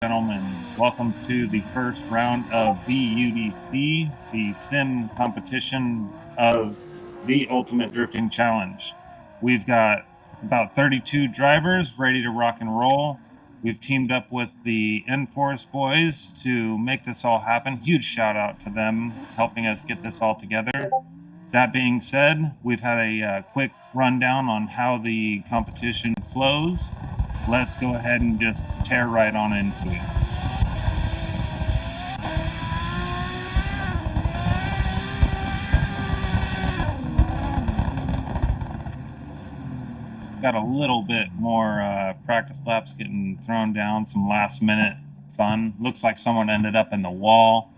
Gentlemen, welcome to the first round of VUDC, the sim competition of the Ultimate Drifting Challenge. We've got about 32 drivers ready to rock and roll. We've teamed up with the Enforce boys to make this all happen. Huge shout out to them helping us get this all together. That being said, we've had a quick rundown on how the competition flows. Let's go ahead and just tear right on into it. Got a little bit more practice laps getting thrown down, some last minute fun. Looks like someone ended up in the wall.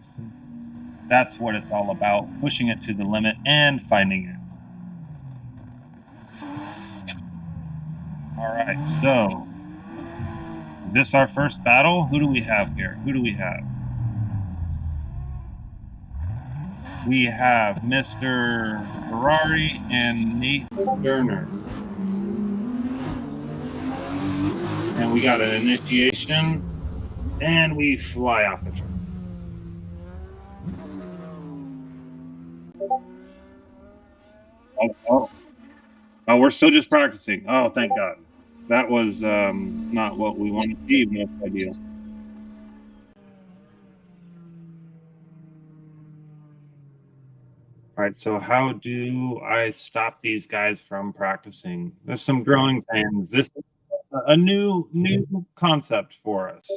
That's what it's all about, pushing it to the limit and finding it. All right, so this our first battle. Who do we have here? Who do we have? We have Mr. Ferrari and Nate Sterner. And we got an initiation, and we fly off the track. Oh, we're still just practicing. Oh, thank God. That was not what we wanted to be, most ideal. All right, so how do I stop these guys from practicing? There's some growing pains. This is a new concept for us.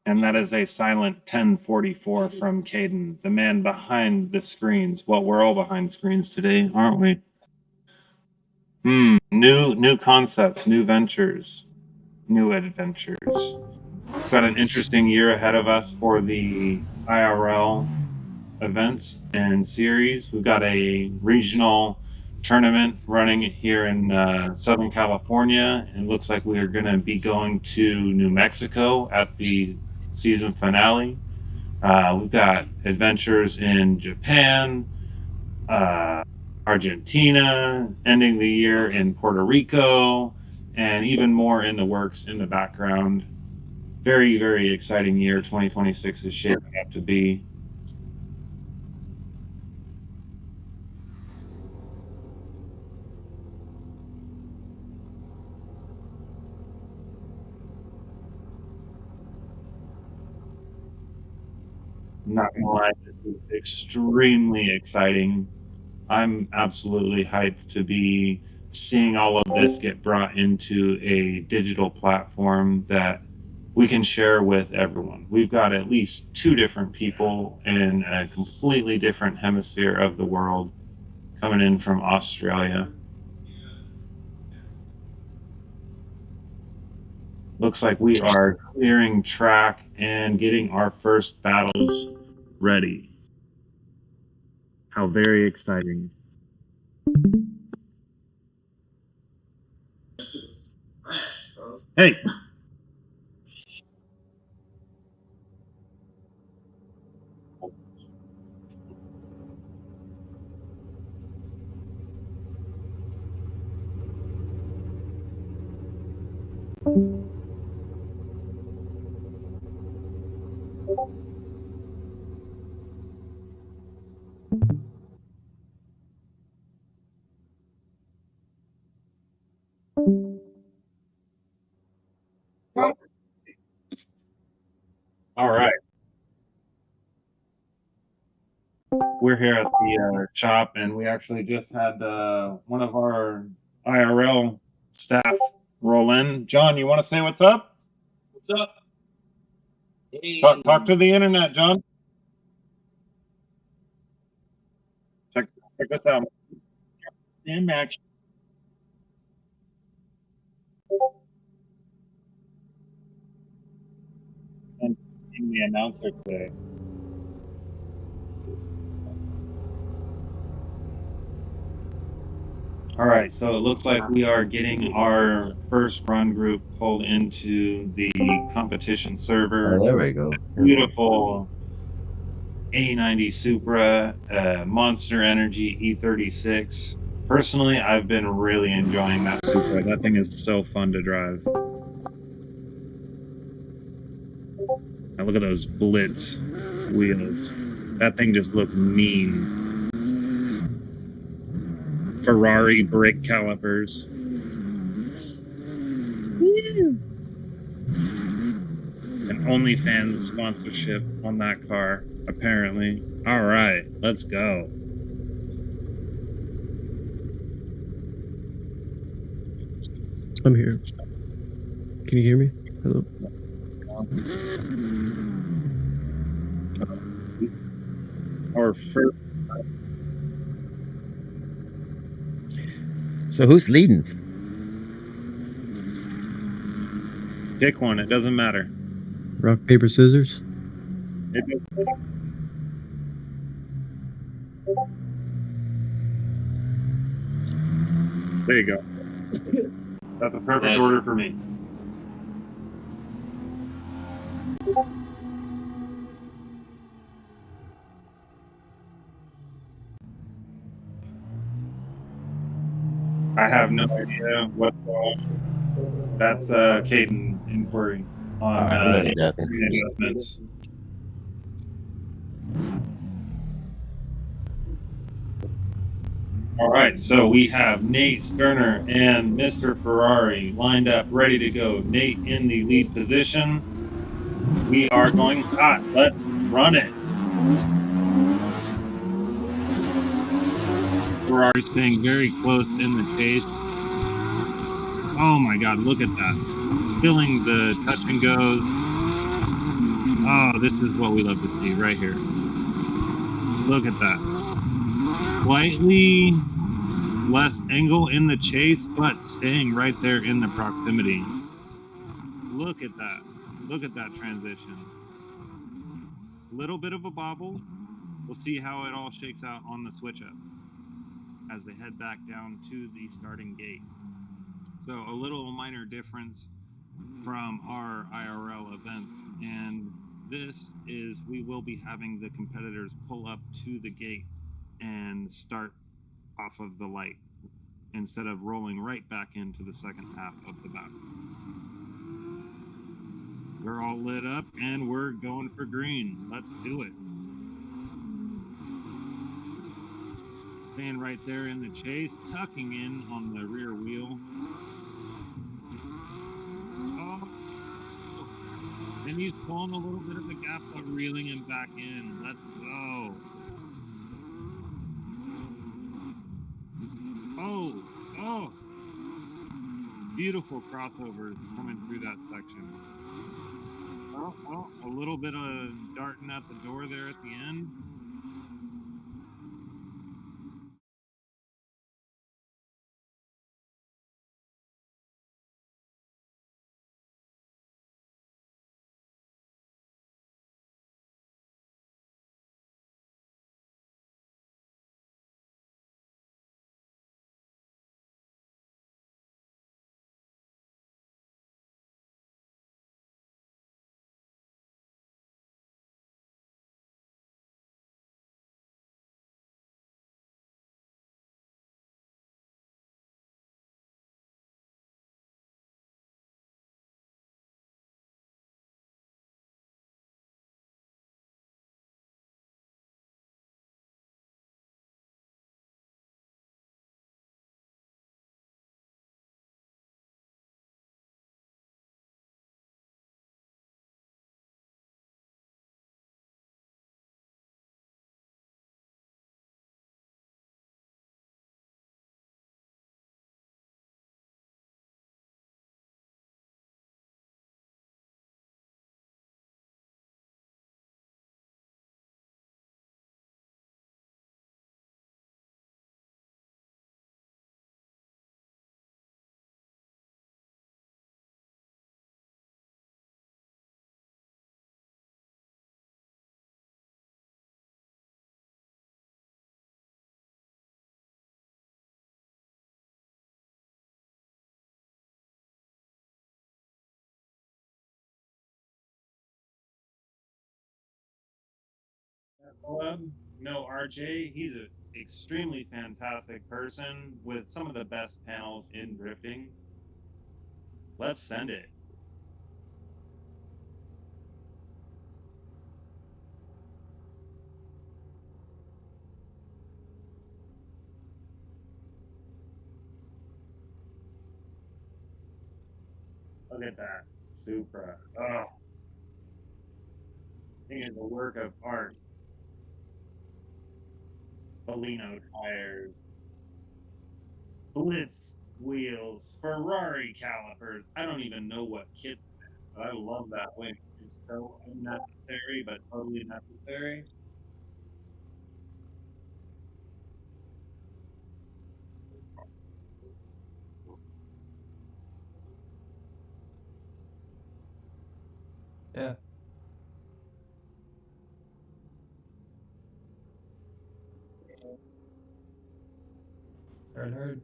And that is a silent 1044 from Caden, the man behind the screens. Well, we're all behind screens today, aren't we? New concepts, new ventures, new adventures. We've got an interesting year ahead of us for the IRL events and series. We've got a regional tournament running here in Southern California. It looks like we are going to be going to New Mexico at the season finale. We've got adventures in Japan, Argentina, ending the year in Puerto Rico, and even more in the works in the background. Very, very exciting year 2026 is shaping up to be. I'm not gonna lie, this is extremely exciting. I'm absolutely hyped to be seeing all of this get brought into a digital platform that we can share with everyone. We've got at least two different people in a completely different hemisphere of the world coming in from Australia. Looks like we are clearing track and getting our first battles ready. How very exciting. Hey. All right. We're here at the shop, and we actually just had one of our IRL staff roll in. John, you want to say what's up? What's up? Hey. Talk to the internet, John. Check this out. In action. And the announcer today. All right, so it looks like we are getting our first run group pulled into the competition server. Oh, there we go. Beautiful A90 Supra, Monster Energy E36. Personally, I've been really enjoying that Supra. That thing is so fun to drive. Now look at those Blitz wheels. That thing just looks mean. Ferrari brake calipers. An OnlyFans sponsorship on that car, apparently. All right, let's go. I'm here. Can you hear me? Hello? Our first. So who's leading? Pick one, it doesn't matter. Rock, paper, scissors? There you go. That's the perfect order for me. I have no idea what that's Caden inquiry on adjustments. All right, so we have Nate Sterner and Mr. Ferrari lined up, ready to go. Nate in the lead position. We are going hot. Let's run it. Ferrari staying very close in the chase. Oh my God, look at that. Filling the touch and goes. Oh, this is what we love to see right here. Look at that. Slightly less angle in the chase, but staying right there in the proximity. Look at that. Look at that transition. Little bit of a bobble. We'll see how it all shakes out on the switch up as they head back down to the starting gate. So a little minor difference from our IRL events, and this is we will be having the competitors pull up to the gate and start off of the light instead of rolling right back into the second half of the battle. We're all lit up and we're going for green. Let's do it. Staying right there in the chase, tucking in on the rear wheel. Oh, and he's pulling a little bit of the gap, but reeling him back in. Let's go. Oh, beautiful crossovers coming through that section. Oh, a little bit of darting at the door there at the end. No, RJ, he's an extremely fantastic person with some of the best panels in drifting. Let's send it. Look at that Supra. Oh, I think it's a work of art. Polino tires, Blitz wheels, Ferrari calipers. I don't even know what kit, but I love that wing. It's so unnecessary, but totally necessary. Yeah. Heard.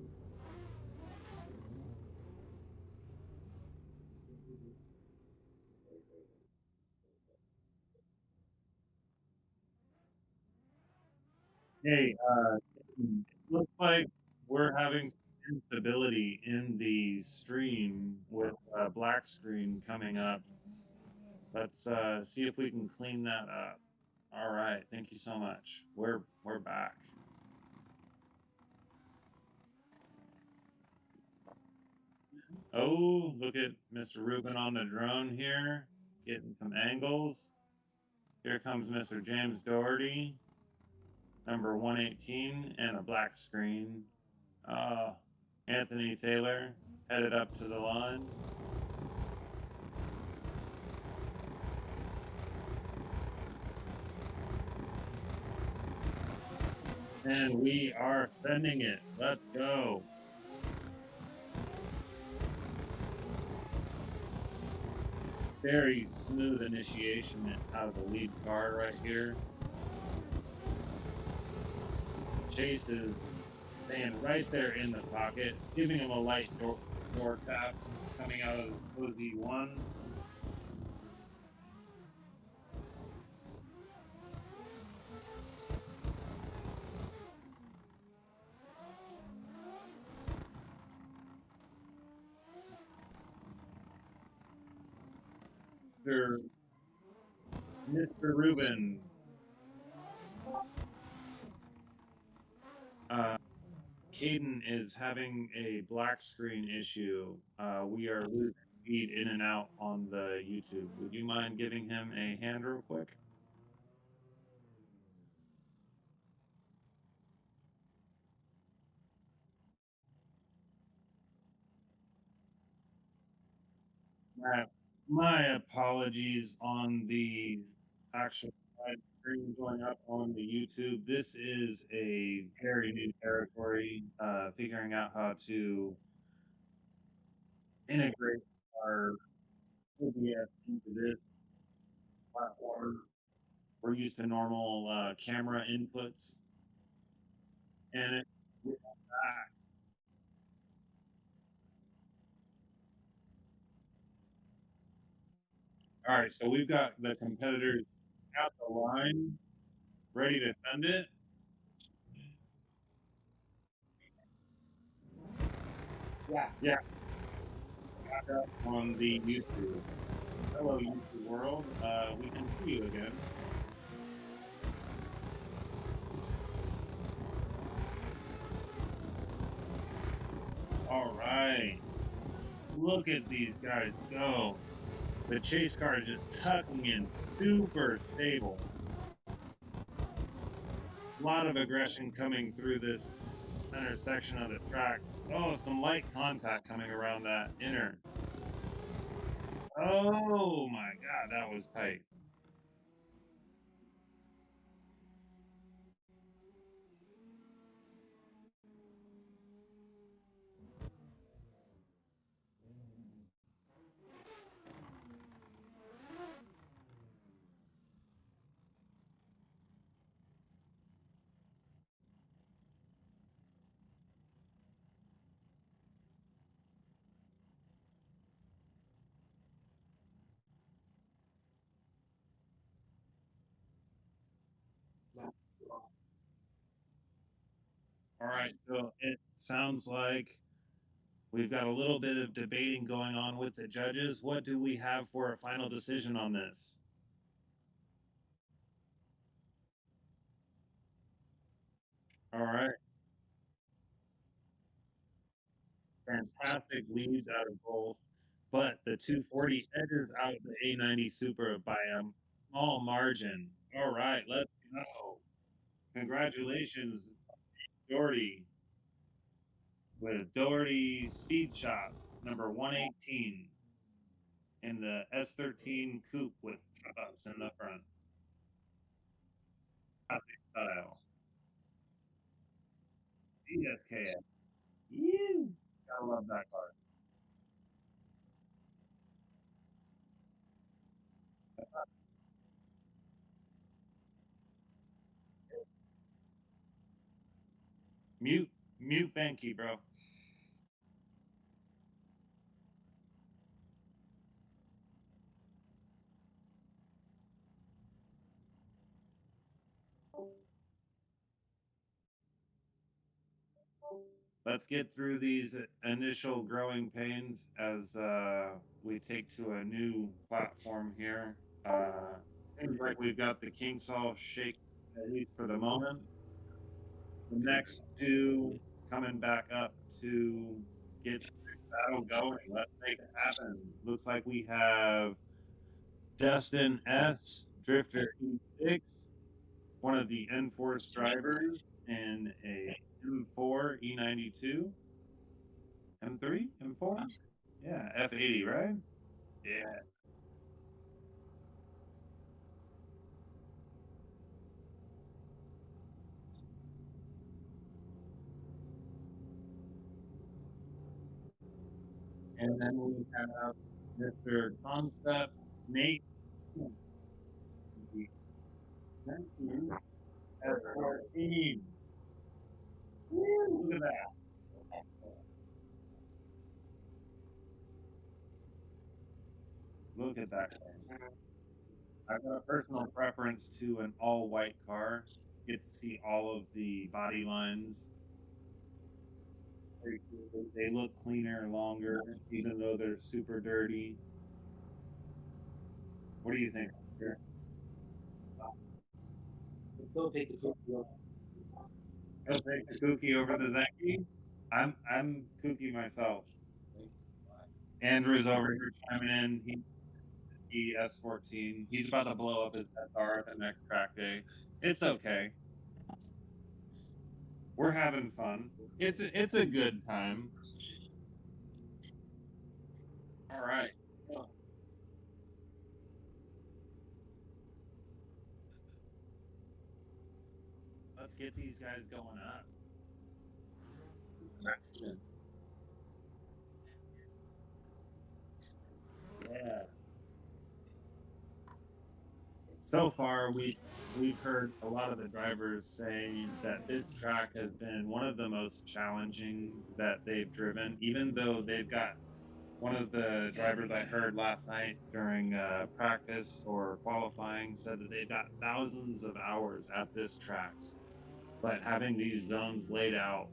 Hey, it looks like we're having some instability in the stream with a black screen coming up. Let's see if we can clean that up. All right, thank you so much. We're back. Oh, look at Mr. Rubin on the drone here, getting some angles. Here comes Mr. James Doherty, number 118, and a black screen. Anthony Taylor headed up to the line. And we are sending it. Let's go. Very smooth initiation out of the lead car right here. Chase is staying right there in the pocket, giving him a light door tap coming out of OZ1. Mr. Mr. Rubin. Caden is having a black screen issue. We are losing feed in and out on the YouTube. Would you mind giving him a hand real quick? My apologies on the actual live stream going up on the YouTube. This is a very new territory, figuring out how to integrate our OBS into this platform. We're used to normal camera inputs, and it. All right, so we've got the competitors at the line, ready to send it. Yeah. On the YouTube. Hello, YouTube world. We can see you again. All right. Look at these guys go. The chase car is just tucking in super stable. A lot of aggression coming through this center section of the track. Oh, some light contact coming around that inner. Oh my God, that was tight. All right, so it sounds like we've got a little bit of debating going on with the judges. What do we have for a final decision on this? All right. Fantastic leads out of both, but the 240 edges out the A90 Super by a small margin. All right, let's go. Congratulations, Doherty, with Doherty Speed Shop number 118 in the S13 coupe with pop-ups in the front. Classic style. VSKF. You gotta love that car. Mute Banky, bro. Let's get through these initial growing pains as we take to a new platform here. Seems like we've got the king solve shake, at least for the moment. The next two coming back up to get this battle going. Let's make it happen. Looks like we have Justin S. Drifter E6, one of the N-Force drivers, in a M4 E92. M3? M4? Yeah, F80, right? Yeah. And then we have Mr. Concept Nate S14. Look at that. Look at that. I've got a personal preference to an all white car. Get to see all of the body lines. They look cleaner, longer, even though they're super dirty. What do you think? Still take the cookie. He'll take the Kooky over the Zenki. I'm Kooky myself. Andrew's over here chiming in. He S14. He's about to blow up his SR at the next track day. It's okay. We're having fun. It's a good time. All right. Let's get these guys going up. Yeah. So far, we've heard a lot of the drivers say that this track has been one of the most challenging that they've driven, even though they've got one of the drivers I heard last night during practice or qualifying said that they've got thousands of hours at this track, but having these zones laid out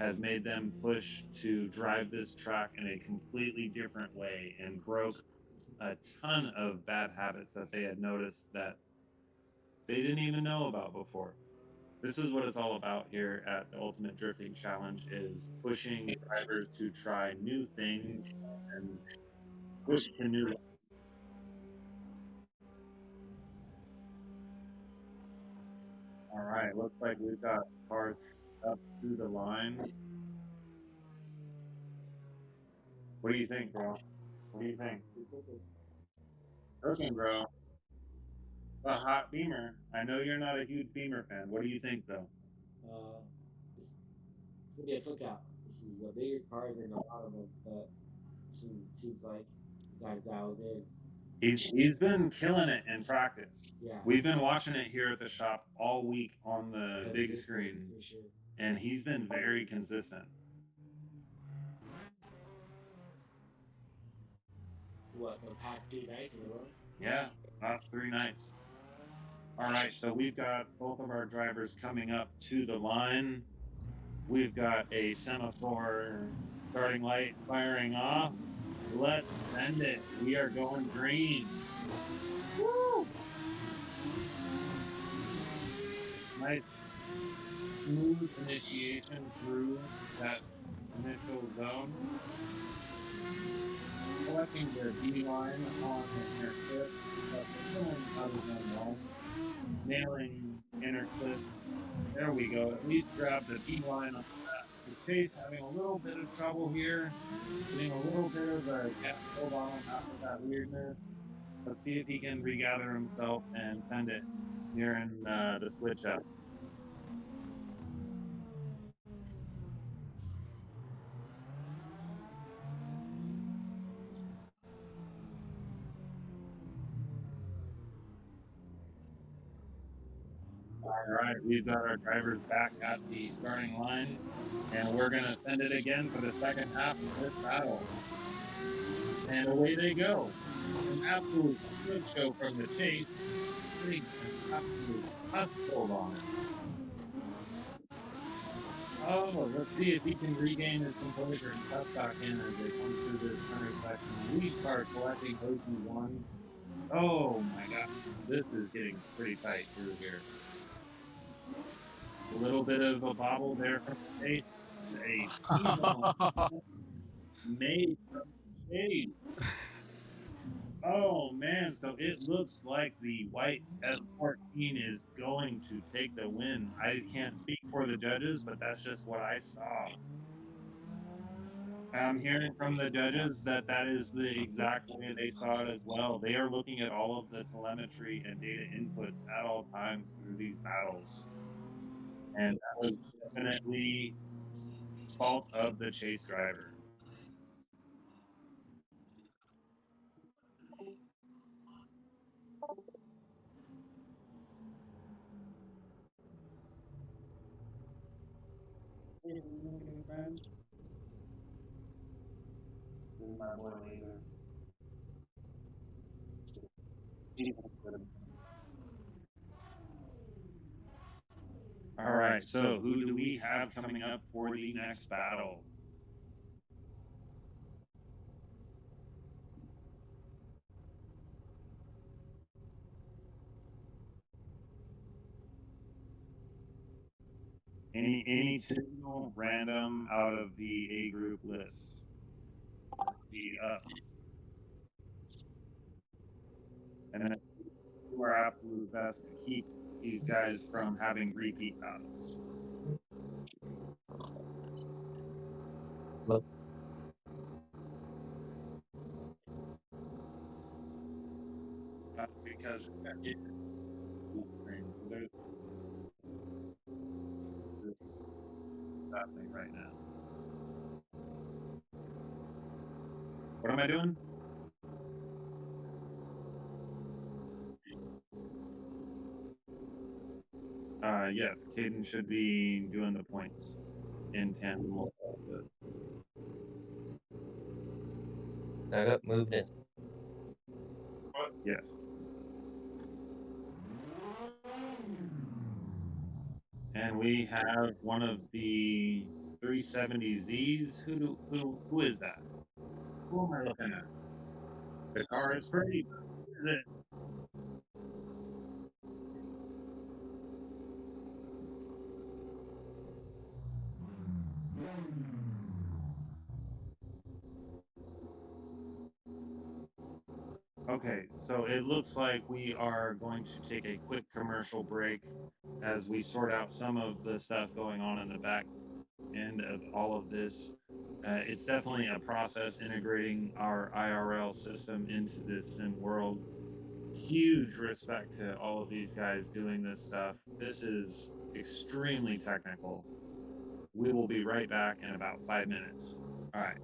has made them push to drive this track in a completely different way and broke a ton of bad habits that they had noticed that they didn't even know about before. This is what it's all about here at the Ultimate Drifting Challenge, is pushing drivers to try new things and push to new. All right, looks like we've got cars up to the line. What do you think, bro? What do you think? Cooking, bro. A hot Beamer. I know you're not a huge Beamer fan. What do you think, though? It's gonna be a cookout. This is a bigger car than a lot of them, but seems like he's got it dialed in. He's been killing it in practice. Yeah. We've been watching it here at the shop all week on the big Consistent, screen, for sure. and he's been very consistent. What, the past 2 nights in a row? Yeah, last 3 nights. All right, so we've got both of our drivers coming up to the line. We've got a semaphore starting light firing off. Let's send it. We are going green. Woo! Nice smooth initiation through that initial zone. Collecting the B line on the inner clip, but feeling other than well. Nailing inner clip. There we go. At least grab the P line on that. The Chase having a little bit of trouble here. Getting a little bit of a gap hold on him after that weirdness. Let's see if he can regather himself and send it here in the switch up. All right, we've got our drivers back at the starting line, and we're going to send it again for the second half of this battle. And away they go. An absolute good show from the Chase. Putting an absolute hustle on it. Oh, let's see if he can regain his composure and cut back in as they come through this intersection. We start collecting OG1. Oh my gosh, this is getting pretty tight through here. A little bit of a bobble there from the Chase. A made from the Chase. Oh man, so it looks like the white S14 is going to take the win. I can't speak for the judges, but that's just what I saw. I'm hearing from the judges that that is the exact way they saw it as well. They are looking at all of the telemetry and data inputs at all times through these battles. And that was definitely fault of the Chase driver. My boy Laser. All right, so who do we have coming up for the next battle? Any signal random out of the A group list? Be up. And then do our absolute best to keep these guys from having repeat battles. Because there's happening right now. What am I doing? Yes, Caden should be doing the points in tandem. I got moved in. Yes. And we have one of the 370Zs. Who is that? Who am I looking at? The car is pretty. Who is it? Okay, so it looks like we are going to take a quick commercial break as we sort out some of the stuff going on in the back end of all of this. It's definitely a process integrating our IRL system into this sim world. Huge respect to all of these guys doing this stuff. This is extremely technical. We will be right back in about 5 minutes. All right.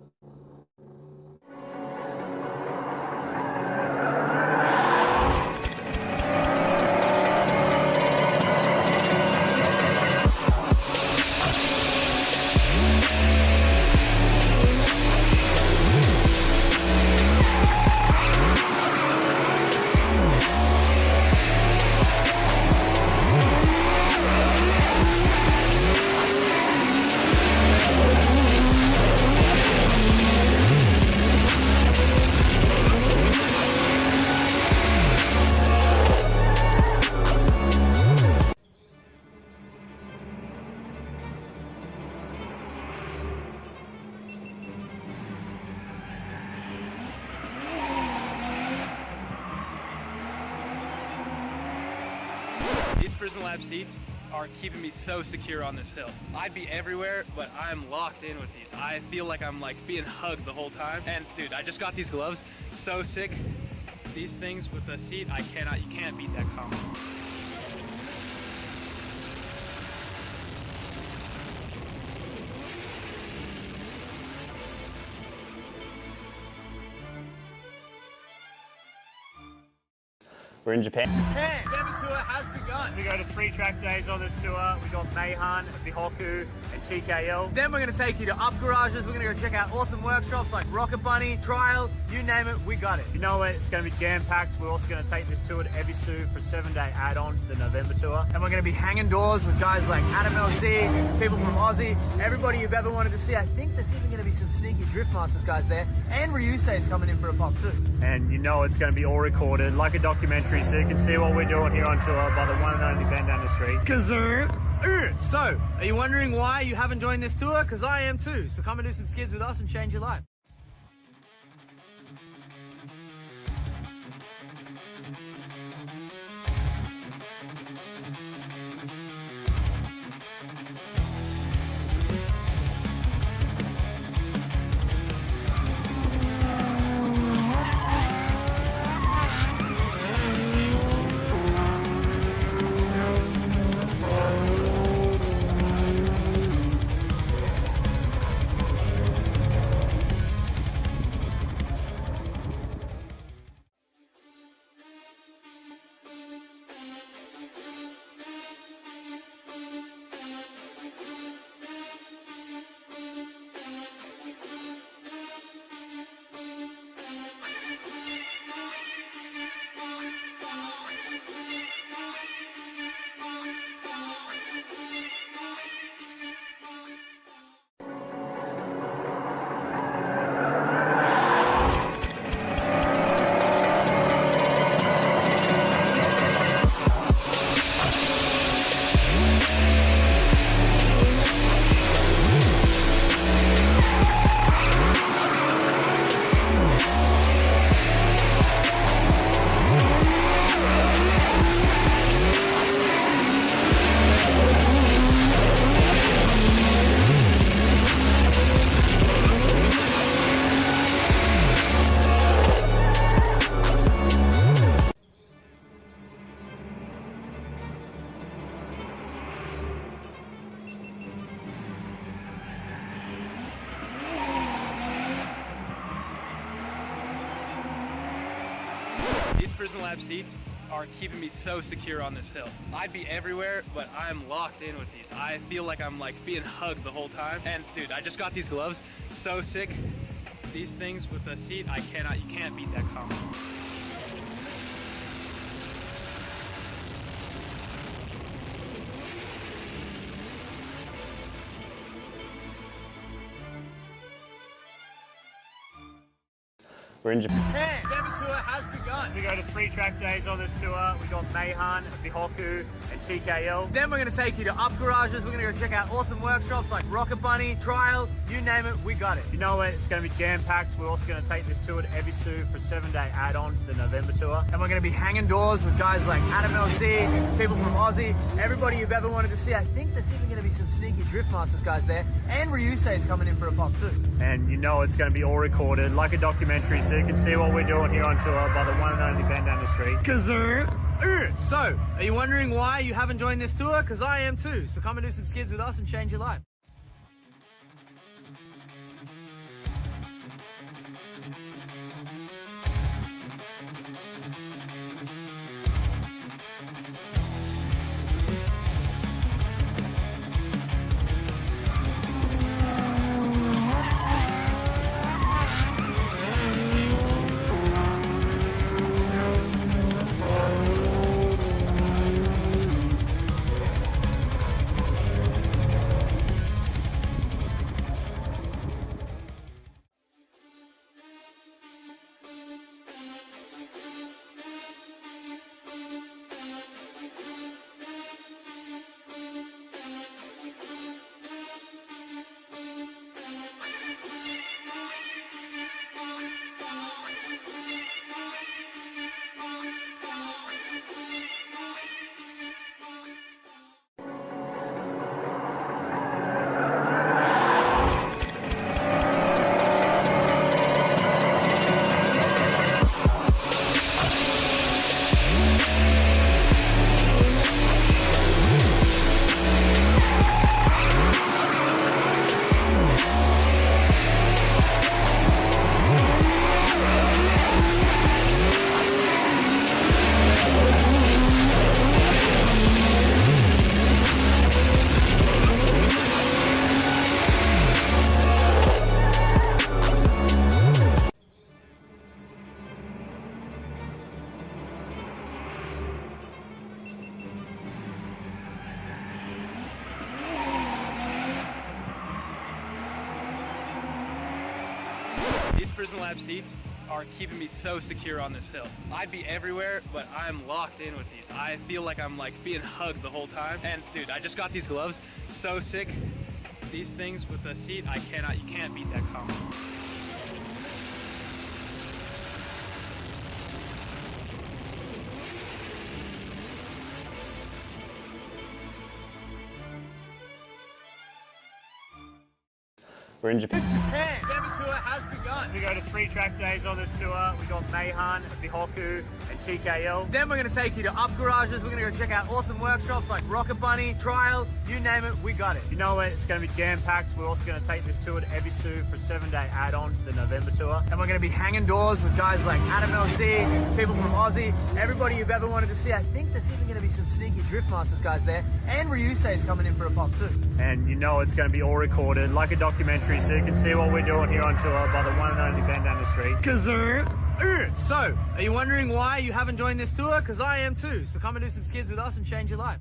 Prison Lab seats are keeping me so secure on this hill. I'd be everywhere, but I'm locked in with these. I feel like I'm like being hugged the whole time. And dude, I just got these gloves, so sick. These things with the seat, you can't beat that combo. We're in Japan. Japan! Denver tour has begun. We go to 3 track days on this tour. We got Meihan, Bihoku, and TKL. Then we're going to take you to up garages. We're going to go check out awesome workshops like Rocket Bunny, Trial, you name it, we got it. You know what? It's going to be jam-packed. We're also going to take this tour to Ebisu for a 7-day add-on to the November tour. And we're going to be hanging doors with guys like Adam LC, people from Aussie, everybody you've ever wanted to see. I think there's even going to be some sneaky Drift Masters guys there. And Ryusei's coming in for a pop too. And you know it's going to be all recorded like a documentary, so you can see what we're doing here on tour by the one and only Ben down the street. So, are you wondering why you haven't joined this tour? Because I am too. So come and do some skids with us and change your life. These Prison Lab seats are keeping me so secure on this hill. I'd be everywhere, but I'm locked in with these. I feel like I'm like being hugged the whole time. And dude, I just got these gloves, so sick. These things with the seat, you can't beat that combo. We're in Japan. Japan! Denver tour has begun. We go to 3 track days on this tour. We got Meihan, Bihoku, and TKL. Then we're going to take you to up garages. We're going to go check out awesome workshops like Rocket Bunny, Trial, you name it, we got it. You know what? It's going to be jam-packed. We're also going to take this tour to Ebisu for a 7-day add-on to the November tour. And we're going to be hanging doors with guys like Adam LC, people from Aussie, everybody you've ever wanted to see. I think there's even going to be some sneaky Drift Masters guys there. And Ryusei's coming in for a pop too. And you know it's going to be all recorded like a documentary, so you can see what we're doing here on tour by the one and only Ben down the street. So, are you wondering why you haven't joined this tour? Because I am too. So come and do some skids with us and change your life. Prison Lab seats are keeping me so secure on this hill. I'd be everywhere, but I'm locked in with these. I feel like I'm like being hugged the whole time. And dude, I just got these gloves, so sick. These things with the seat, you can't beat that combo. We're in Japan. Japan. The tour has begun. We go to 3 track days on this tour. We got Meihan, Bihoku, and TKL. Then we're going to take you to up garages. We're going to go check out awesome workshops like Rocket Bunny, Trial, you name it, we got it. You know it, it's going to be jam-packed. We're also going to take this tour to Ebisu for a 7-day add-on to the November tour. And we're going to be hanging doors with guys like Adam LC, people from Aussie, everybody you've ever wanted to see. I think there's even going to be some sneaky Drift Masters guys there. And Ryusei is coming in for a pop too. And you know it's going to be all recorded like a documentary, so you can see what we're doing here on tour by the one and only Ben down the street. So, are you wondering why you haven't joined this tour? Because I am too. So come and do some skids with us and change your life.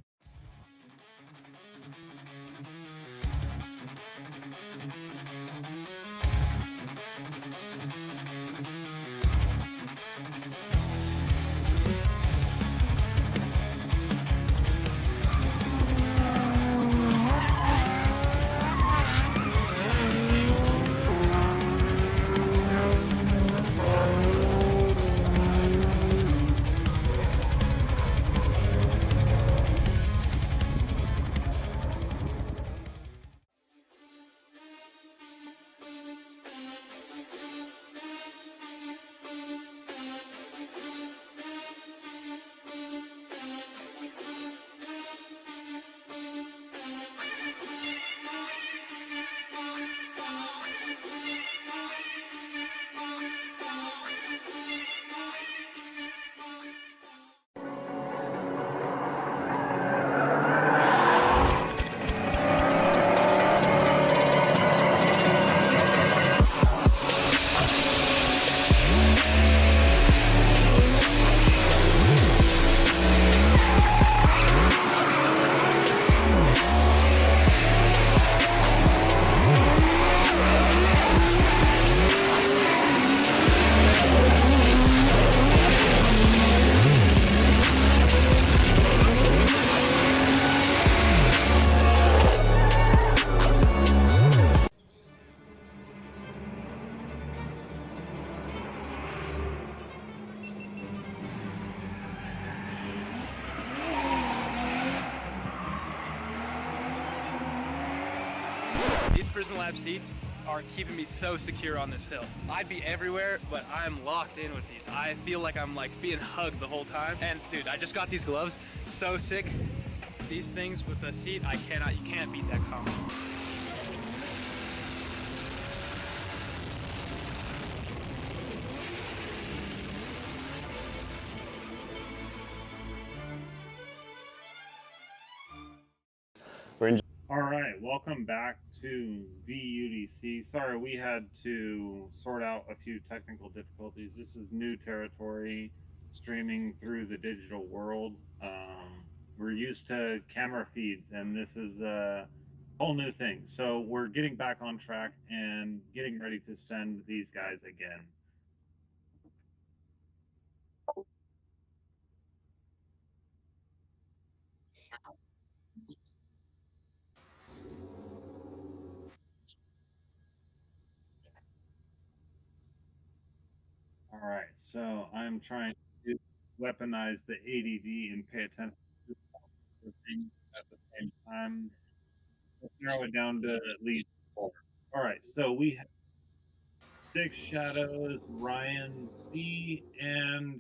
These Prison Lab seats are keeping me so secure on this hill. I'd be everywhere, but I'm locked in with these. I feel like I'm like being hugged the whole time. And dude, I just got these gloves, so sick. These things with the seat, you can't beat that combo. We're in All right, welcome back to VUDC. Sorry, we had to sort out a few technical difficulties. This is new territory, streaming through the digital world. We're used to camera feeds, and this is a whole new thing. So we're getting back on track and getting ready to send these guys again. All right, so I'm trying to weaponize the ADD and pay attention to everything at the same time. Let's narrow it down to at least 4. All right, so we have Six Shadows, Ryan C, and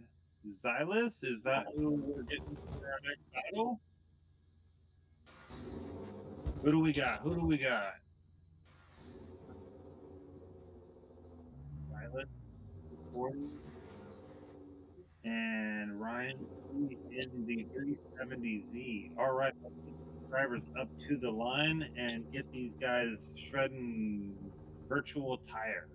Xylus. Is that who we're getting for our next battle? Who do we got? Who do we got? Xylus, 40, and Ryan C in the 370Z. All right, let's get the drivers up to the line and get these guys shredding virtual tire.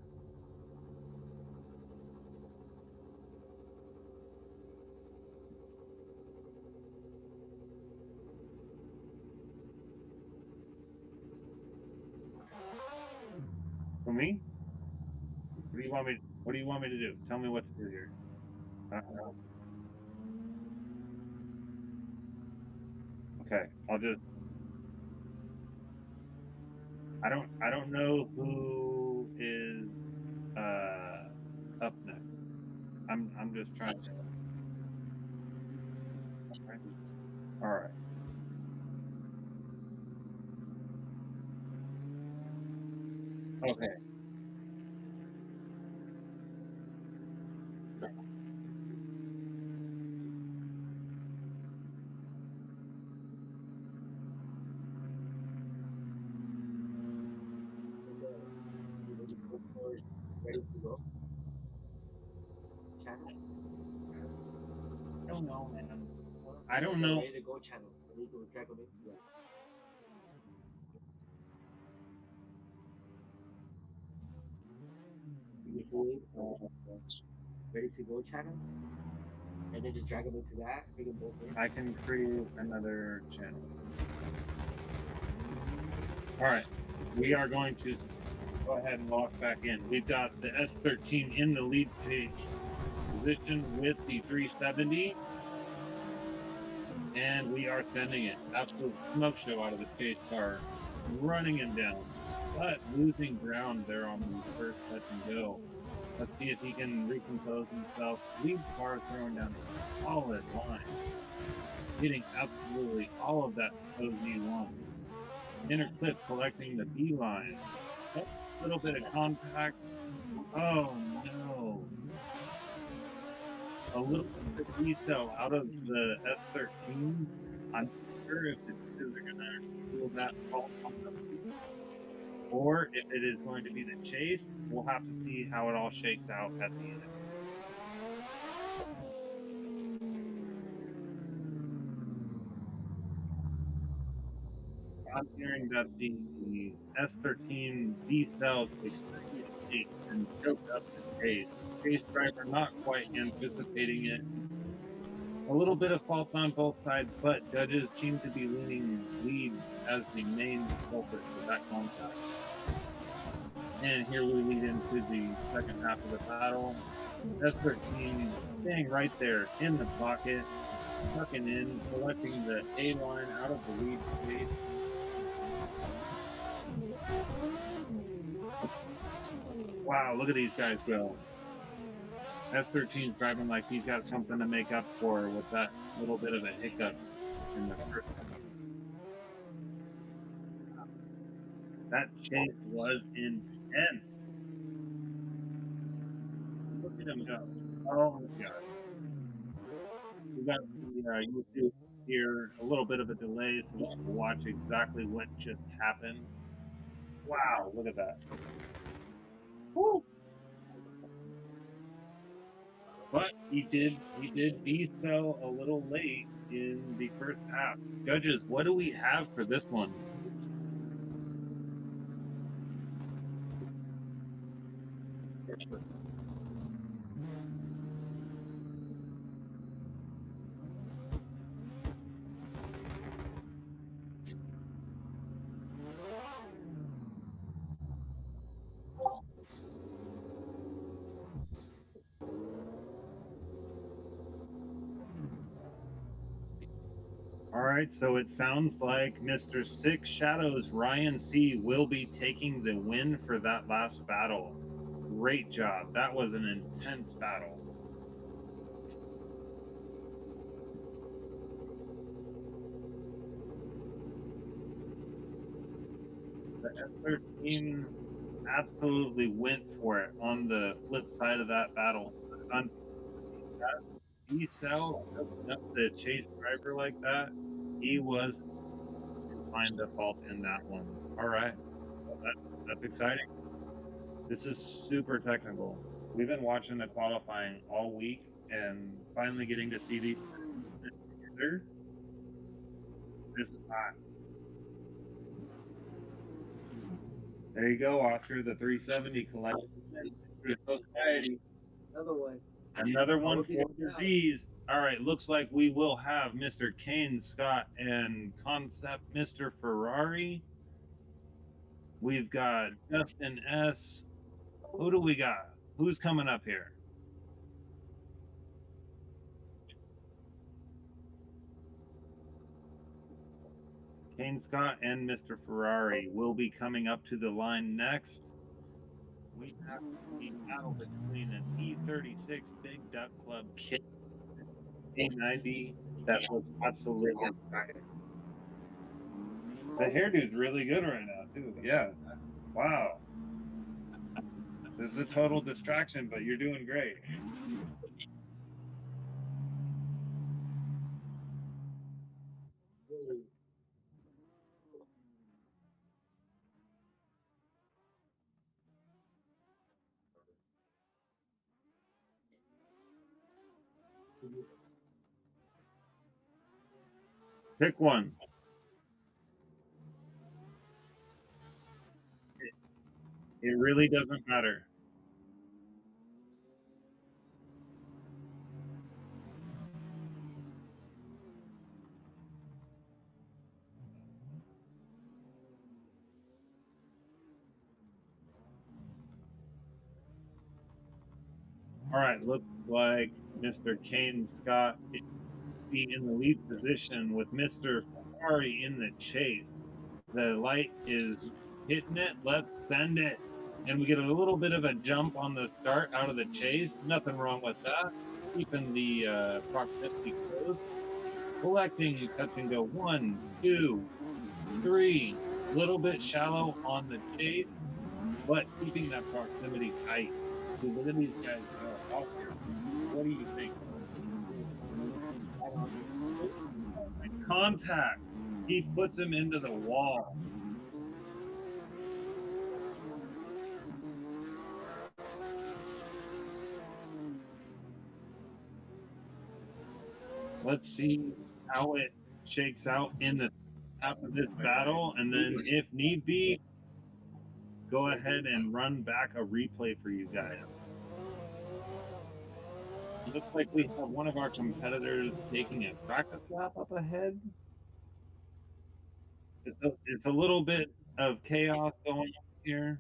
For me? What do you want me do you want me to do? Tell me what to do here. Okay, I'll just. I don't know who is up next. I'm just trying to. All right. Okay. Ready to go. Channel. I don't know, man. Well, I don't know. Ready to go channel. Ready to drag them into that. You create ready to go channel, and then just drag them into that. Bring them both in. I can create another channel. All right. We are going to go ahead and lock back in. We've got the S13 in the lead page position with the 370. And we are sending it. Absolute smoke show out of the chase car. Running him down. But losing ground there on the first touch and go. Let's see if he can recompose himself. Lead car throwing down a solid line. Getting absolutely all of that OZ1. Inner clip collecting the B line. A little bit of contact. Oh no. A little bit of decel out of the S13. I'm not sure if it's because they're going to feel that fault on the or if it is going to be the chase. We'll have to see how it all shakes out at the end. I'm hearing that the S13 decelled extremely and choked up the chase. Chase driver not quite anticipating it. A little bit of fault on both sides, but judges seem to be leaning lead as the main culprit for that contact. And here we lead into the second half of the battle. S13 staying right there in the pocket, tucking in, collecting the A line out of the lead stage. Wow, look at these guys go. S13's driving like he's got something to make up for with that little bit of a hiccup in the first. That chase was intense. Look at him go. Oh my God. We got the YouTube here, a little bit of a delay, so we can watch exactly what just happened. Wow, look at that. Woo! But he did decel a little late in the first half. Judges, what do we have for this one? All right, so it sounds like Mr. Six Shadows Ryan C will be taking the win for that last battle. Great job. That was an intense battle. The F13 absolutely went for it on the flip side of that battle. Decel opened up the chase driver like that. He was find the fault in that one. All right, that's exciting. This is super technical. We've been watching the qualifying all week and finally getting to see these together. This is hot. There you go, Oscar. The 370 collection. Another one. Another one for disease. All right, looks like we will have Mr. Kane Scott and Concept Mr. Ferrari. We've got Justin S. Who do we got? Who's coming up here? Kane Scott and Mr. Ferrari will be coming up to the line next. We have the battle between an E36 Big Duck Club kit, A90 that looks absolutely. The hairdo's really good right now too. Yeah. Wow. This is a total distraction, but you're doing great. Pick one. It really doesn't matter. All right, looks like Mr. Kane Scott is in the lead position with Mr. Ferrari in the chase. The light is hitting it. Let's send it. And we get a little bit of a jump on the start out of the chase. Nothing wrong with that. Keeping the proximity close. Collecting touch and go 1, 2, 3. A little bit shallow on the chase, but keeping that proximity tight. Dude, look at these guys go off here. What do you think? Contact. He puts him into the wall. Let's see how it shakes out in the after this battle, and then if need be, go ahead and run back a replay for you guys. Looks like we have one of our competitors taking a practice lap up ahead. It's a little bit of chaos going on here.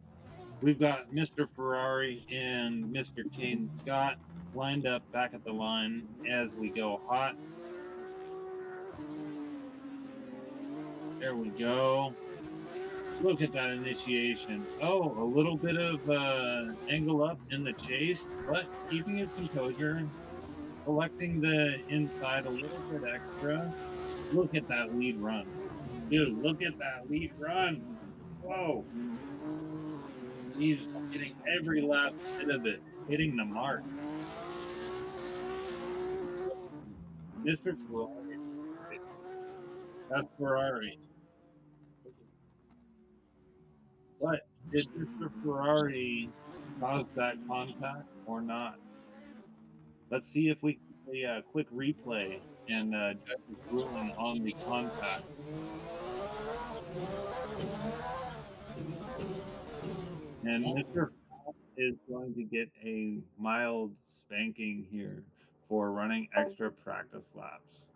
We've got Mr. Ferrari and Mr. Kane Scott lined up back at the line as we go hot. There we go. Look at that initiation. Oh, a little bit of angle up in the chase, but keeping his composure, collecting the inside a little bit extra. Look at that lead run. Dude, look at that lead run. Whoa. He's getting every last bit of it, hitting the mark. Mr. Ferrari. That's Ferrari. But did Mr. Ferrari cause that contact or not? Let's see if we can do a quick replay and judges ruling on the contact. And Mr. is going to get a mild spanking here for running extra practice laps.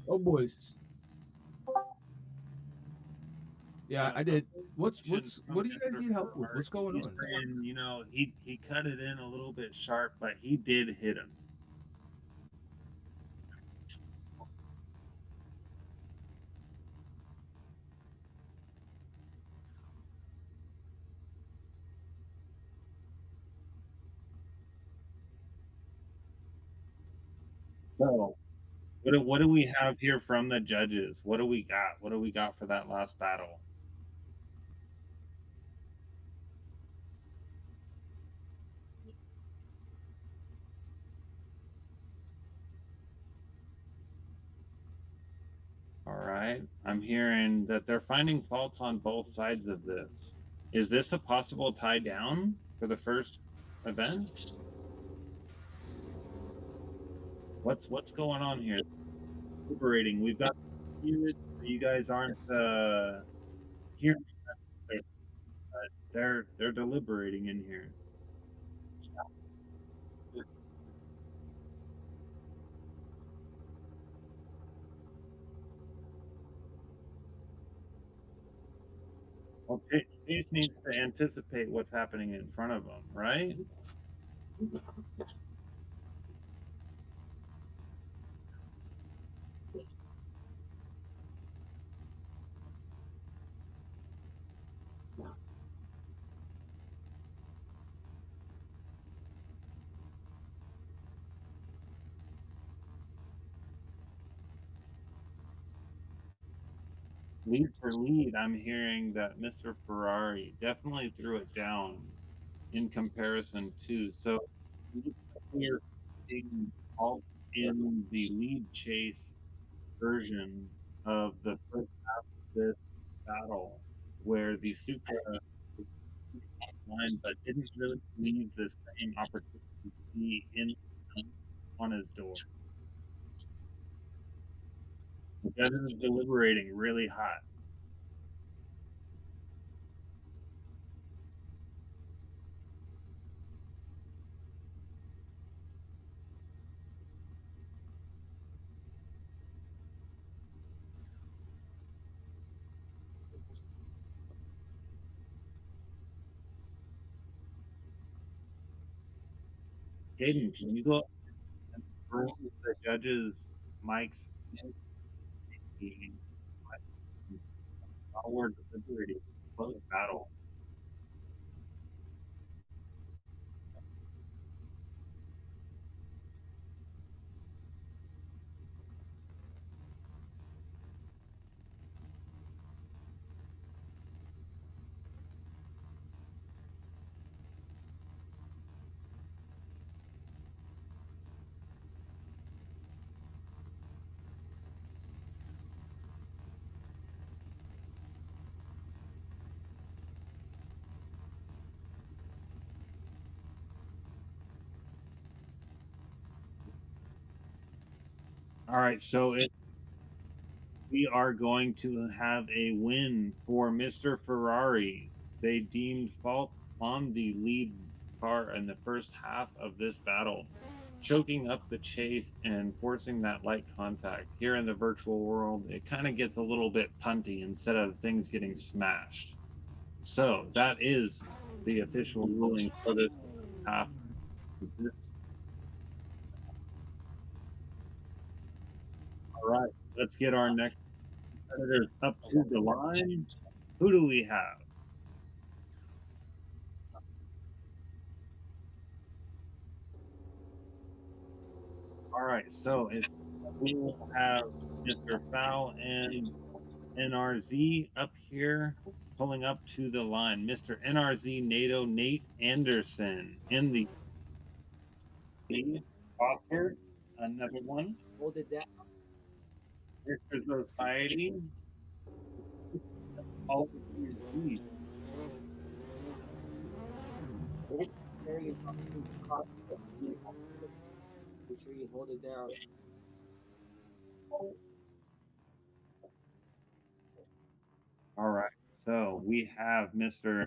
Oh, boys. Yeah, I did. What do you guys need help with? What's going on? Saying, you know, he cut it in a little bit sharp, but he did hit him. So, what do we have here from the judges? What do we got? What do we got for that last battle? All right. I'm hearing that they're finding faults on both sides of this. Is this a possible tie down for the first event? What's going on here? Deliberating. We've got you guys aren't hearing. They're deliberating in here. Well, Chase needs to anticipate what's happening in front of him, right? Lead for lead, I'm hearing that Mr. Ferrari definitely threw it down in comparison to. So we're seeing all in the lead chase version of the first half of this battle, where the Supra line, but didn't really leave the same opportunity to be in on his door. The judge is deliberating really hot. Caden, can you go up and confirm the judge's mics? While we're deliberating, it's a close battle. All right, so we are going to have a win for Mr. Ferrari. They deemed fault on the lead car in the first half of this battle, choking up the chase and forcing that light contact. Here in the virtual world, it kind of gets a little bit punty instead of things getting smashed. So that is the official ruling for this half. All right, let's get our next competitors up to the line. Who do we have? All right, so we will have Mr. Fowl and NRZ up here pulling up to the line. Mr. NRZ NATO Nate Anderson in the author, another one. Hold it down. Mr. Society, all the three. Carry it up. Make sure you hold it down. All right, so we have Mr.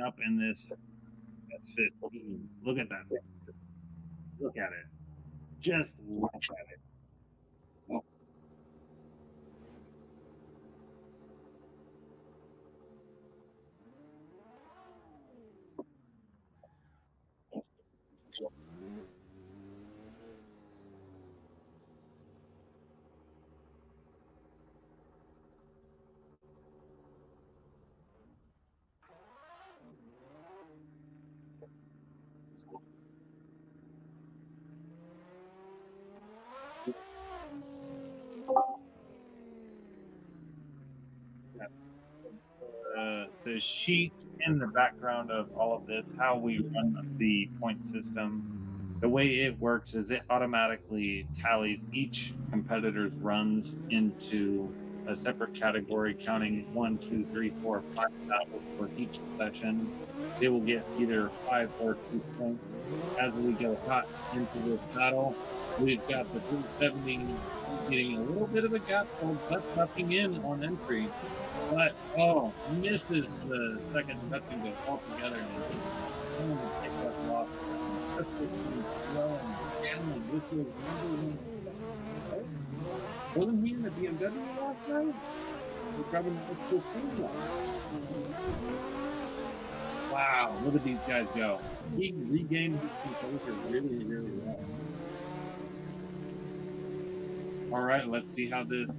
up in this S15. Look at that. Look at it. Just look at it. The sheet in the background of all of this, how we run the point system. The way it works is it automatically tallies each competitor's runs into a separate category, counting 1, 2, 3, 4, 5 battles for each session. They will get either 5 or 2 points. As we go hot into this battle, we've got the 270 getting a little bit of a gap, but tucking in on entry. But misses the second touching go altogether. And take that loss. Wasn't he in the BMW last night? We're grabbing the 15 one. Wow, look at these guys go. He regained his composure really, really well. All right, let's see how this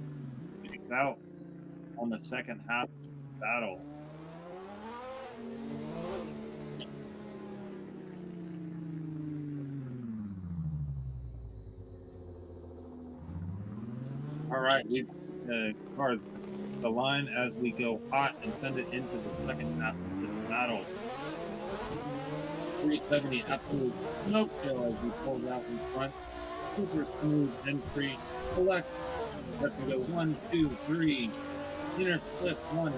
shakes out on the second half of the battle. All right, we've cars the line as we go hot and send it into the second half of this battle. 370 absolute smoke show as we pulled out in front. Super smooth entry. Select. Let me go 1, 2, 3. Inner flip 1.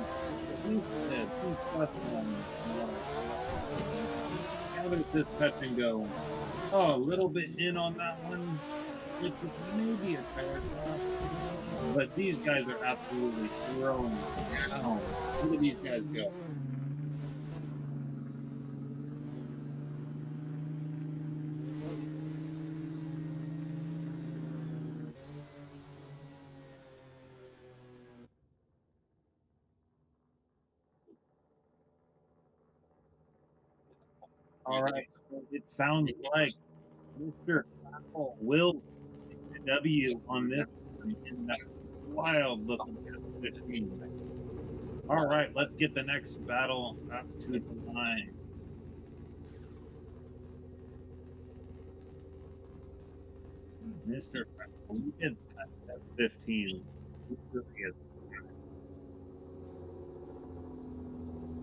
Two plus 1. How does this touch and go? Oh, a little bit in on that one, which is maybe a fair shot. But these guys are absolutely throwing down. Look at these guys go. All right, so it sounds like Mr. Apple will W on this in that wild looking 15. All right, let's get the next battle up to the line. Mr. Apple, you did that 15.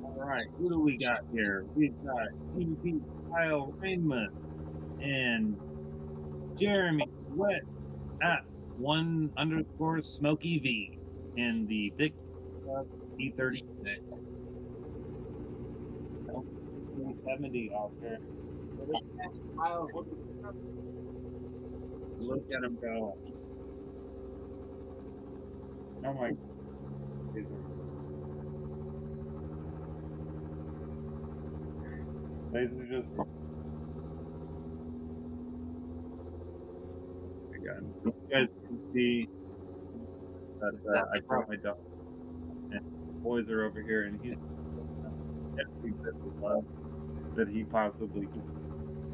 All right, who do we got here? We've got EVP Kyle Rainman and Jeremy Wet at 1_Smokey V in the Big E36. 370 Oscar. Look at him go. Oh my. These are just. Again, you guys can see that I brought my dog, and the boys are over here, and he's every bit of love that he possibly can.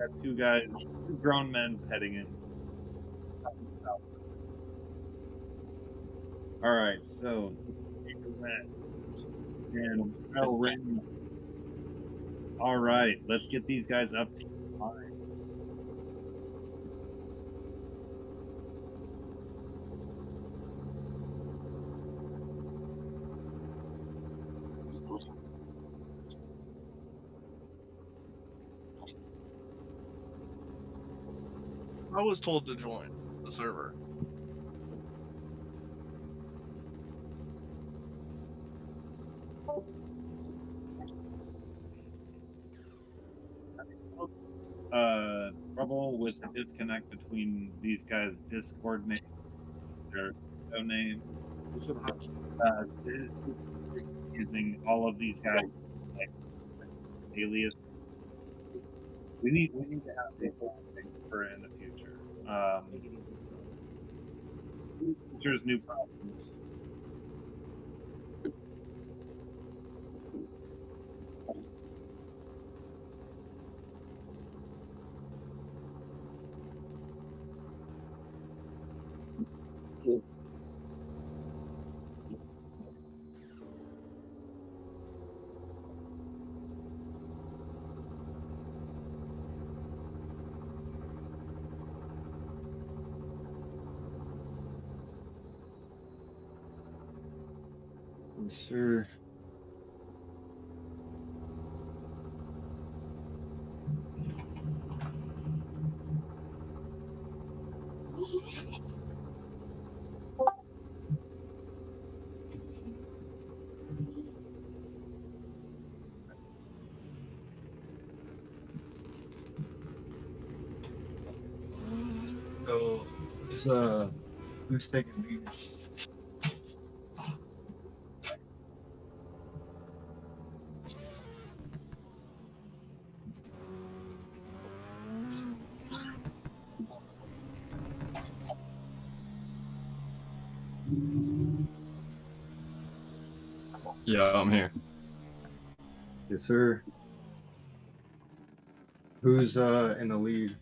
Got two guys, two grown men petting him. All right, so and Kyle Rainman. All right, let's get these guys up to the line. I was told to join the server. Trouble with the disconnect between these guys' Discord names, their show names. Using all of these guys like alias. We need to have these for in the future. Future's new problems. Sure. So, who's taking lead? Yeah, I'm here. Yes, sir. Who's in the lead?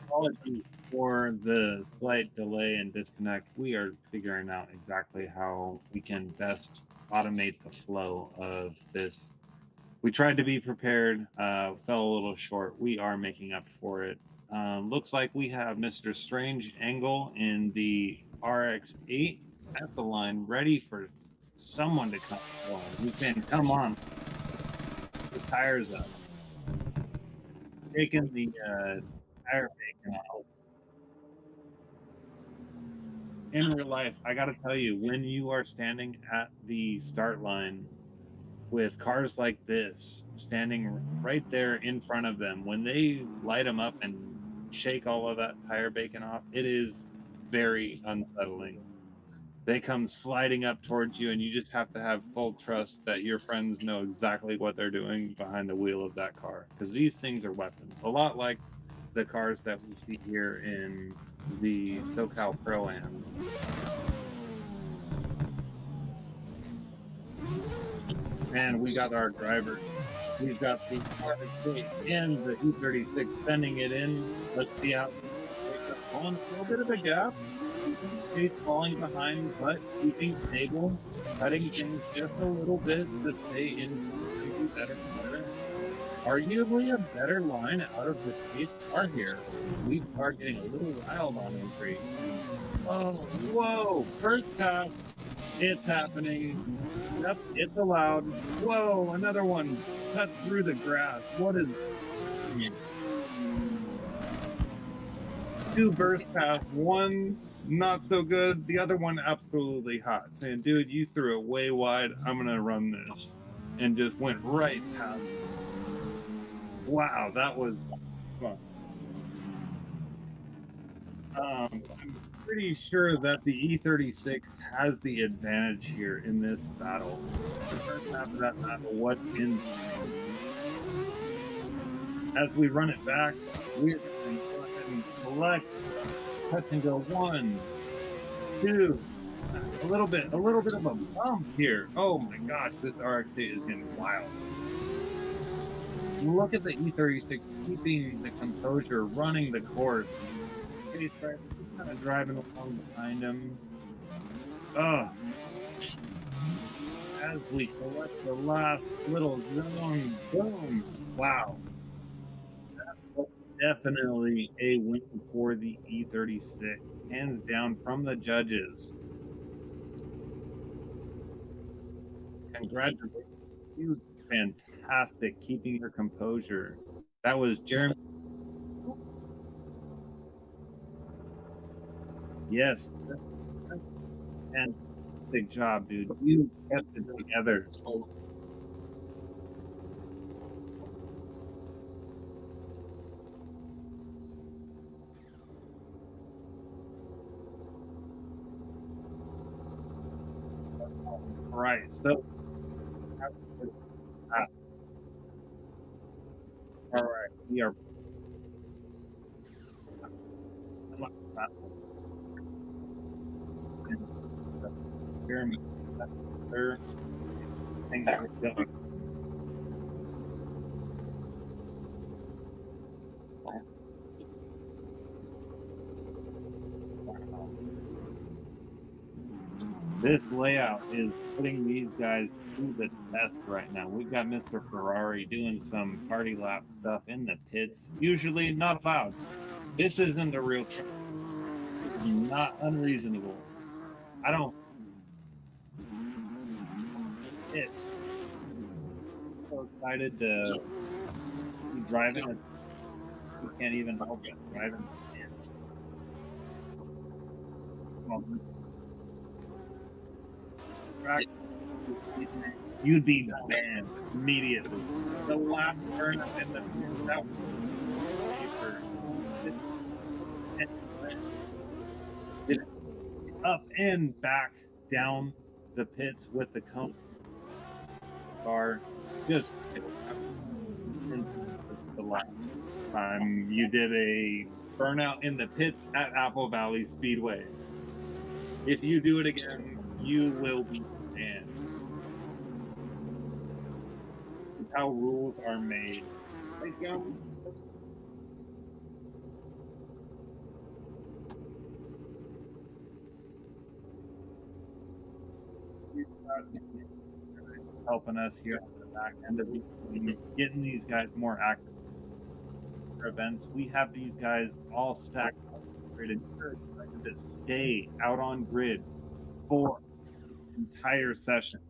Apologies for the slight delay and disconnect. We are figuring out exactly how we can best automate the flow of this. We tried to be prepared, fell a little short. We are making up for it. Looks like we have Mr. Strange Angle in the RX-8 at the line, ready for someone to come on. We can come on. The tires up. Taking the tire bacon out. In real life, I got to tell you, when you are standing at the start line with cars like this standing right there in front of them, when they light them up and shake all of that tire bacon off, it is very unsettling. They come sliding up towards you, and you just have to have full trust that your friends know exactly what they're doing behind the wheel of that car, because these things are weapons, a lot like the cars that we see here in the SoCal Pro-Am. And we got our driver. We've got the RX-8 and the E36 sending it in. Let's see how on a little bit of a gap. He's falling behind, but keeping stable, cutting things just a little bit to stay in better and better. Arguably a better line out of the chase car here. We are getting a little wild on entry. Oh, whoa! First pass. It's happening. Yep, it's allowed. Whoa, another one cut through the grass. What is... Two burst pass, one not so good, the other one absolutely hot, saying, dude, you threw it way wide, I'm gonna run this. And just went right past. Wow, that was fun. I'm pretty sure that the E36 has the advantage here in this battle. The first half of that battle was in. As we run it back, we're going to go ahead and select, touch and go 1, 2, a little bit of a bump here. Oh my gosh, this RX-8 is getting wild. Look at the E36 keeping the composure, running the course. He's kind of driving along behind him. Oh. As we collect the last little zone, boom. Wow. That was definitely a win for the E36. Hands down from the judges. Congratulations. You fantastic keeping your composure. That was Jeremy. Yes. Fantastic job, dude. You kept it together. Right. So all right, we are Jeremy. Things are going. This layout is putting these guys to the test right now. We've got Mr. Ferrari doing some party lap stuff in the pits. Usually not allowed. This isn't a real track. This is not unreasonable. I don't. It's so excited to be driving it. You can't even help it driving the pits. You'd be banned immediately. The last turn up in the that up and back down the pits with the cone car. Just the last time you did a burnout in the pits at Apple Valley Speedway. If you do it again, you will be banned. How rules are made. Right, John? Helping us here on the back end of the game, getting these guys more active for events. We have these guys all stacked up, ready to stay out on grid for the entire session.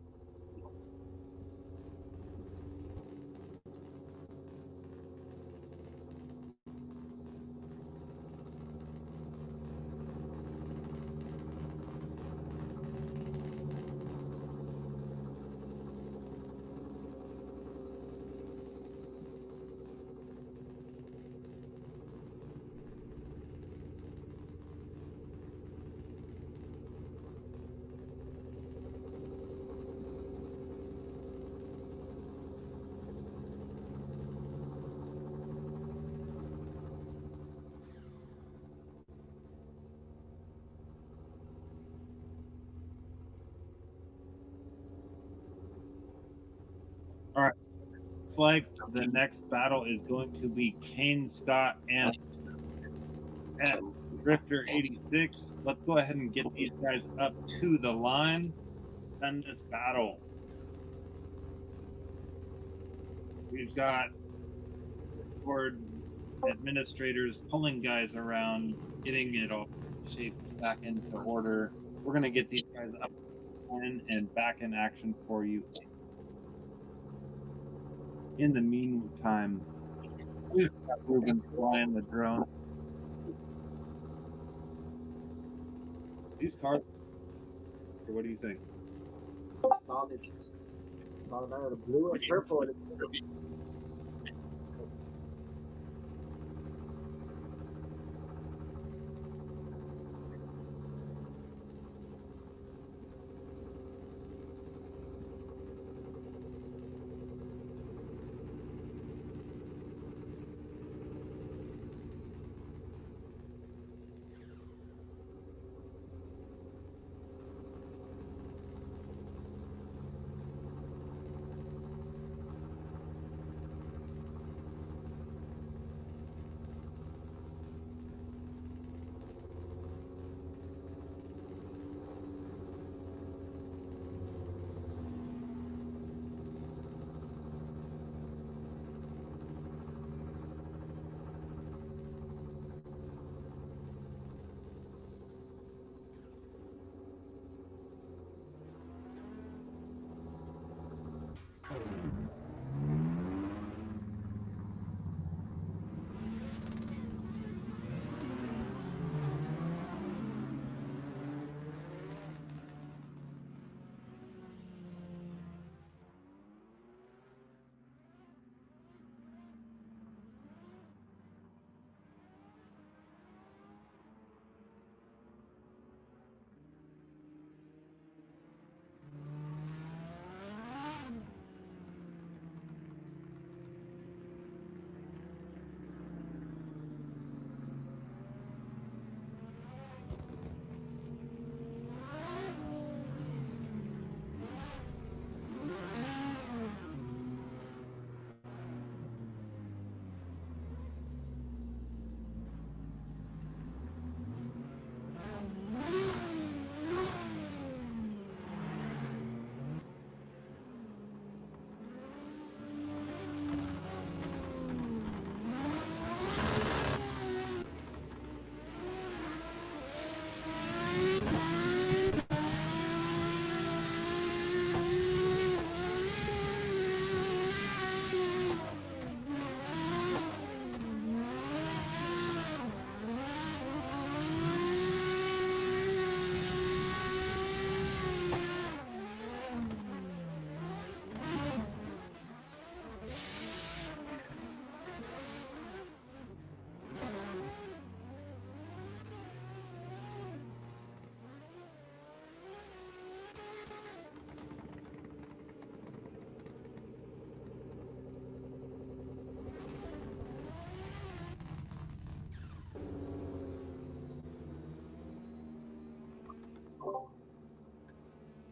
All right. Looks like the next battle is going to be Kane Scott and Drifter 86. Let's go ahead and get these guys up to the line. End this battle. We've got Discord administrators pulling guys around, getting it all shaped back into order. We're going to get these guys up and back in action for you. In the meantime, we've got Ruben flying the drone. These cars, what do you think? Solid. It's all about the blue and purple.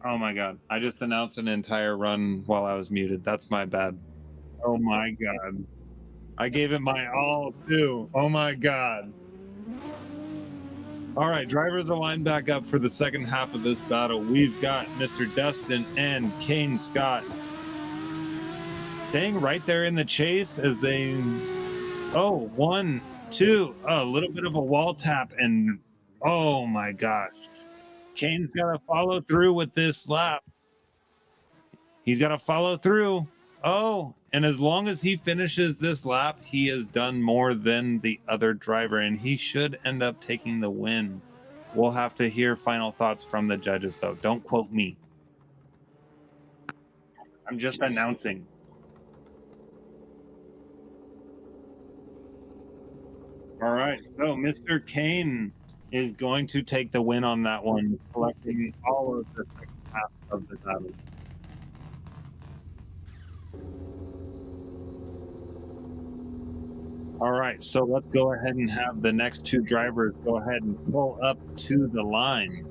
Oh my god. I just announced an entire run while I was muted. That's my bad. Oh my god. I gave it my all too. Oh my god. All right, drivers are lined back up for the second half of this battle. We've got Mr. Dustin and Kane Scott staying right there in the chase as they, oh, 1, 2, a little bit of a wall tap, and oh my gosh. Kane's got to follow through with this lap. He's got to follow through. Oh, and as long as he finishes this lap, he has done more than the other driver, and he should end up taking the win. We'll have to hear final thoughts from the judges, though. Don't quote me. I'm just announcing. All right, so Mr. Kane is going to take the win on that one, collecting all of the second half of the battle. All right, so let's go ahead and have the next two drivers go ahead and pull up to the line.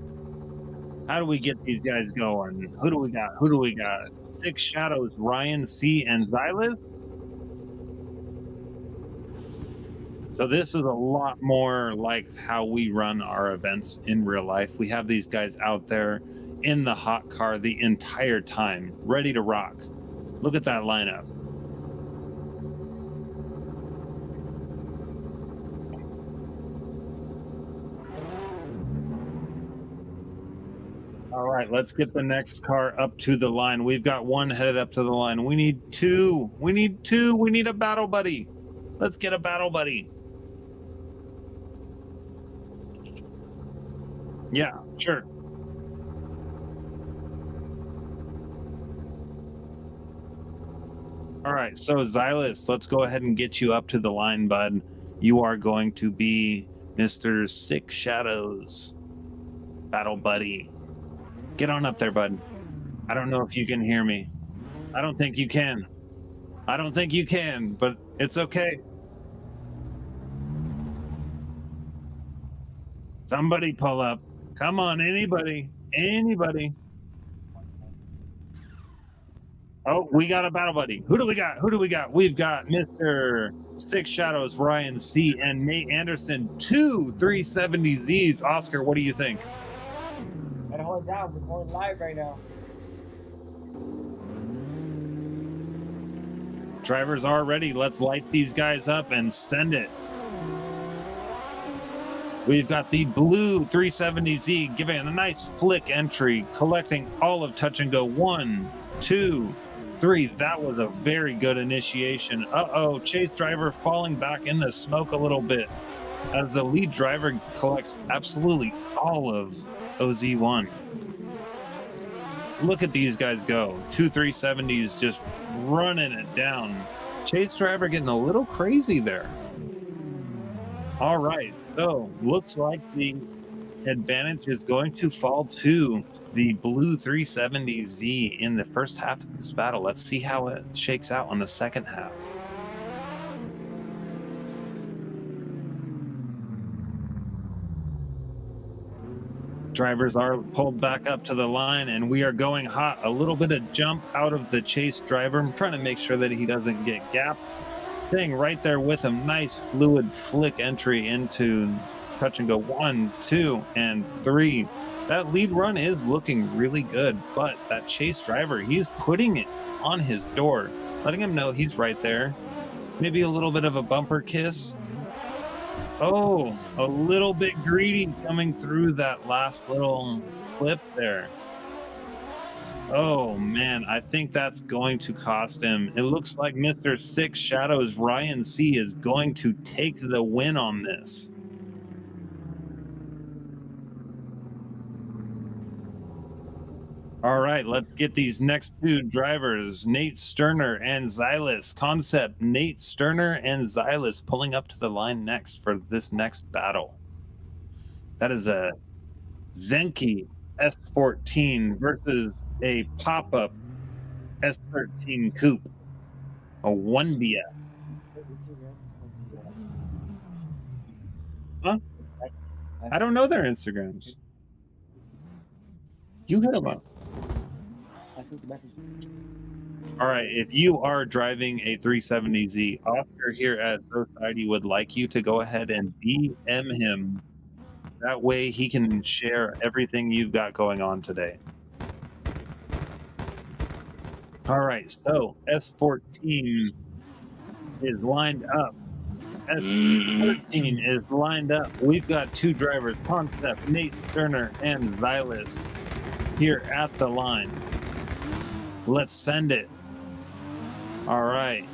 How do we get these guys going? Who do we got? Who do we got? Six Shadows, Ryan C. and Xylus. So this is a lot more like how we run our events in real life. We have these guys out there in the hot car the entire time, ready to rock. Look at that lineup. All right, let's get the next car up to the line. We've got one headed up to the line. We need two. We need two. We need a battle buddy. Let's get a battle buddy. Yeah, sure. All right, so Xylus, let's go ahead and get you up to the line, bud. You are going to be Mr. Six Shadows battle buddy. Get on up there, bud. I don't know if you can hear me. I don't think you can. I don't think you can, but it's okay. Somebody pull up. Come on, anybody. Anybody. Oh, we got a battle buddy. Who do we got? Who do we got? We've got Mr. Six Shadows, Ryan C. and Nate Anderson, two 370Zs. Oscar, what do you think? Gotta hold it down. We're going live right now. Drivers are ready. Let's light these guys up and send it. We've got the blue 370Z giving it a nice flick entry, collecting all of touch and go. 1, 2, 3. That was a very good initiation. Uh-oh, chase driver falling back in the smoke a little bit as the lead driver collects absolutely all of OZ1. Look at these guys go. Two 370s just running it down. Chase driver getting a little crazy there. All right, so looks like the advantage is going to fall to the blue 370Z in the first half of this battle. Let's see how it shakes out on the second half. Drivers are pulled back up to the line and we are going hot. A little bit of jump out of the chase driver. I'm trying to make sure that he doesn't get gapped. Staying right there with him. Nice fluid flick entry into touch and go. 1, 2, and 3. That lead run is looking really good, but that chase driver, he's putting it on his door, letting him know he's right there. Maybe a little bit of a bumper kiss. Oh, a little bit greedy coming through that last little clip there. Oh man, I think that's going to cost him. It looks like Mr. Six Shadows Ryan C is going to take the win on this. All right, let's get these next two drivers, Nate Sterner and Xylus. Concept, Nate Sterner and Xylus pulling up to the line next for this next battle. That is a Zenki S14 versus a pop-up S13 coupe, a Wondia. Huh? I don't know their Instagrams. You hit them up. I sent the message. All right, if you are driving a 370Z, Oscar here at Society would like you to go ahead and DM him. That way he can share everything you've got going on today. All right, so S14 is lined up. S13 is lined up. We've got two drivers, Concept, Nate Sterner, and Xylus here at the line. Let's send it. All right.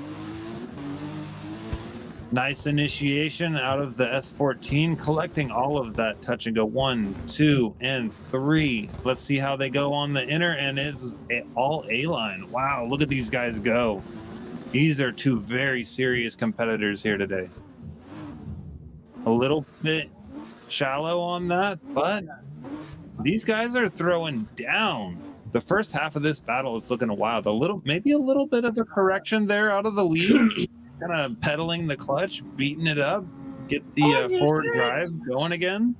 Nice initiation out of the S14, collecting all of that touch and go 1, 2, and 3. Let's see how they go on the inner, and it's all A-line. Wow, look at these guys go. These are two very serious competitors here today. A little bit shallow on that, but these guys are throwing down. The first half of this battle is looking wild. Maybe a little bit of a correction there out of the lead. Kind of pedaling the clutch, beating it up, get the forward drive going again.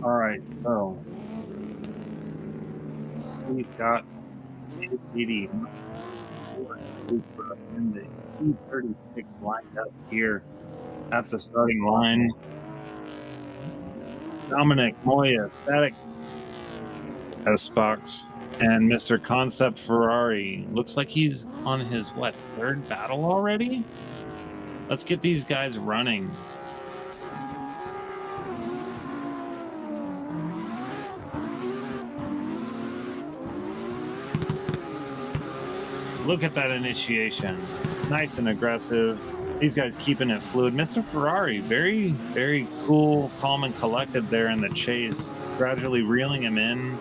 All right, so we've got 80 in the E36 lined up here at the starting line. Dominic Moya, Static S-Box, and Mr. Concept Ferrari. Looks like he's on his, third battle already? Let's get these guys running. Look at that initiation. Nice and aggressive. These guys keeping it fluid. Mr. Ferrari, very, very cool, calm and collected there in the chase. Gradually reeling him in.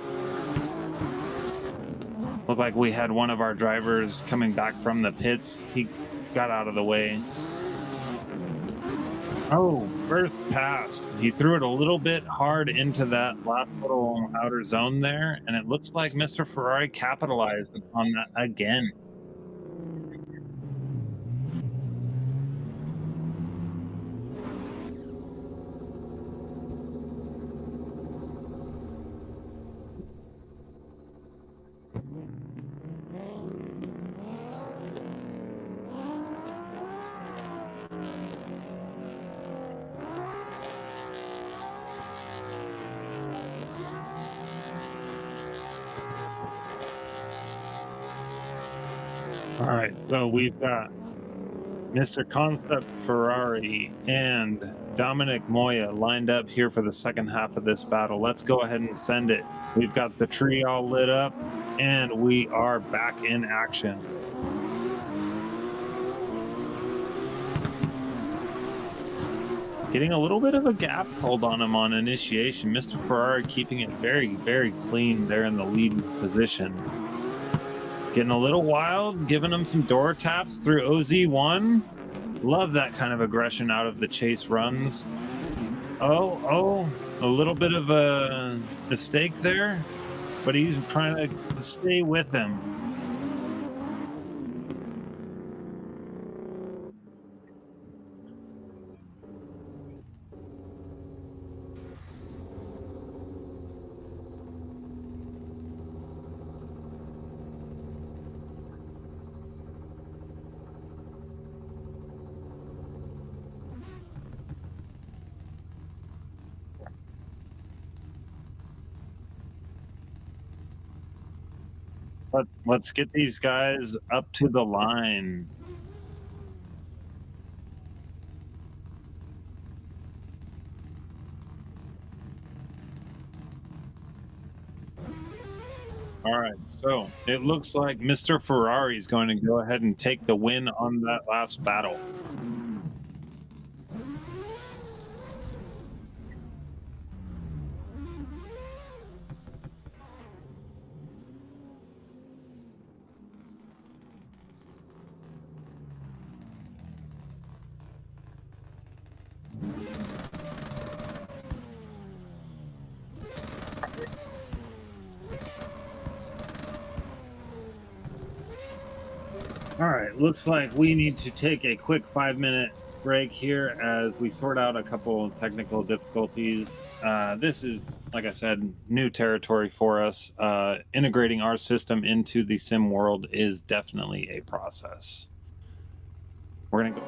Looked like we had one of our drivers coming back from the pits. He got out of the way. Oh, first pass. He threw it a little bit hard into that last little outer zone there, and it looks like Mr. Ferrari capitalized upon that again. All right, so we've got Mr. Concept Ferrari and Dominic Moya lined up here for the second half of this battle. Let's go ahead and send it. We've got the tree all lit up, and we are back in action. Getting a little bit of a gap hold on him on initiation. Mr. Ferrari keeping it very, very clean there in the lead position. Getting a little wild, giving him some door taps through OZ1. Love that kind of aggression out of the chase runs. Oh, a little bit of a mistake there, but he's trying to stay with him. Let's get these guys up to the line. All right, so it looks like Mr. Ferrari is going to go ahead and take the win on that last battle. All right, looks like we need to take a quick 5-minute break here as we sort out a couple of technical difficulties. This is, like I said, new territory for us. Integrating our system into the sim world is definitely a process. We're gonna go.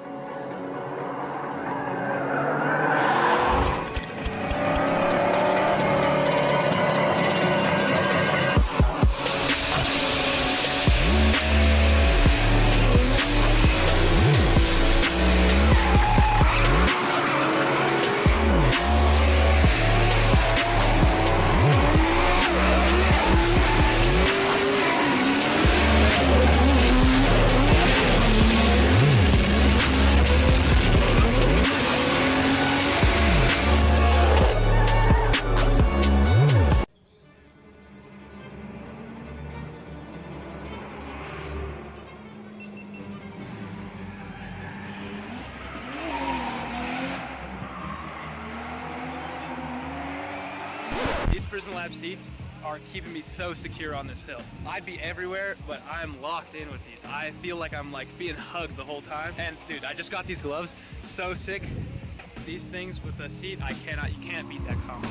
These prison lab seats are keeping me so secure on this hill. I'd be everywhere, but I'm locked in with these. I feel like I'm like being hugged the whole time. And dude, I just got these gloves, so sick. These things with the seat, you can't beat that combo.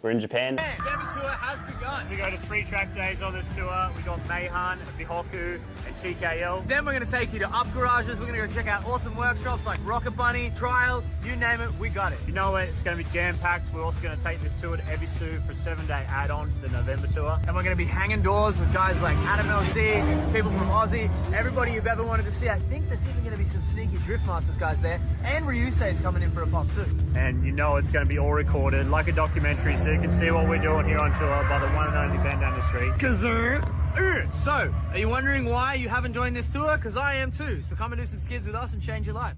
We're in Japan. Denver tour has begun. We go to 3 track days on this tour. We got Mayhan, Bihoku, and TKL. Then we're going to take you to up garages. We're going to go check out awesome workshops like Rocket Bunny, Trial, you name it, we got it. You know it, it's going to be jam-packed. We're also going to take this tour to Ebisu for a 7-day add-on to the November tour. And we're going to be hanging doors with guys like Adam LC, people from Aussie, everybody you've ever wanted to see. I think there's even going to be some sneaky Drift Masters guys there. And Ryusei's coming in for a pop too. And you know it's going to be all recorded like a documentary, so you can see what we're doing here on tour by the one and only Ben down the street. So, are you wondering why you haven't joined this tour? Because I am too. So come and do some skids with us and change your life.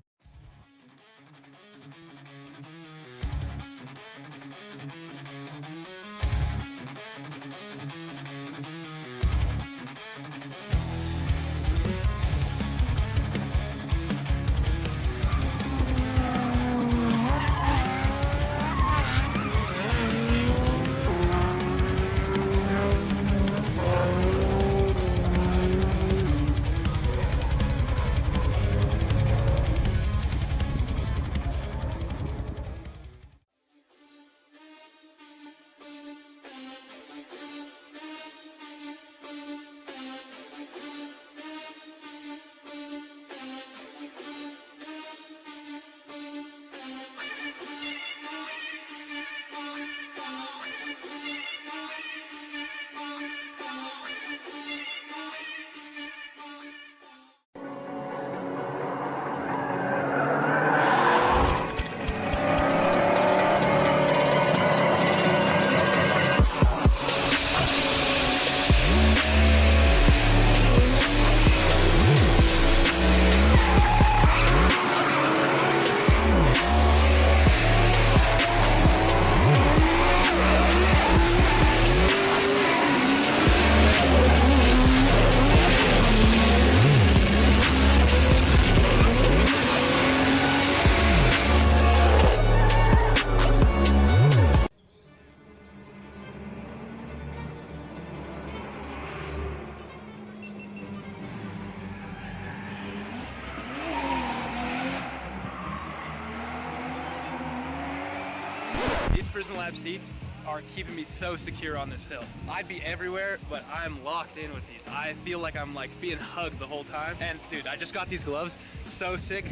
prison lab seats are keeping me so secure on this hill. I'd be everywhere, but I'm locked in with these. I feel like I'm like being hugged the whole time. And dude, I just got these gloves, so sick.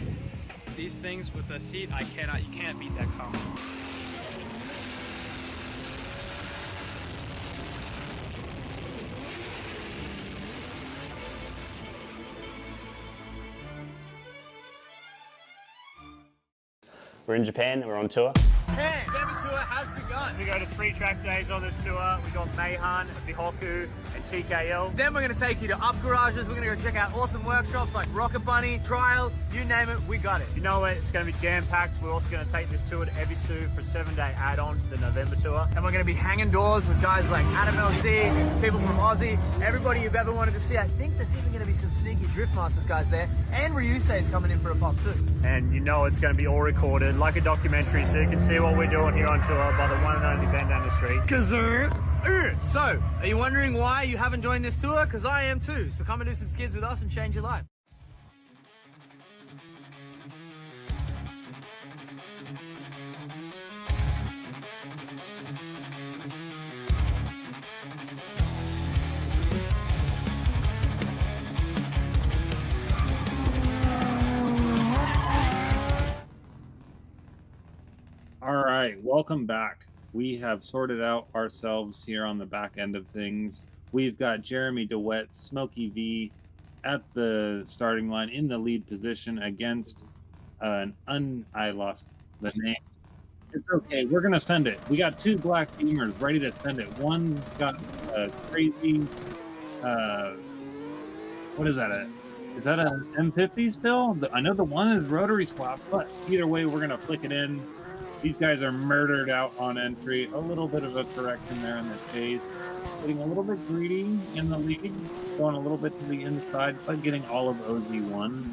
These things with the seat, you can't beat that combo. We're in Japan, we're on tour. Hey, the tour has begun. We go to 3 track days on this tour. We got Mayhan, Bihoku, and TKL. Then we're going to take you to up garages. We're going to go check out awesome workshops like Rocket Bunny, Trial, you name it, we got it. You know it, it's going to be jam-packed. We're also going to take this tour to Ebisu for a 7-day add-on to the November tour. And we're going to be hanging doors with guys like Adam LC, people from Aussie, everybody you've ever wanted to see. I think there's even going to be some sneaky Drift Masters guys there. And Ryusei is coming in for a pop too. And you know it's going to be all recorded like a documentary, so you can see what we're doing here on tour by the one and only Ben down the street. So, are you wondering why you haven't joined this tour? Because I am too. So come and do some skids with us and change your life. All right, welcome back. We have sorted out ourselves here on the back end of things. We've got Jeremy DeWitt, Smokey V at the starting line in the lead position against I lost the name. It's okay, we're gonna send it. We got 2 black beamers ready to send it. One got a crazy, what is that? Is that an M50 still? I know the one is rotary swap, but either way, we're gonna flick it in. These guys are murdered out on entry. A little bit of a correction there in the chase. Getting a little bit greedy in the lead. Going a little bit to the inside, but getting all of OZ1.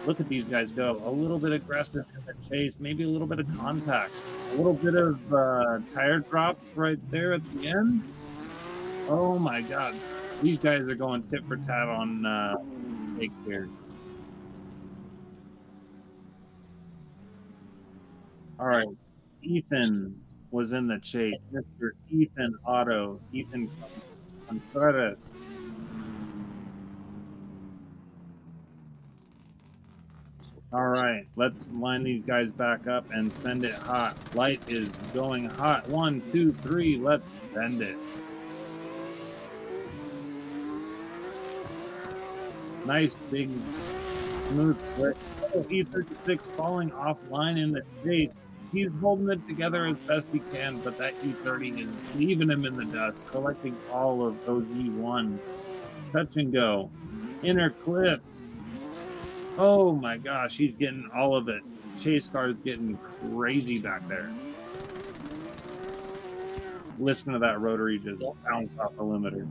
Look at these guys go. A little bit aggressive in the chase. Maybe a little bit of contact. A little bit of tire drops right there at the end. Oh my God. These guys are going tit for tat on mistakes here. All right, Ethan was in the chase. Mr. Ethan Otto, Ethan Contreras. All right, let's line these guys back up and send it hot. Light is going hot. 1, 2, 3, let's send it. Nice big smooth split. Oh, E36 falling offline in the chase. He's holding it together as best he can, but that E30 is leaving him in the dust, collecting all of OZ1. Touch and go. Inner clip. Oh my gosh, he's getting all of it. Chase car is getting crazy back there. Listen to that rotary just bounce off the limiter.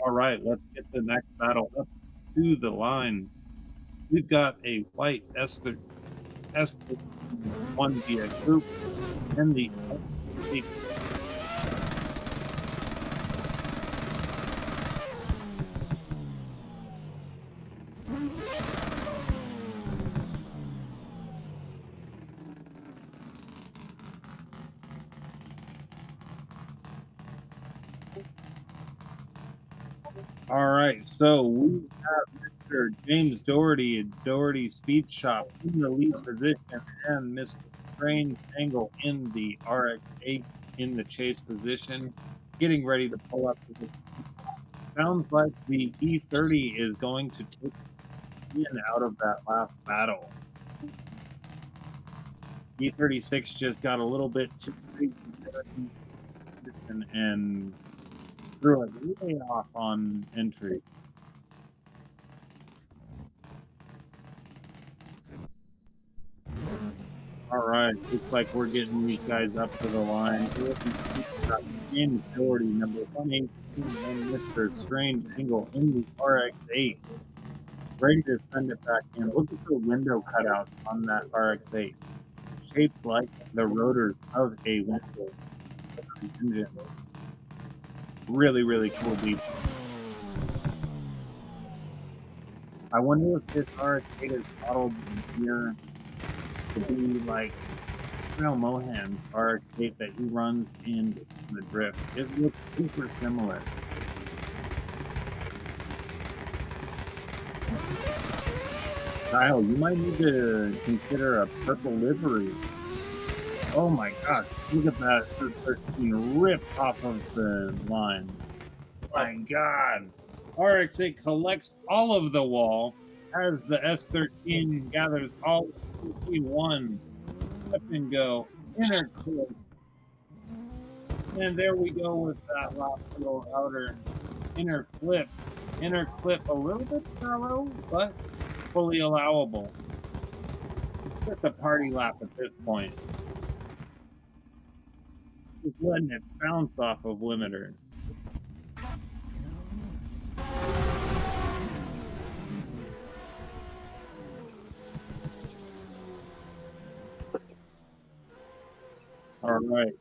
All right, let's get the next battle up to the line. We've got a white S1 via group and the All right, so we have Mr. James Doherty at Doherty Speed Shop in the lead position, and Mr. Strange Angle in the RX-8 in the chase position, getting ready to pull up to the. Sounds like the E30 is going to take in out of that last battle. E36 just got a little bit too crazy and threw it way off on entry. All right, looks like we're getting these guys up to the line. James Doherty, number 118, and Mr. Strange Angle in the RX-8. Ready to send it back in. Look at the window cutouts on that RX-8. shaped like the rotors of a wind engine. Really, really cool detail. I wonder if this RX-8 is modeled here to be like Kyle Mohan's RX-8 that he runs in the Drift. It looks super similar. Kyle, you might need to consider a purple livery. Oh my gosh, look at that. This being ripped off of the line. My God. RX-8 collects all of the wall as the S13 gathers all one. Up and go. Inner clip. And there we go with that last little outer inner clip. Inner clip a little bit shallow, but fully allowable. Just a party lap at this point. Just letting it bounce off of limiter. All right.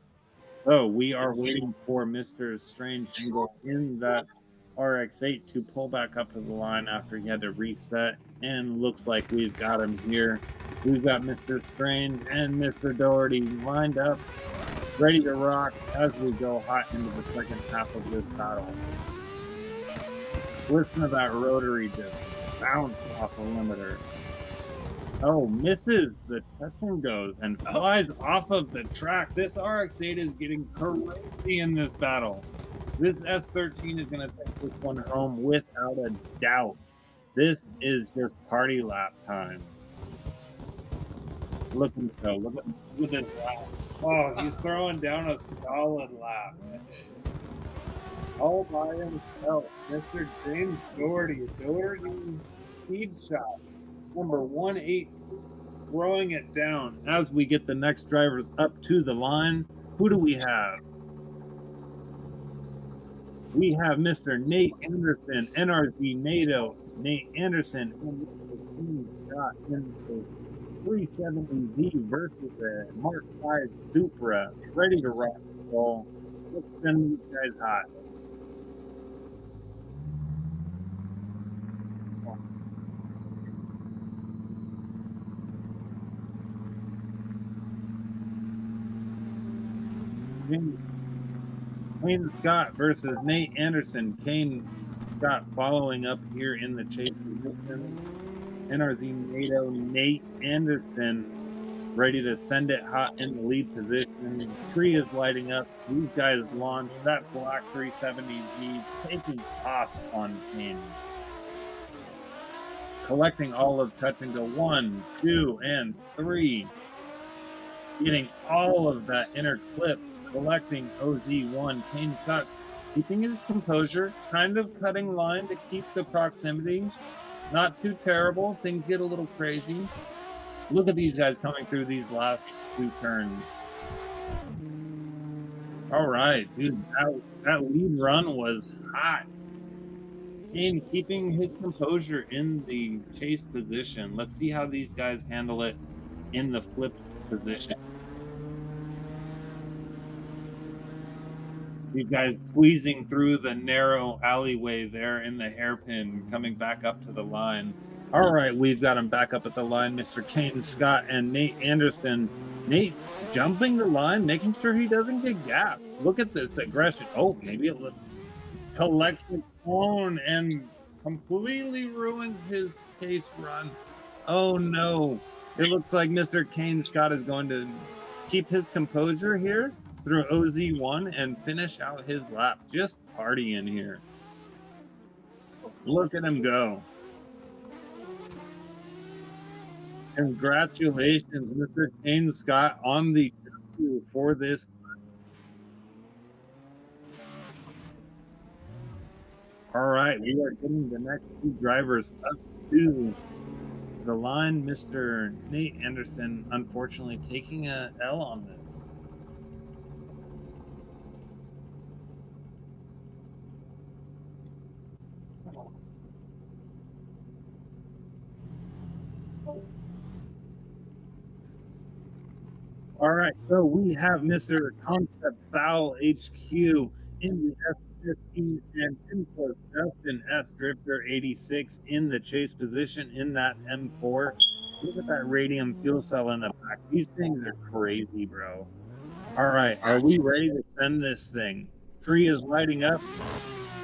So we are waiting for Mr. Strange Angle in that RX-8 to pull back up to the line after he had to reset. And looks like we've got him here. We've got Mr. Strange and Mr. Doherty lined up, ready to rock as we go hot into the second half of this battle. Listen to that rotary just bounce off the limiter. Oh, misses the touch and goes and flies off of the track. This RX-8 is getting crazy in this battle. This S13 is going to take this one home without a doubt. This is just party lap time. Look at him go. Look at this lap. Oh, he's throwing down a solid lap. All by himself. Mr. James Doherty. Doherty speed shot. Number 118. Throwing it down as we get the next drivers up to the line. Who do we have? We have Mr. Nate Anderson, NRZ NATO. Nate Anderson got in the 370Z versus a Mark 5 Supra. Ready to rock and roll. Let's send these guys hot. Kane Scott versus Nate Anderson. Kane Scott following up here in the chase position. NRZ NATO Nate Anderson ready to send it hot in the lead position. Tree is lighting up. These guys launch that black 370Z, taking off on Kane. Collecting all of touch and go 1, 2, and 3. Getting all of that inner clip. Collecting OZ1. Kane Scott keeping his composure, kind of cutting line to keep the proximity. Not too terrible. Things get a little crazy. Look at these guys coming through these last 2 turns. All right, dude, that lead run was hot. Kane keeping his composure in the chase position. Let's see how these guys handle it in the flip position. These guys squeezing through the narrow alleyway there in the hairpin, coming back up to the line. All right, we've got him back up at the line, Mr. Kane Scott and Nate Anderson. Nate jumping the line, making sure he doesn't get gapped. Look at this aggression. Oh, maybe it collects the cone and completely ruins his chase run. Oh, no. It looks like Mr. Kane Scott is going to keep his composure here through OZ1 and finish out his lap. Just partying here. Look at him go. Congratulations, Mr. Kane Scott, on the for this. All right, we are getting the next 2 drivers up to the line. Mr. Nate Anderson, unfortunately, taking a L on this. All right, so we have Mr. Concept Foul HQ in the F15 and Input Justin S Drifter 86 in the chase position in that M4. Look at that radium fuel cell in the back. These things are crazy, bro. All right, are we ready to send this thing? Tree is lighting up.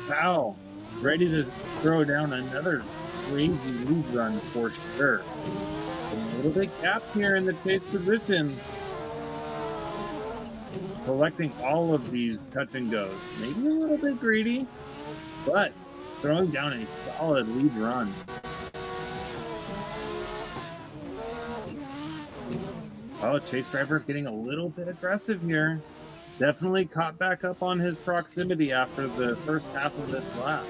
Foul, ready to throw down another crazy lead run for sure. A little bit gapped here in the chase position. Collecting all of these touch and goes. Maybe a little bit greedy, but throwing down a solid lead run. Oh, chase driver getting a little bit aggressive here. Definitely caught back up on his proximity after the first half of this lap.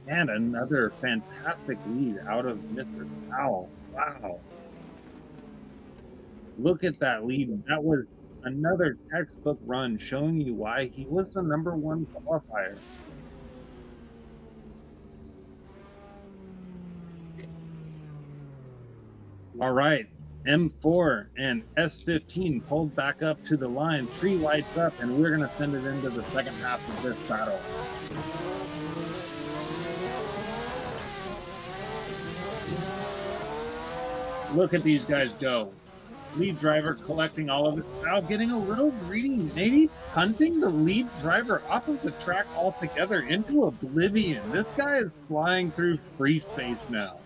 And another fantastic lead out of Mr. Powell. Wow. Look at that lead. That was another textbook run showing you why he was the #1 qualifier. All right, M4 and S15 pulled back up to the line. Tree lights up, and we're going to send it into the second half of this battle. Look at these guys go. Lead driver collecting all of it. Now getting a little greedy, maybe hunting the lead driver off of the track altogether into oblivion. This guy is flying through free space now.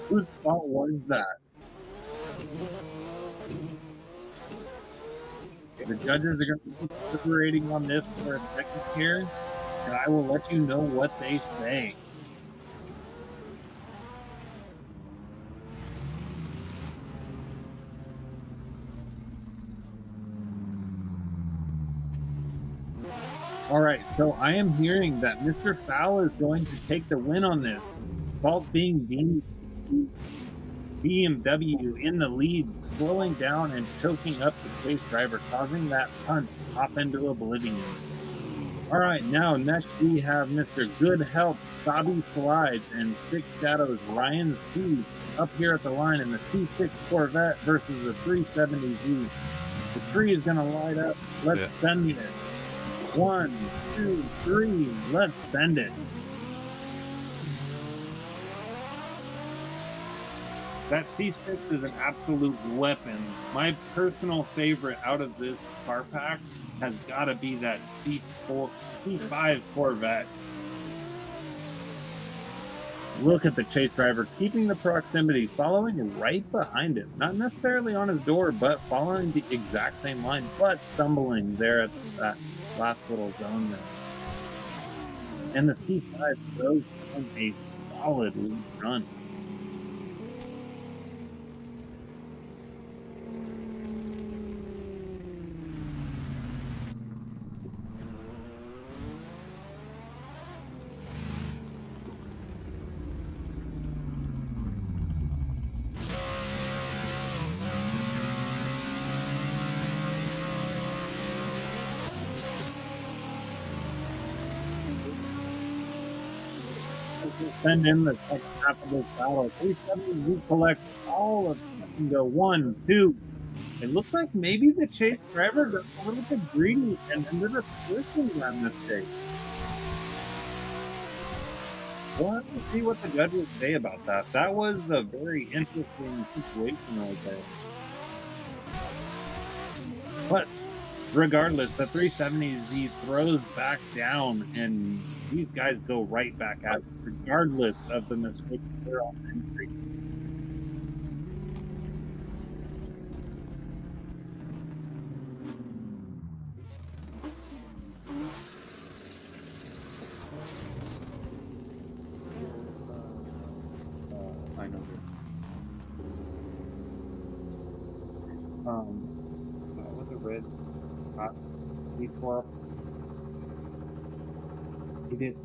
Whose fault was that? Okay, the judges are going to be deliberating on this for a second here, and I will let you know what they say. All right, so I am hearing that Mr. Fowl is going to take the win on this. Fault being BMW in the lead, slowing down and choking up the chase driver, causing that punt to hop into oblivion. All right, now next we have Mr. Good Help, Sabi Slides, and Six Shadows, Ryan C. up here at the line in the C6 Corvette versus the 370Z. The tree is going to light up. Let's send it. 1, 2, 3. Let's send it. That C6 is an absolute weapon. My personal favorite out of this car pack has got to be that C5 Corvette. Look at the chase driver keeping the proximity, following right behind him. Not necessarily on his door, but following the exact same line, but stumbling there at that last little zone there. And the C5 throws him a solid lead run. Send in the second half of this battle. 370Z collects all of them and go 1, 2. It looks like maybe the chase driver got a little bit greedy and ended up switching that mistake. We'll have to see what the judges say about that. That was a very interesting situation right there. But regardless, the 370Z throws back down, and these guys go right back at it, regardless of the mistakes they're on entry. I know. With the red V12. He did.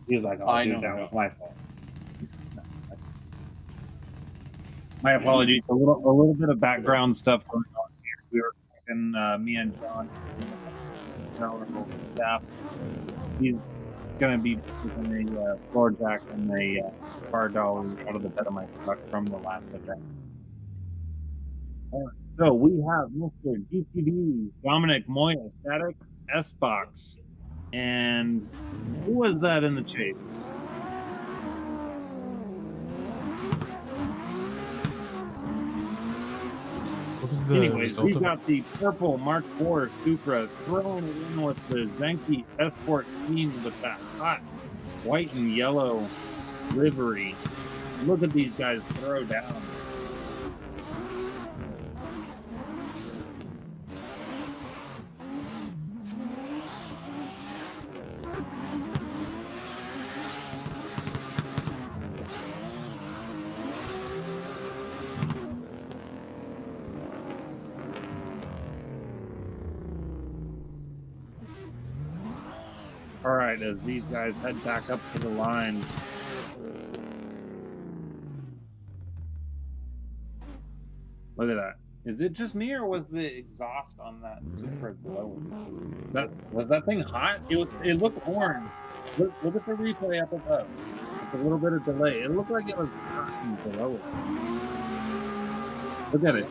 He was like, "Oh, dude, that was my fault." My apologies. A little bit of background stuff going on here. We were talking, me and John, staff. gonna be taking a floor jack and a bar dolly out of the bed of my truck from the last event. All right, so we have Mr. GTD Dominic Moya, static S-Box. And who was that in the chase? What was the Anyways, result we've of got the purple Mark IV Supra thrown in with the Zenki S14 with that hot white and yellow livery. Look at these guys throw down. All right, as these guys head back up to the line. Look at that. Is it just me, or was the exhaust on that Supra low? Was that thing hot? It looked orange. Look at the replay up above. It's a little bit of delay. It looked like it was hot below it. Look at it.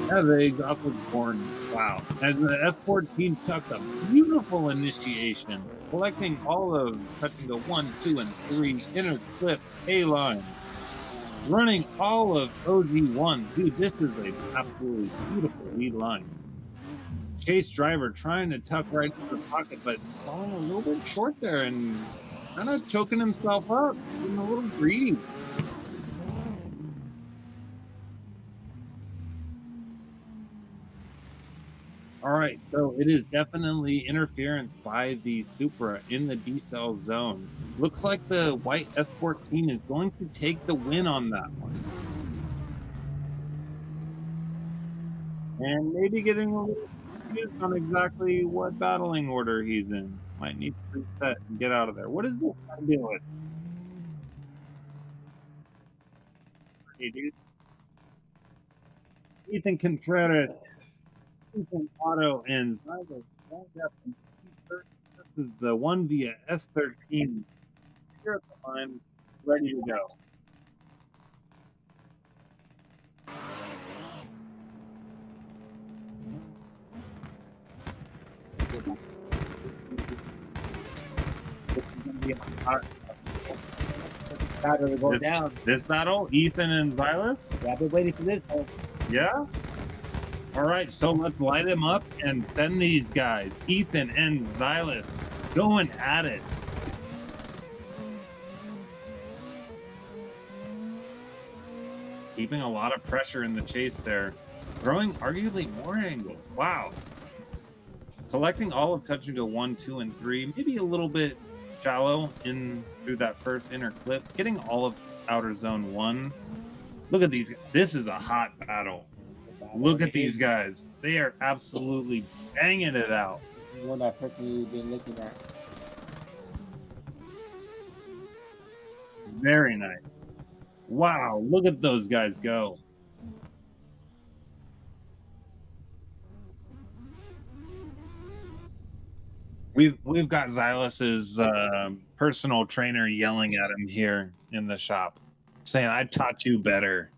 Yeah, the exhaust was orange. Wow. As the S14 took a beautiful initiation, collecting all of touching the 1, 2, and 3 inner clip A line. Running all of OG1. Dude, this is a absolutely beautiful lead line. Chase driver trying to tuck right into the pocket, but falling a little bit short there and kind of choking himself up, getting a little greedy. All right, so it is definitely interference by the Supra in the decel zone. Looks like the white S14 is going to take the win on that one. And maybe getting a little confused on exactly what battling order he's in. Might need to reset and get out of there. What is this guy doing? Hey, dude. Ethan Contreras, Ethan Otto, and Zylo lined up in P30 versus the 1 via S13. Here at the line, ready to go. Battle go down. This battle, Ethan and Xylus? Yeah, I've been waiting for this one. Yeah? All right, so let's light them up and send these guys, Ethan and Xylus, going at it. Keeping a lot of pressure in the chase there. Throwing arguably more angle. Wow. Collecting all of touch and go 1, 2, and 3. Maybe a little bit shallow in through that first inner clip. Getting all of outer zone 1. Look at these. This is a hot battle. Look at these guys. They are absolutely banging it out. This is one I've personally been looking at. Very nice. Wow, look at those guys go. We've got Xylus's personal trainer yelling at him here in the shop, saying, "I taught you better."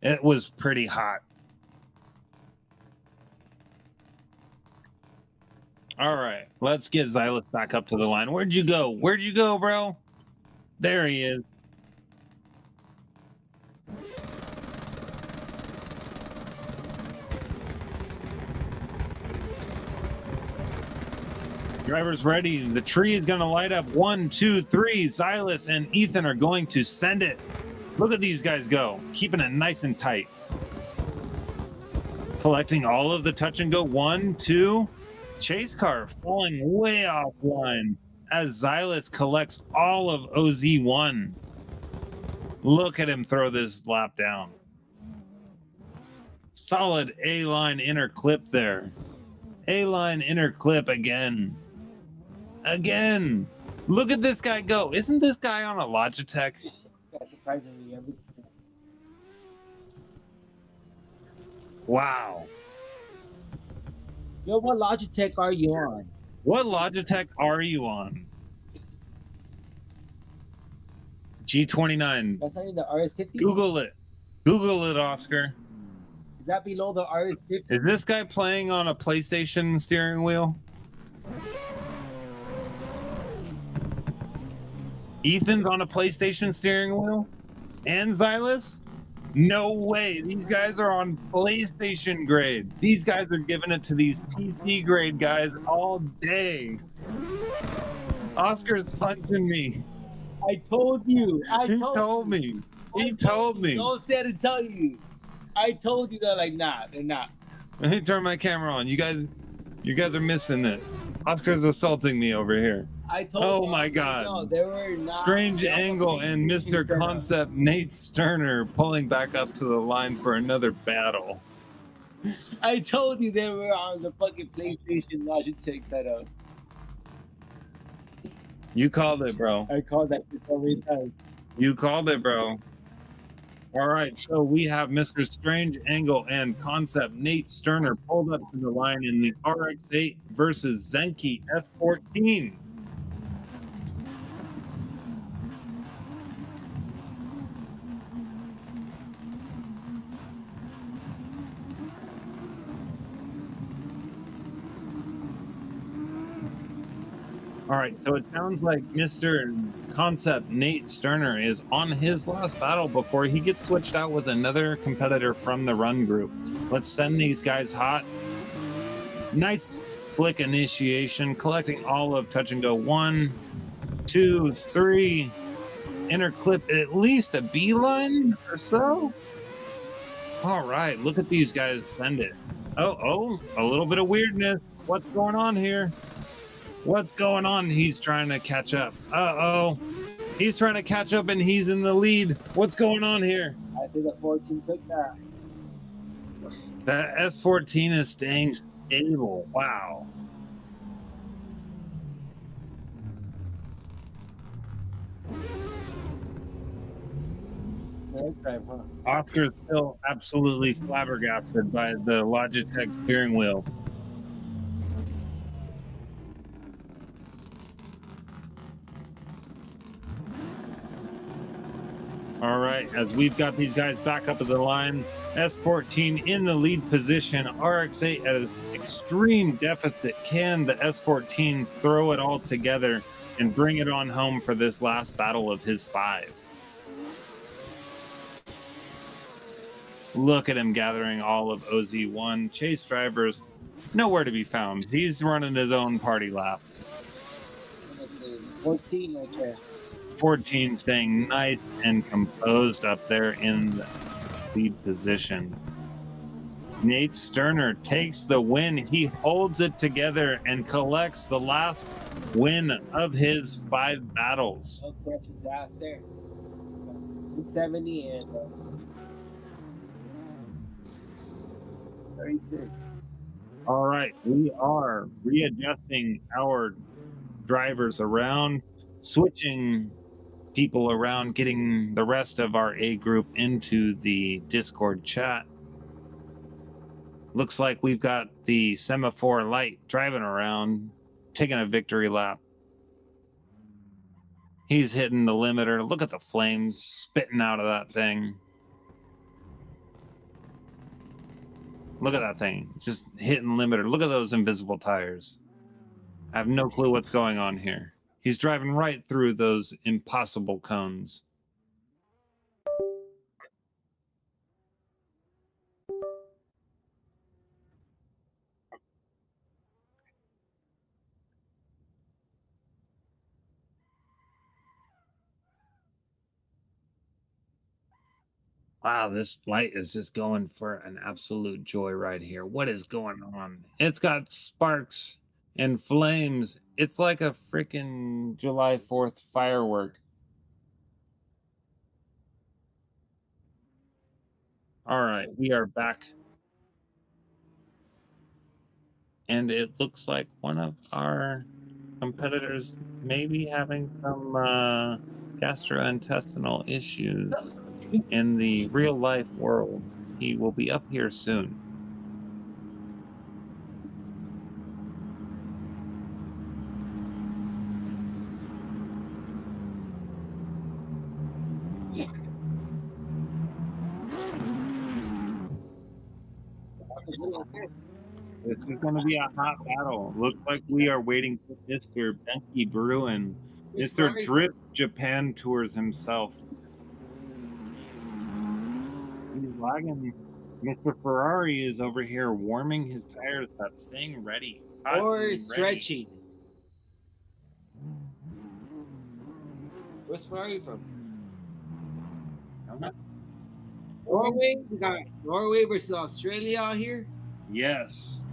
It was pretty hot. All right, let's get Xylus back up to the line. Where'd you go? Where'd you go, bro? There he is. Driver's ready. The tree is going to light up. 1, 2, 3. Xylus and Ethan are going to send it. Look at these guys go. Keeping it nice and tight. Collecting all of the touch and go. 1, 2. Chase car falling way offline as Xylus collects all of OZ1. Look at him throw this lap down. Solid A-line inner clip there. A-line inner clip again. Again. Look at this guy go. Isn't this guy on a Logitech? Surprisingly, Wow. Yo, what Logitech are you on? What Logitech are you on? G29. That's not even the RS50. Google it. Google it, Oscar. Is that below the RS50? Is this guy playing on a PlayStation steering wheel? Ethan's on a PlayStation steering wheel? And Xylus? No way. These guys are on PlayStation grade. These guys are giving it to these PC grade guys all day. Oscar's punching me. I told you. He told me. He told me. Don't say to tell you. I told you. They're like, nah, they're not. Let me turn my camera on. You guys are missing it. Oscar's assaulting me over here. I told Oh you. my God. No, they were not. Strange Angle and Mr. Concept Nate Sterner pulling back up to the line for another battle. I told you they were on the fucking PlayStation Logitech setup. You called it, bro. I called that so many times. You called it, bro. All right, so we have Mr. Strange Angle and Concept Nate Sterner pulled up to the line in the RX-8 versus Zenki S14. All right, so it sounds like Mr. Concept Nate Sterner is on his last battle before he gets switched out with another competitor from the run group. Let's send these guys hot. Nice flick initiation, collecting all of touch and go. 1, 2, 3. Interclip at least a beeline or so. All right, look at these guys send it. Oh, a little bit of weirdness. What's going on here? What's going on? He's trying to catch up. Uh-oh. He's trying to catch up and he's in the lead. What's going on here? I think the 14 took that. The S14 is staying stable. Wow. Oscar's still absolutely flabbergasted by the Logitech steering wheel. All right, as we've got these guys back up at the line, S14 in the lead position, RX-8 at an extreme deficit. Can the S14 throw it all together and bring it on home for this last battle of his 5? Look at him gathering all of OZ1. Chase drivers, nowhere to be found. He's running his own party lap. 14 right there. 14 staying nice and composed up there in the lead position. Nate Sterner takes the win. He holds it together and collects the last win of his 5 battles. No questions asked there. 270 and 36. All right, we are readjusting our drivers around, switching people around, getting the rest of our A group into the Discord chat. Looks like we've got the semaphore light driving around, taking a victory lap. He's hitting the limiter. Look at the flames spitting out of that thing. Look at that thing, just hitting limiter. Look at those invisible tires. I have no clue what's going on here. He's driving right through those impossible cones. Wow, this light is just going for an absolute joy right here. What is going on? It's got sparks and flames. It's like a freaking July 4th firework. All right, we are back. And it looks like one of our competitors may be having some gastrointestinal issues in the real life world. He will be up here soon. This is going to be a hot battle. Looks like we are waiting for Mr. Benki Bruin. Mr. Drip Japan Tours himself. He's lagging. Mr. Ferrari is over here warming his tires up, staying ready. Or stretching. Where's Ferrari from? Norway? We got Norway versus Australia out here? Yes.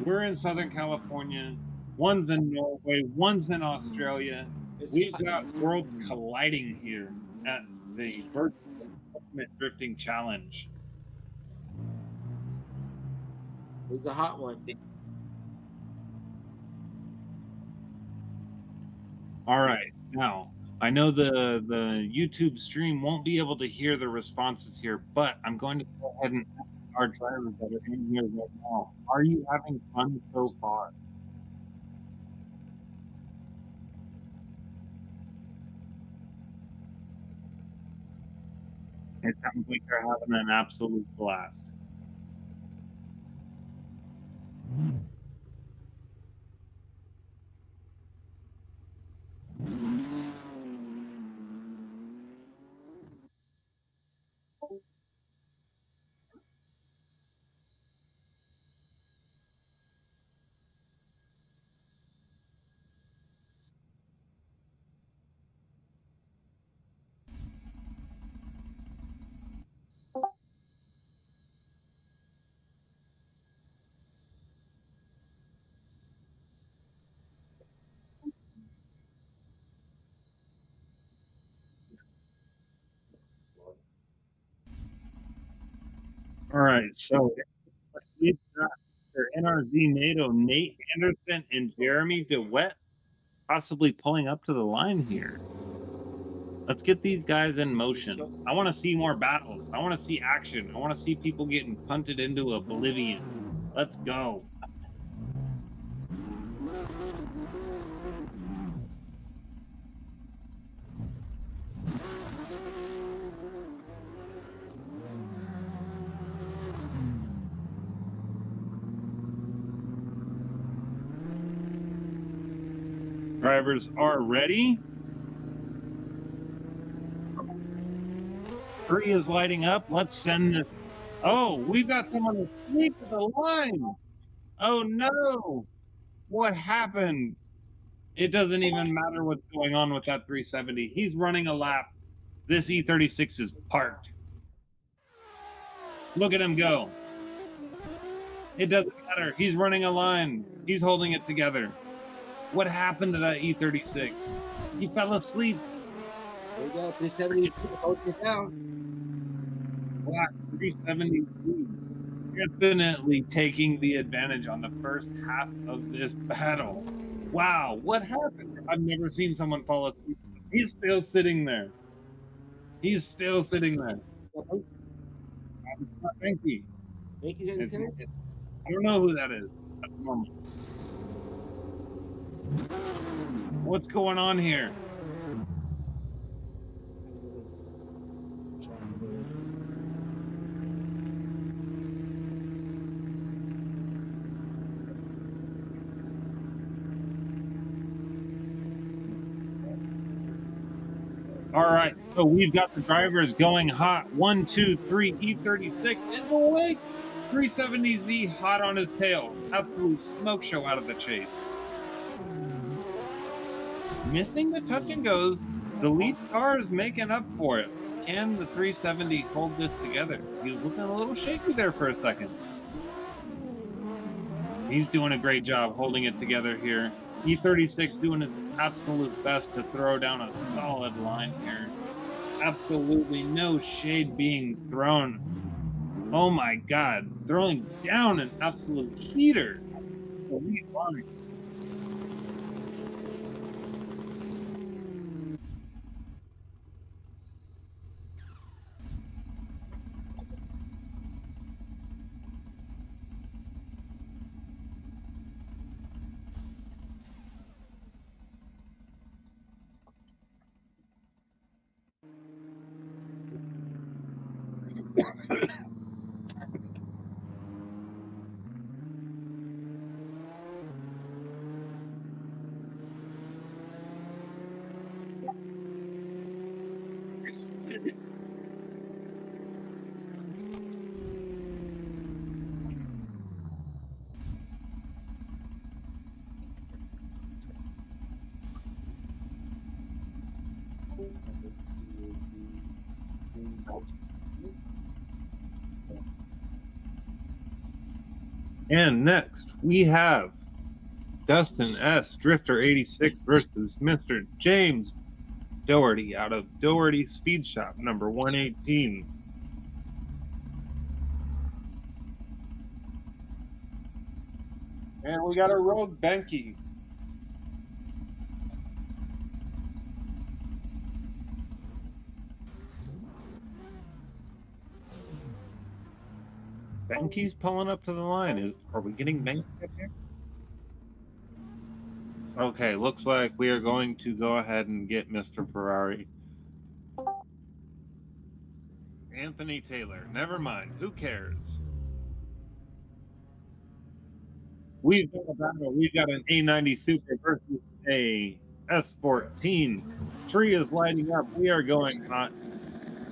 We're in Southern California. One's in Norway, one's in Australia. We've got worlds colliding here at the Virtual Ultimate Drifting Challenge. It's a hot one. All right. Now, I know the YouTube stream won't be able to hear the responses here, but I'm going to go ahead and ask our drivers that are in here right now. Are you having fun so far? It sounds like they're having an absolute blast. All right, so we've got their NRZ NATO, Nate Anderson and Jeremy DeWett possibly pulling up to the line here. Let's get these guys in motion. I want to see more battles. I want to see action. I want to see people getting punted into oblivion. Let's go. Drivers are ready. 3 is lighting up. Let's send this. Oh, we've got someone asleep at the line. Oh no. What happened? It doesn't even matter what's going on with that 370. He's running a lap. This E36 is parked. Look at him go. It doesn't matter. He's running a line. He's holding it together. What happened to that E36? He fell asleep. There we go. 370 holds it down. Wow, 373. Definitely taking the advantage on the first half of this battle. Wow, what happened? I've never seen someone fall asleep. He's still sitting there. He's still sitting there. Thank you. Thank you, Jensen. I don't know who that is at the moment. What's going on here? All right, so we've got the drivers going hot. 1, 2, 3. E36 is awake. 370Z hot on his tail. Absolute smoke show out of the chase. Missing the touch and goes. The lead car is making up for it. Can the 370 hold this together? He was looking a little shaky there for a second. He's doing a great job holding it together here. E36 doing his absolute best to throw down a solid line here. Absolutely no shade being thrown. Oh my God, throwing down an absolute heater. The lead line. And next, we have Dustin S. Drifter 86 versus Mr. James Doherty out of Doherty Speed Shop, number 118. And we got a Rogue Benke. Benke's pulling up to the line. Are we getting Benke up here? Okay, looks like we are going to go ahead and get Mr. Ferrari. Anthony Taylor. Never mind. Who cares? We've got a battle. We've got an A90 Super versus a S14. Tree is lighting up. We are going hot.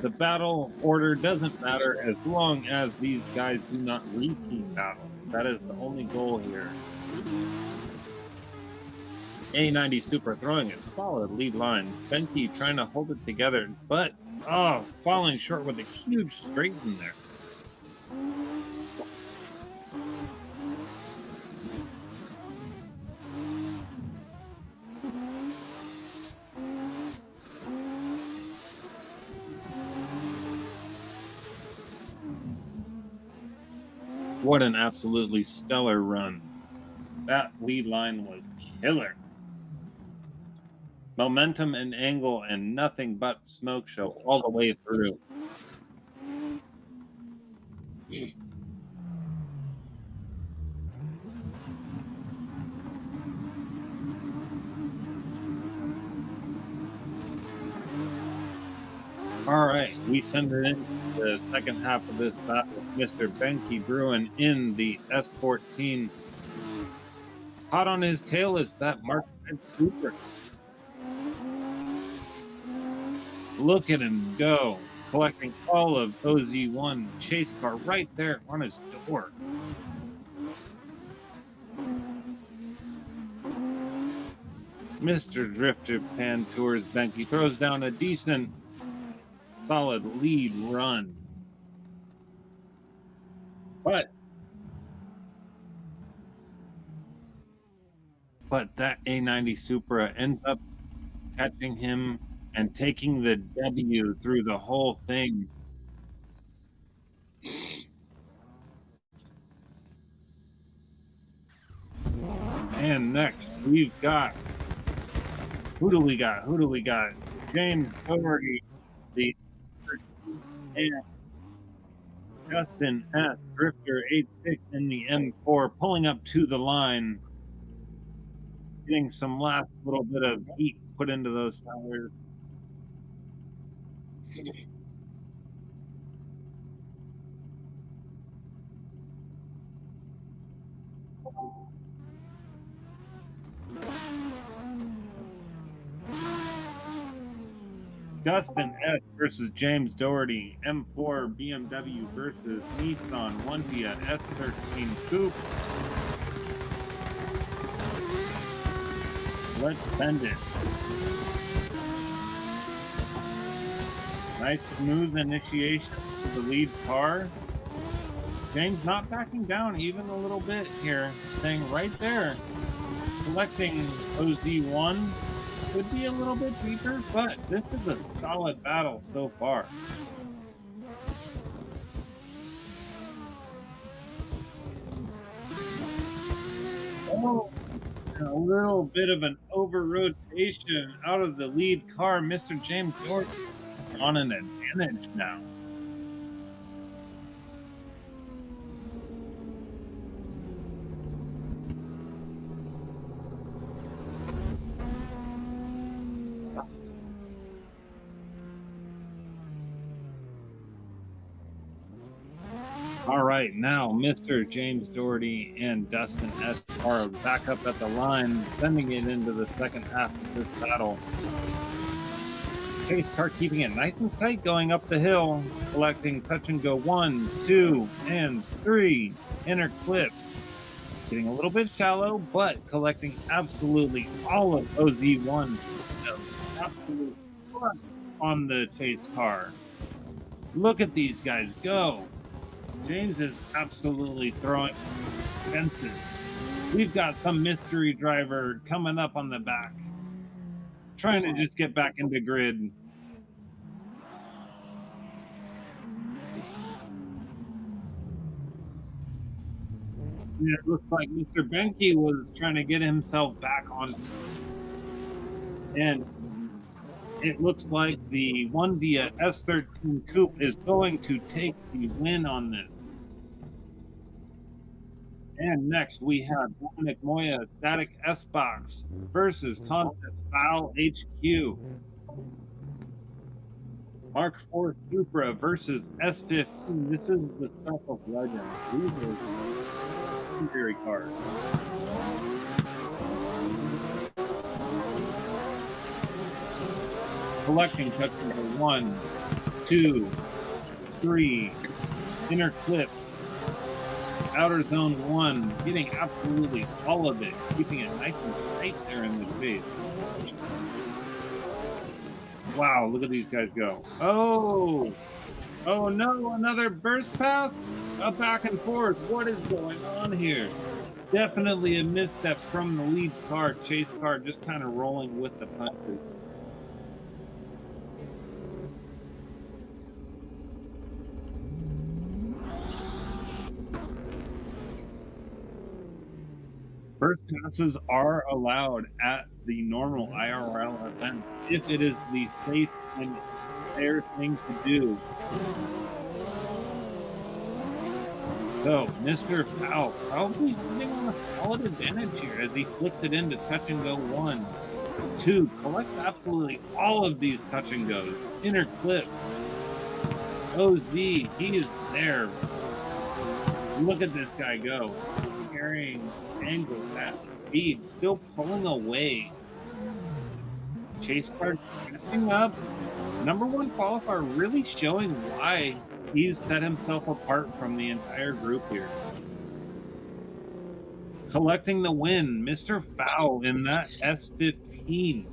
The battle order doesn't matter as long as these guys do not repeat battles. That is the only goal here. A90 Super throwing a solid lead line. Benke trying to hold it together, but falling short with a huge straight in there. What an absolutely stellar run. That lead line was killer. Momentum and angle and nothing but smoke show all the way through. All right, we send it into the second half of this battle. Mr. Benke Bruin in the S14. Hot on his tail is that Mark Cooper. Look at him go, collecting all of OZ1 chase car right there on his door. Mr. Drifter Pan Tours Benke throws down a decent, solid lead run. But that A90 Supra ends up catching him and taking the W through the whole thing. And next, we've got... Who do we got? James Doherty, the... and Justin S. Drifter 86 in the M4, pulling up to the line. Getting some last little bit of heat put into those tires. Dustin S. versus James Doherty, M4 BMW versus Nissan Ondia S13 Coupe. Let's send it. Nice smooth initiation to the lead car. James not backing down even a little bit here, staying right there. Collecting OZ1 could be a little bit deeper, but this is a solid battle so far. Oh, a little bit of an over rotation out of the lead car. Mr. James Doherty on an advantage now. All right, now Mr. James Doherty and Dustin S. are back up at the line, sending it into the second half of this battle. Chase car keeping it nice and tight going up the hill, collecting touch and go 1, 2, and 3. Inner clip. Getting a little bit shallow, but collecting absolutely all of OZ1. Absolutely on the chase car. Look at these guys go. James is absolutely throwing fences. We've got some mystery driver coming up on the back, trying to just get back into grid. And it looks like Mr. Benke was trying to get himself back on. And it looks like the 1 via S13 Coupe is going to take the win on this. And next we have Dominic Moya Static S-Box versus Concept Foul HQ. Mark IV Supra versus S15. This is the stuff of legends. These are legendary cards. Collecting touching for 1, 2, 3, inner clip, outer zone 1, getting absolutely all of it, keeping it nice and tight there in the face. Wow, look at these guys go. Oh no, another burst pass? A back and forth. What is going on here? Definitely a misstep from the lead car, chase car, just kind of rolling with the punches. First passes are allowed at the normal IRL event if it is the safe and fair thing to do. So, Mr. Foul probably sitting on a solid advantage here as he flicks it into touch and go 1, 2, collects absolutely all of these touch and goes. Inner clip. OZ, he is there. Look at this guy go. Carrying angle at speed, still pulling away. Chase car catching up. Number 1 qualifier really showing why he's set himself apart from the entire group here. Collecting the win, Mr. Foul in that S15.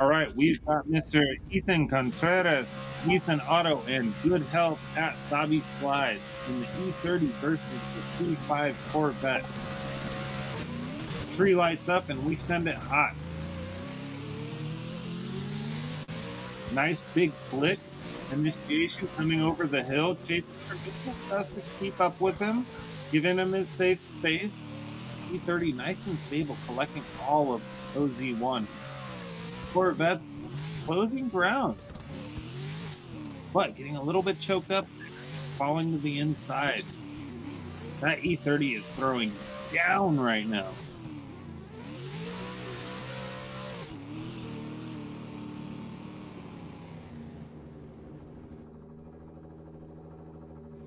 All right, we've got Mr. Ethan Contreras, Ethan Auto, and Good Health at Sabi Slide in the E30 versus the C5 Corvette. Tree lights up and we send it hot. Nice big flick. Initiation coming over the hill. Chase has to keep up with him, giving him his safe space. E30 nice and stable, collecting all of OZ1. Corvette's closing ground, but getting a little bit choked up, falling to the inside. That E30 is throwing down right now.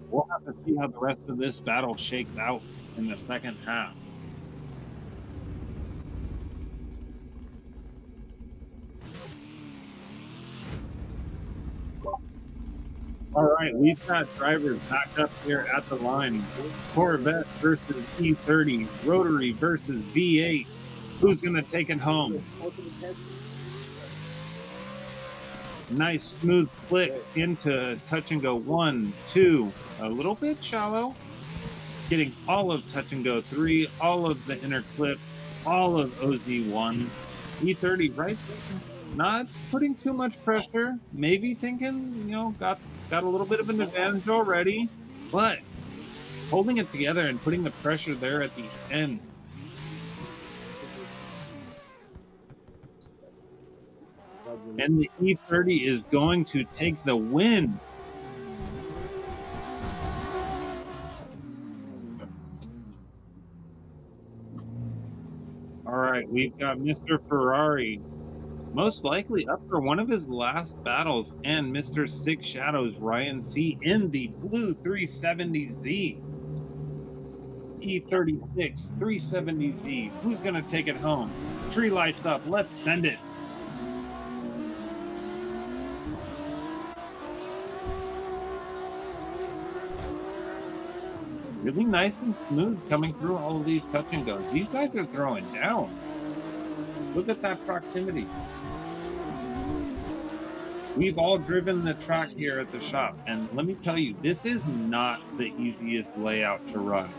We'll have to see how the rest of this battle shakes out in the second half. All right, we've got drivers back up here at the line. Corvette versus E30, Rotary versus V8. Who's going to take it home? Nice smooth flick into touch and go 1, 2, a little bit shallow. Getting all of touch and go 3, all of the inner clip, all of OZ1. E30 right there, not putting too much pressure, maybe thinking, got a little bit of an advantage already, but holding it together and putting the pressure there at the end. And the E30 is going to take the win. All right, we've got Mr. Ferrari, most likely up for one of his last battles, and Mr. Six Shadows, Ryan C, in the blue 370Z. E36, 370Z. Who's going to take it home? Tree lights up. Let's send it. Really nice and smooth coming through all of these touch and goes. These guys are throwing down. Look at that proximity. We've all driven the track here at the shop, and let me tell you, this is not the easiest layout to run.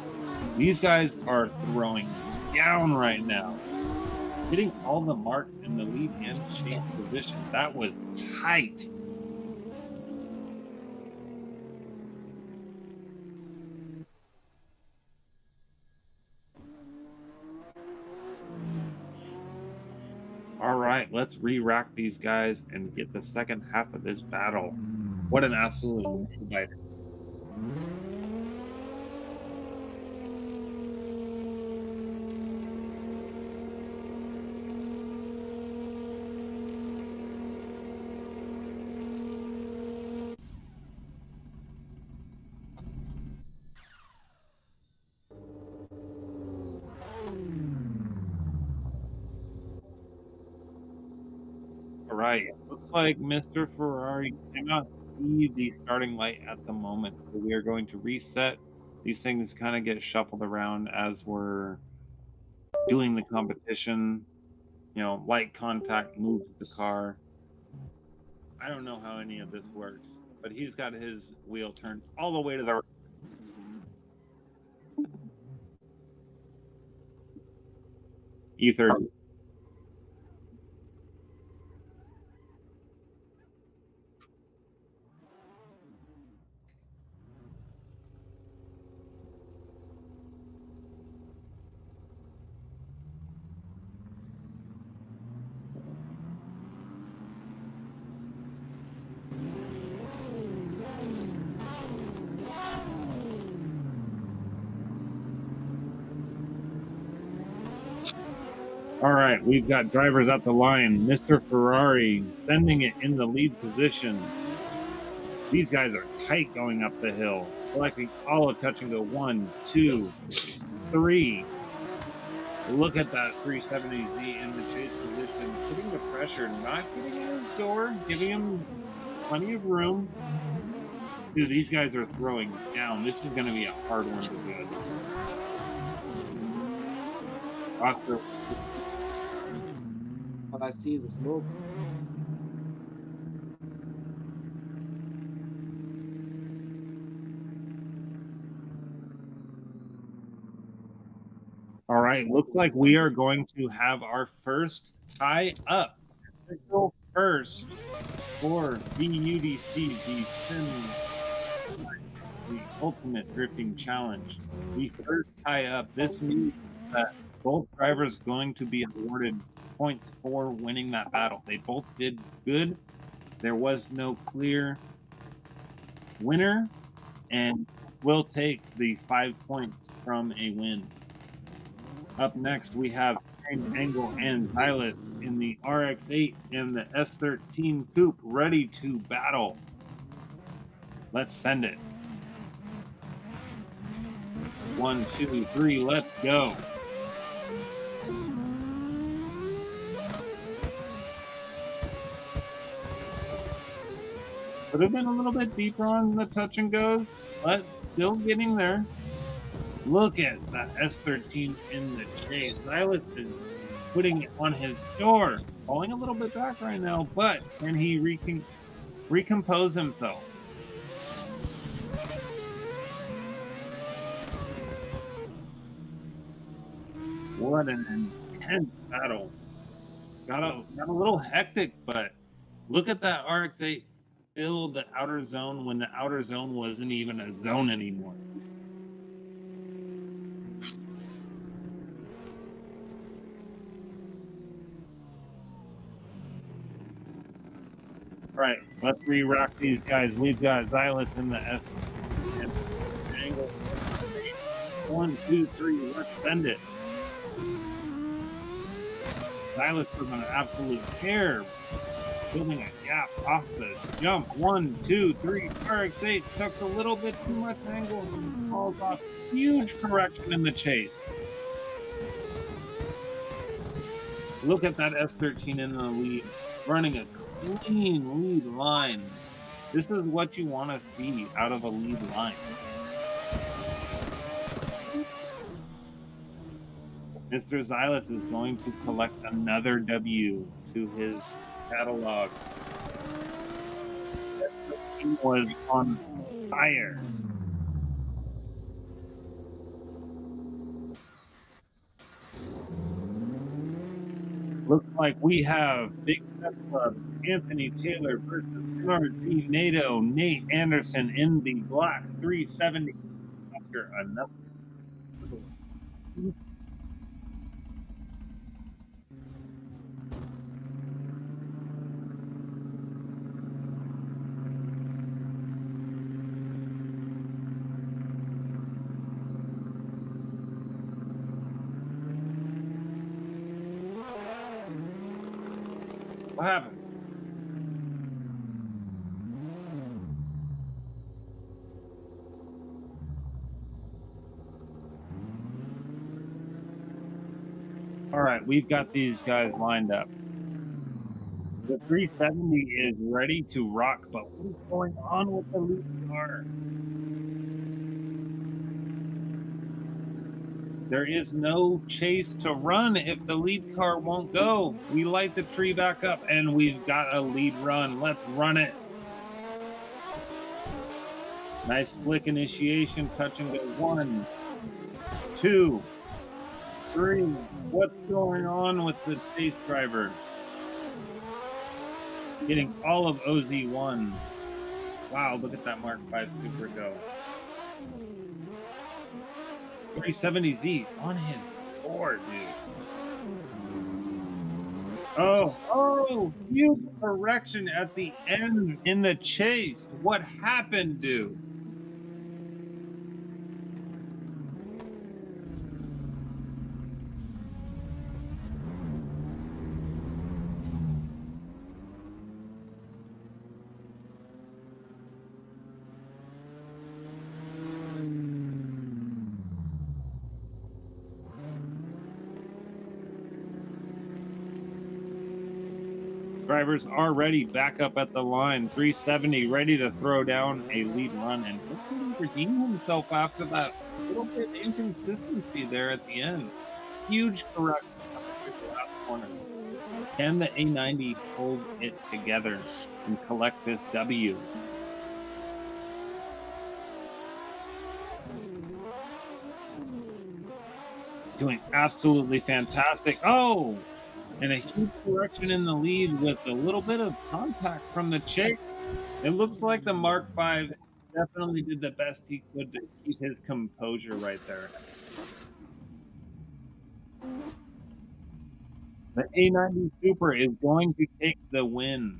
These guys are throwing down right now. Hitting all the marks in the lead and chase position. That was tight. All right, let's re-rack these guys and get the second half of this battle. What an absolute biter. All right, looks like Mr. Ferrari cannot see the starting light at the moment. So we are going to reset. These things kind of get shuffled around as we're doing the competition. You know, light contact moves the car. I don't know how any of this works, but he's got his wheel turned all the way to the right. E30. All right, we've got drivers at the line. Mr. Ferrari sending it in the lead position. These guys are tight going up the hill. Collecting all of touch and go. 1, 2, 3. Look at that 370Z in the chase position. Putting the pressure, not getting in his door, giving him plenty of room. Dude, these guys are throwing down. This is going to be a hard one to do. Oscar. What I see is the smoke. All right, looks like we are going to have our first tie up. Official first for VUDC, the Ultimate Drifting Challenge. The first tie up. This means that both drivers going to be awarded points for winning that battle. They both did good. There was no clear winner, and we'll take the 5 points from a win. Up next, we have Angle and Silas in the RX-8 and the S13 Coupe ready to battle. Let's send it. 1, 2, 3, let's go. Could have been a little bit deeper on the touch and goes, but still getting there. Look at that S13 in the chase. Silas is putting it on his door. Falling a little bit back right now, but can he recompose himself? What an intense battle. Got a little hectic, but look at that RX-8 fill the outer zone when the outer zone wasn't even a zone anymore. All right, let's re-rock these guys. We've got Silas in the S and Angle. 1, 2, 3, let's send it. Silas was on an absolute tear. building a gap off the jump. 1, 2, 3. RX-8 took a little bit too much angle and falls off. Huge correction in the chase. Look at that S13 in the lead, running a clean lead line. This is what you want to see out of a lead line. Mr. Zylis is going to collect another W to his catalog. He was on fire. Looks like we have Big Step Club, Anthony Taylor versus NRG NATO, Nate Anderson in the black 370. Oscar, another. What happened? All right, we've got these guys lined up. The 370 is ready to rock, but what is going on with the lead car? There is no chase to run if the lead car won't go. We light the tree back up and we've got a lead run. Let's run it. Nice flick initiation, touch and go. 1, 2, 3. What's going on with the chase driver? Getting all of OZ1. Wow, look at that Mark 5 Super go. 370Z on his board, dude. Oh, huge correction at the end in the chase. What happened, dude? Drivers are ready, back up at the line. 370 ready to throw down a lead run and hopefully redeem himself after that little bit of inconsistency there at the end. Huge correction after the last corner. Can the A90 hold it together and collect this W? Doing absolutely fantastic. Oh! And a huge correction in the lead with a little bit of contact from the chase. It looks like the Mark V definitely did the best he could to keep his composure right there. The A90 Super is going to take the win.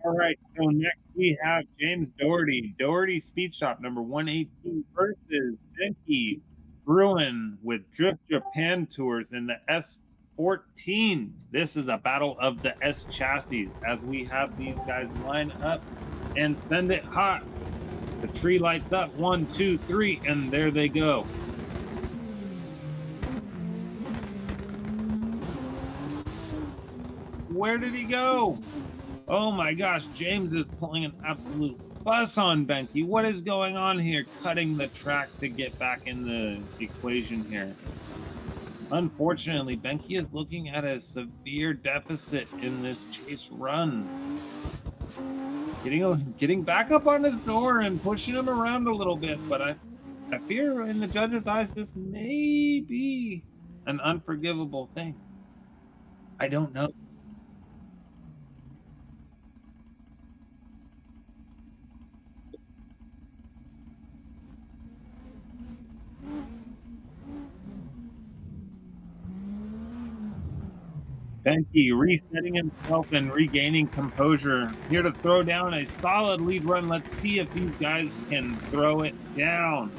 All right, so next we have James Doherty. Doherty Speed Shop number 118 versus Benke Bruin with Drift Japan Tours in the S14. This is a battle of the S chassis as we have these guys line up and send it hot. The tree lights up. 1, 2, 3, and there they go. Where did he go? Oh my gosh, James is pulling an absolute bus on Benke. What is going on here? Cutting the track to get back in the equation here. Unfortunately, Benke is looking at a deficit in this chase run. Getting back up on his door and pushing him around a little bit, but I fear in the judge's eyes this may be an unforgivable thing. I don't know. Benke resetting himself and regaining composure. Here to throw down a solid lead run. Let's see if these guys can throw it down.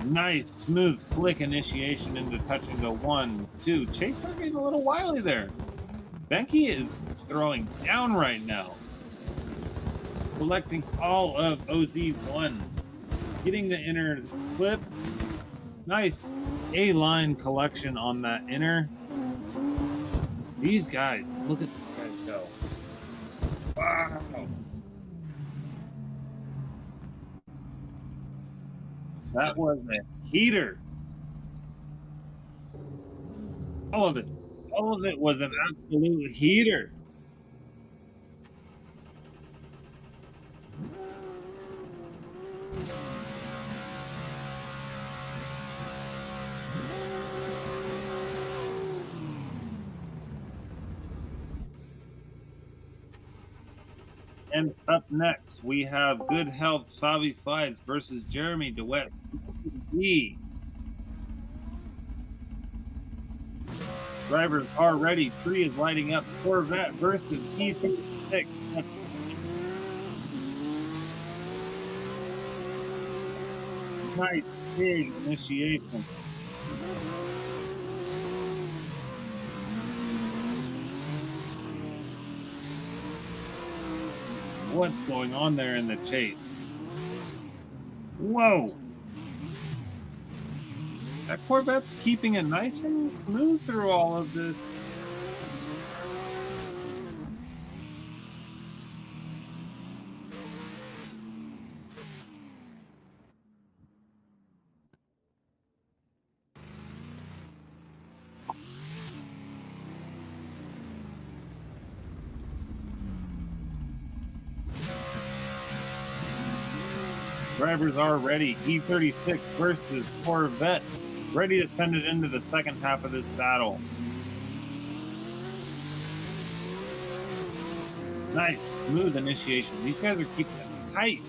Nice, smooth flick initiation into touch and go 1, 2. Chase might be a little wily there. Benke is throwing down right now. Collecting all of OZ1. Getting the inner clip. Nice A-line collection on that inner. These guys, look at these guys go. Wow. That was a heater. All of it was an absolute heater. And up next, we have Good Health Savi Slides versus Jeremy DeWitt. Drivers are ready. Tree is lighting up. Corvette versus E36. Nice big initiation. What's going on there in the chase? Whoa! That Corvette's keeping it nice and smooth through all of this. Drivers are ready. E36 versus Corvette. Ready to send it into the second half of this battle. Nice, smooth initiation. These guys are keeping it tight.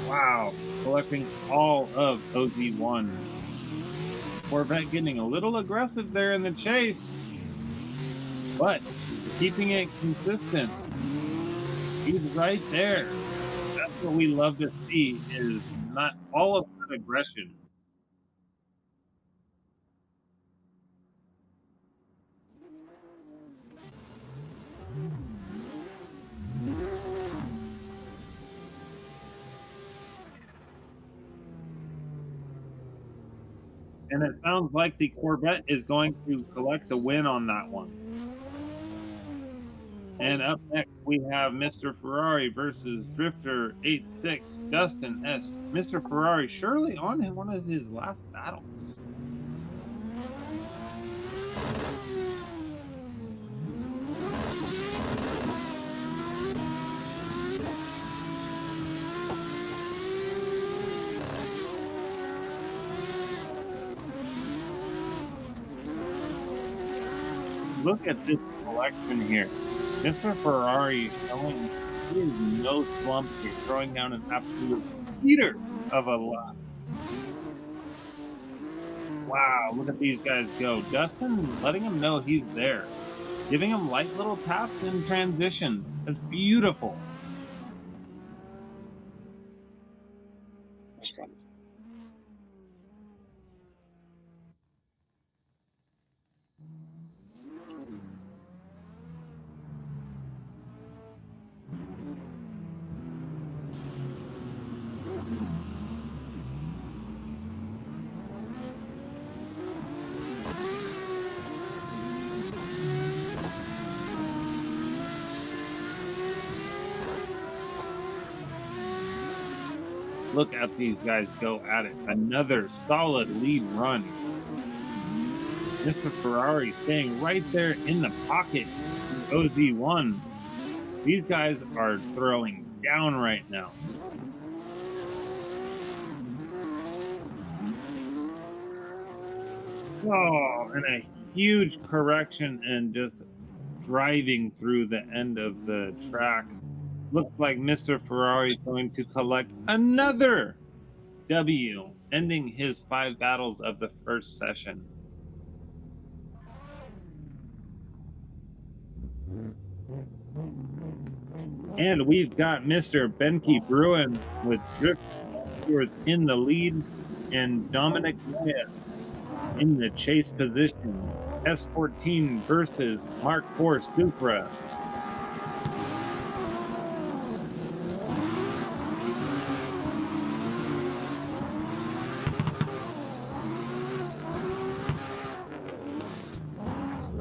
Wow, collecting all of OZ1. Corvette getting a little aggressive there in the chase, but keeping it consistent. He's right there. That's what we love to see, is not all of that aggression. And it sounds like the Corvette is going to collect the win on that one. And up next, we have Mr. Ferrari versus Drifter 86, Justin S. Mr. Ferrari surely on one of his last battles. Look at this collection here. Mr. Ferrari showing he is no slump here, throwing down an absolute heater of a lot. Wow, look at these guys go. Dustin letting him know he's there, giving him light little taps in transition. That's beautiful. Look at these guys go at it. Another solid lead run. Mr. Ferrari staying right there in the pocket. OZ1. These guys are throwing down right now. Oh, and a huge correction and just driving through the end of the track. Looks like Mr. Ferrari is going to collect another W, ending his 5 battles of the first session. And we've got Mr. Benke Bruin with Drift Tours in the lead and Dominic Moya in the chase position. S14 versus Mark IV Supra.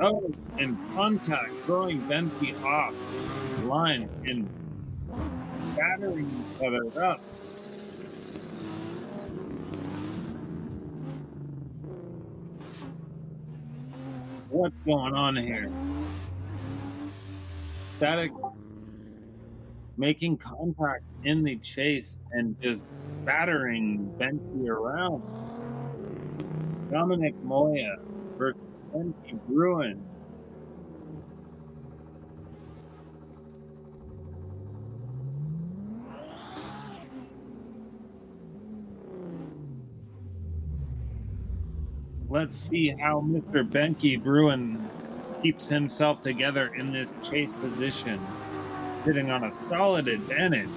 Oh, and contact throwing Benke off the line and battering each other up. What's going on here? Static making contact in the chase and just battering Benke around. Dominic Moya versus Benke Bruin. Let's see how Mr. Benke Bruin keeps himself together in this chase position, sitting on a solid advantage.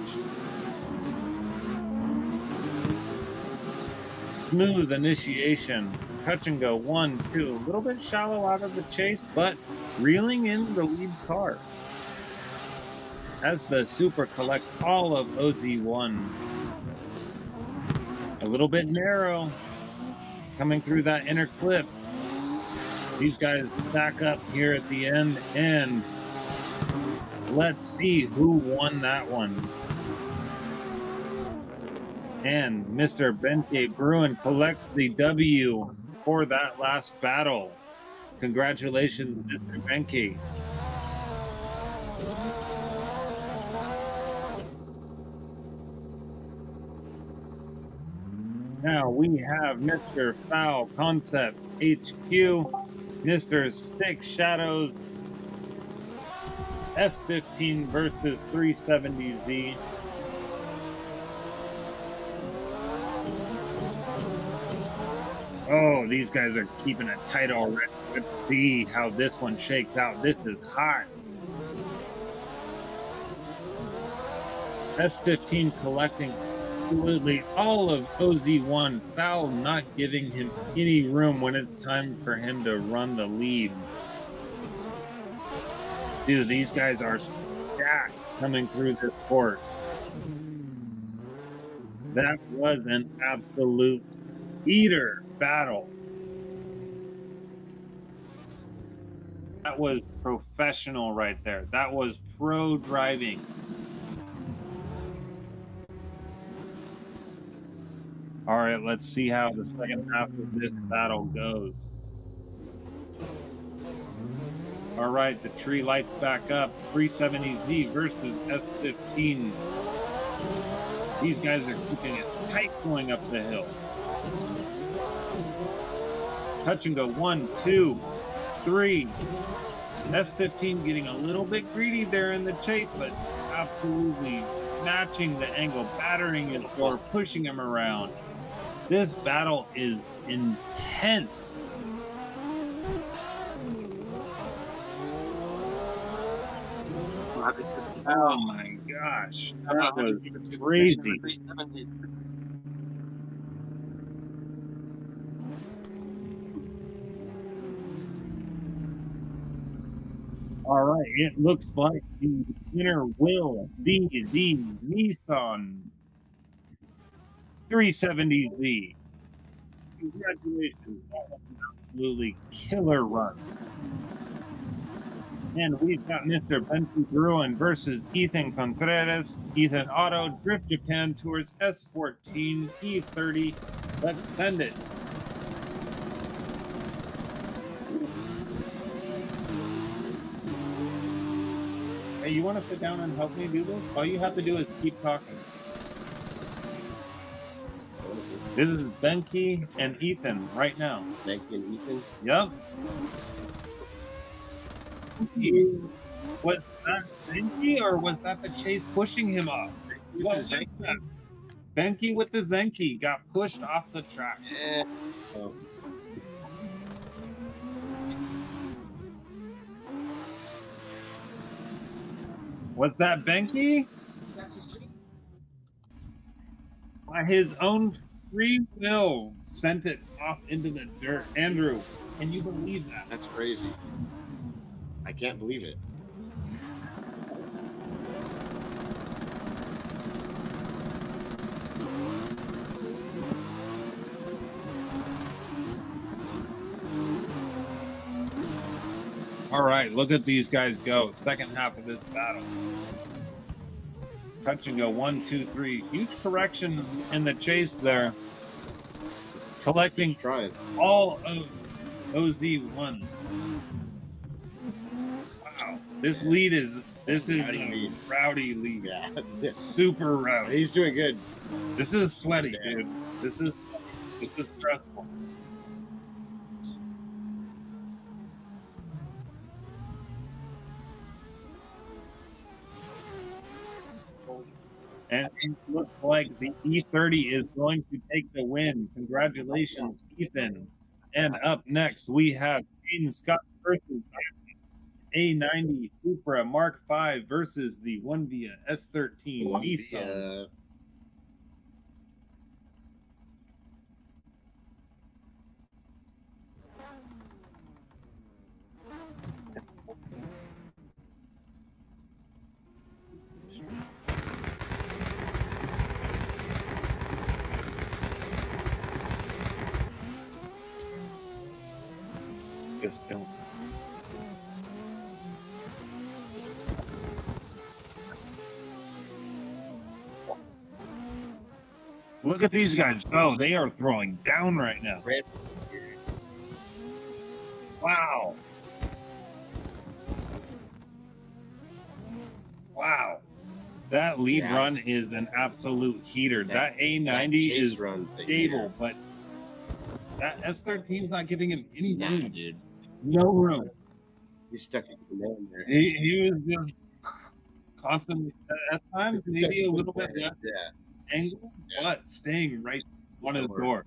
Smooth initiation, touch and go, 1, 2, a little bit shallow out of the chase, but reeling in the lead car as the Super collects all of OZ1. A little bit narrow, coming through that inner clip. These guys stack up here at the end, and let's see who won that one. And Mr. Benke Bruin collects the W for that last battle. Congratulations, Mr. Benke. Now we have Mr. Foul Concept HQ, Mr. Six Shadows, S15 versus 370Z. Oh, these guys are keeping it tight already. Let's see how this one shakes out. This is hot. S15 collecting absolutely all of OZ1. Foul not giving him any room when it's time for him to run the lead. Dude, these guys are stacked coming through this course. That was an absolute eater battle. That was professional right there. That was pro driving. All right, let's see how the second half of this battle goes. All right, the tree lights back up. 370Z versus S15. These guys are keeping it tight going up the hill. Touch and go, 1, 2, 3. S15 getting a little bit greedy there in the chase, but absolutely matching the angle, battering his door, pushing him around. This battle is intense. Oh my gosh, that was crazy. All right, it looks like the winner will be the Nissan 370Z. Congratulations, that was an absolutely killer run. And we've got Mr. Benke Bruin versus Ethan Contreras. Ethan Auto, Drift Japan Tours, S14, E30. Let's send it. Hey, you want to sit down and help me do this? All you have to do is keep talking. This is Benke and Ethan right now. Benke and Ethan? Yep. Was that Benke or was that the chase pushing him off? What was that? Benke with the Zenki got pushed off the track. Yeah. Oh. Was that Benke? By his own free will, sent it off into the dirt. Andrew, can you believe that? That's crazy. I can't believe it. All right, look at these guys go. Second half of this battle. Touch and go 1, 2, 3. Huge correction in the chase there. Collecting all of OZ1. Wow, this lead is a rowdy lead. Yeah, super rowdy. He's doing good. This is sweaty, dude. This is stressful. And it looks like the E30 is going to take the win. Congratulations, Ethan. And up next, we have Aiden Scott versus A90 Supra Mark V versus the 1Via S13 Nissan. Just don't. Look at these guys go. They are throwing down right now. Wow. Wow. That lead run is an absolute heater. That A90 is stable, but that S13 is not giving him any room. Dude. No room. He's stuck in the man there. He was just constantly, at times, maybe a little bit less angle, but staying right on his door.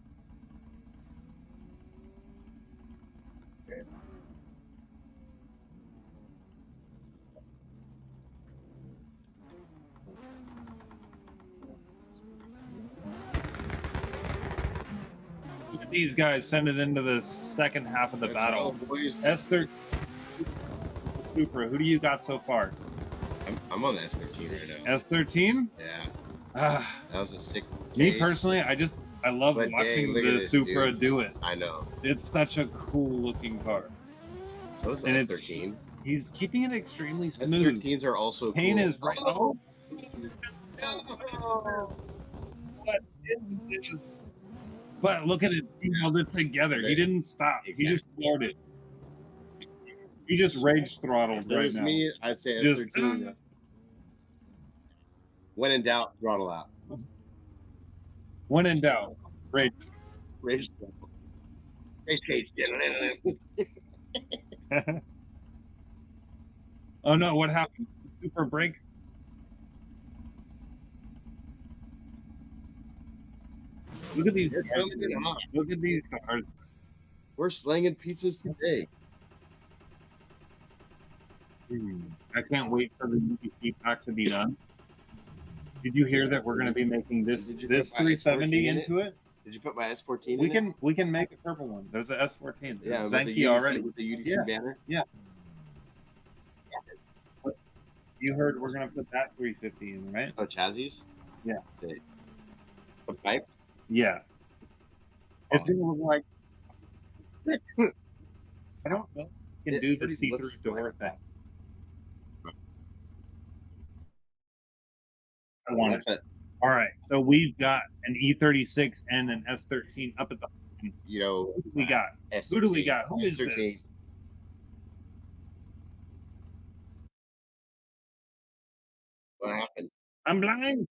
Look at these guys send it into the second half of the battle. S13 Supra, who do you got so far? I'm on the S13 right now. S13? Yeah. That was a sick Me case. personally, I love But watching dang, look at the this, Supra dude. do it. I know. It's such a cool looking car. So is And S13. He's keeping it extremely smooth. S13s are also Pain cool. is right. Oh. What is this? But look at it. He held it together. He didn't stop. Exactly. He just floored it. He just rage throttled If it right was now. me, I'd say Just, S13. When in doubt, throttle out. When in doubt, rage. Rage throttle. Rage cage. Oh no, what happened? Super brake? Look at these cars. Look at these cars. We're slanging pizzas today. I can't wait for the UBC pack to be done. Did you hear that we're going to be making this 370 into it? Did you put my S14 We in can make a purple one. There's an S14. Yeah, with Zenki the UDC, already. with the UDC banner? Yeah. You heard we're going to put that 350 in, right? Oh, chassis? Yeah. Sick. The pipe? Yeah. It's going to look like... I don't know if you can do the see-through door thing. I want it. All right, so we've got an E36 and an S13 up at the. You know, who do we got? S13, Who do we got? Who is S13. this? What happened? I'm blind.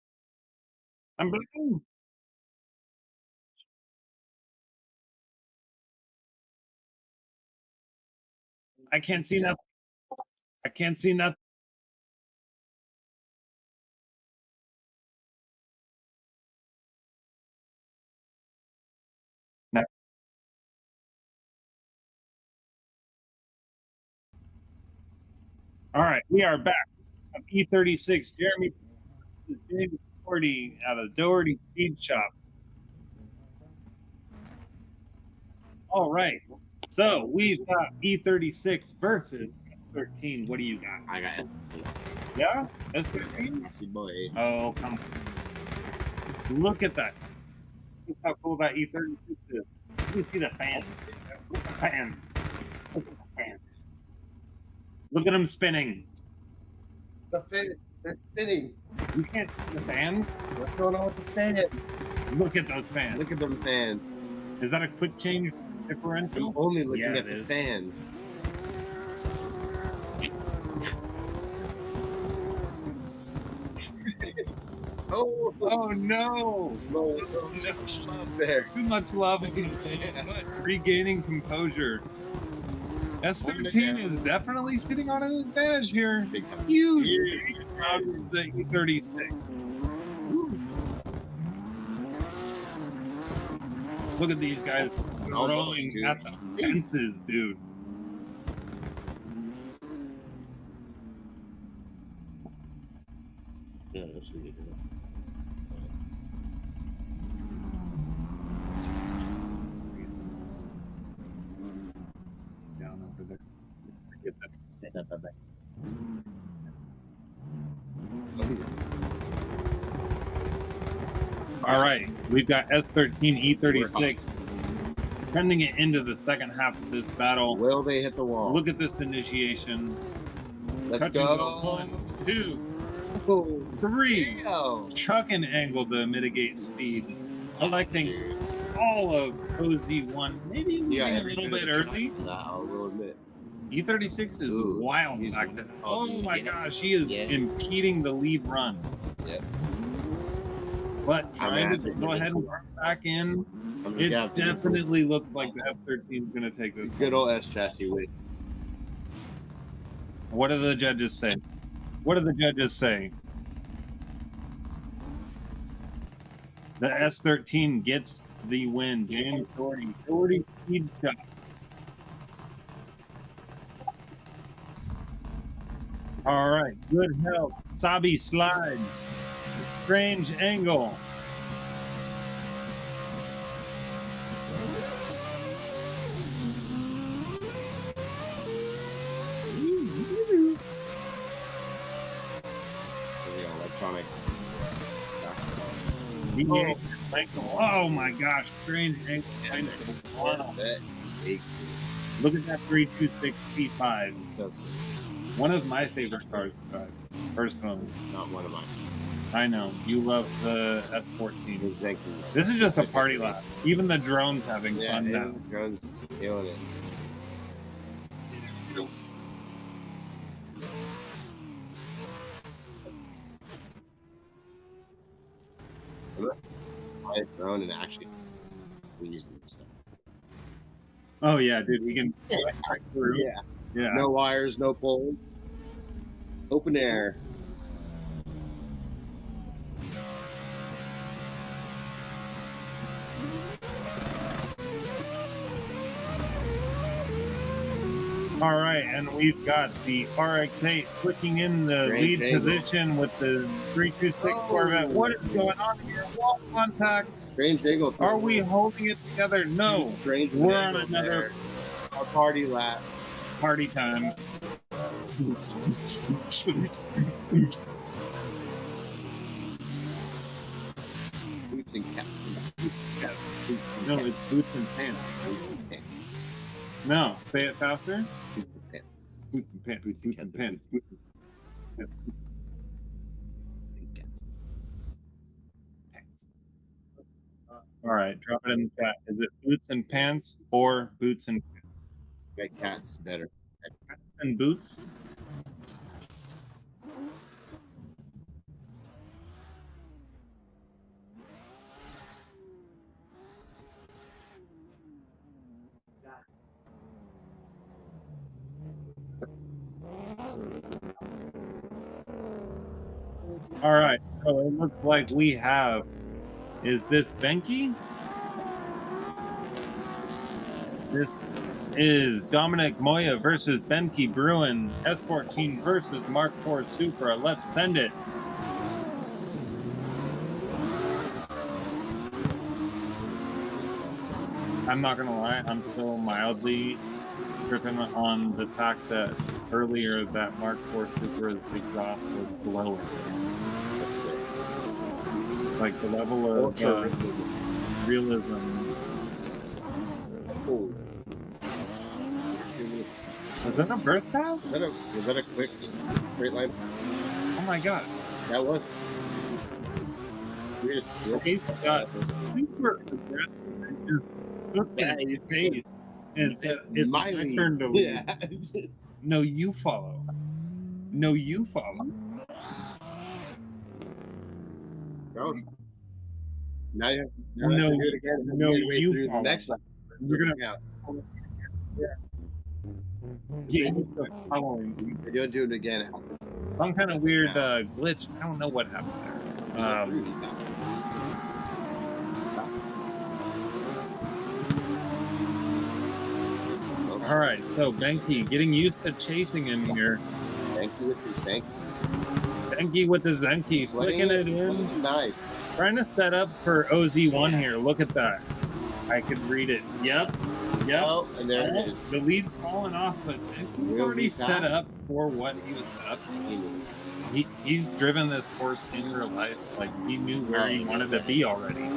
I'm blind. I can't see nothing. I can't see nothing. No. All right, we are back. E36, Jeremy James Doherty out of Doherty Speed Shop. All right, so we've got E36 versus S13. What do you got? I got it. Yeah, S13. Boy. Oh, come on! Look at that. Look how cool that E36 is. You see the fans? Look at the fans. Look at the fans. Look at them spinning. They're spinning. You can't see the fans. What's going on with the fans? Look at those fans. Look at them fans. Is that a quick change differential? I'm only looking Yeah, at the fans. Oh no! No, much love there. Too much love. Regaining composure. S13 is definitely sitting on an advantage here. Huge out of the E36. Look at these guys throwing at the fences, dude. Yeah, that's ridiculous. Down over there. Get that. All right, we've got S13 E36 sending it into the second half of this battle. Will they hit the wall? Look at this initiation. Let's Touch go. and go. 1, 2, 3. Damn. Chuck and angle to mitigate speed. Collecting all of OZ1. Maybe a little bit early. I will admit. E36 is wild back there. Oh my gosh, she is impeding the lead run. Yep. But trying to go ahead and run back in. It definitely looks like the F13 is going to take this. Good old S chassis win. What do the judges say? What do the judges say? The S13 gets the win. James Doherty Speed Shop. All right, good help. Sabi slides. Strange angle. Electronic. Oh my gosh, strange angle. Wow. Look at that 326 P5. One of my favorite cars to drive, personally. Not one of mine. I know. You love the F14. Exactly. This is just a party lap. Even the drone's having fun now. The drone's killing it. I drone and actually using stuff. Oh yeah, dude, we can through. Yeah. No wires, no poles. Open air. All right, and we've got the RX-8 clicking in the lead position with the 326 Corvette. What is going on here? Wall contact. Strange angle. Are we holding it together? No. We're on another party lap. Party time. Boots and cats. No, it's boots and pants. No, say it faster. Boots and pants. Boots and pants. Boots and pants. Boots and pants. All right, drop it in the chat. Is it boots and pants or boots and pants? Got cats better. Cats and boots? All right, so it looks like we have, is this Benke? This is Dominic Moya versus Benke Bruin, S14 versus Mark IV Supra. Let's send it. I'm not gonna lie, I'm still mildly tripping on the fact that earlier that Mark IV Supra's exhaust was blowing. Like the level of realism. Oh. Was that a burst pass? Was that a quick straight line? Oh my god. That was. He's got super aggressive and just looked at his face and said, it's my turn to lead. Yeah. No, you follow. No, you follow. Now you have no, to do it again. No, you follow. Next time. You're gonna yeah, following. You're doing it again. Some kind of weird glitch. I don't know what happened there. All right, so Benke getting used to chasing him here. Benke with his Benke. Benke with his Zenki, flicking it in. Nice. Trying to set up for OZ1 here. Look at that. I could read it. Yep. Oh, and there it is. The lead's falling off, but Benke's already set up for what he was set up for. He's driven this course in real life. Like, he knew where he wanted to be already.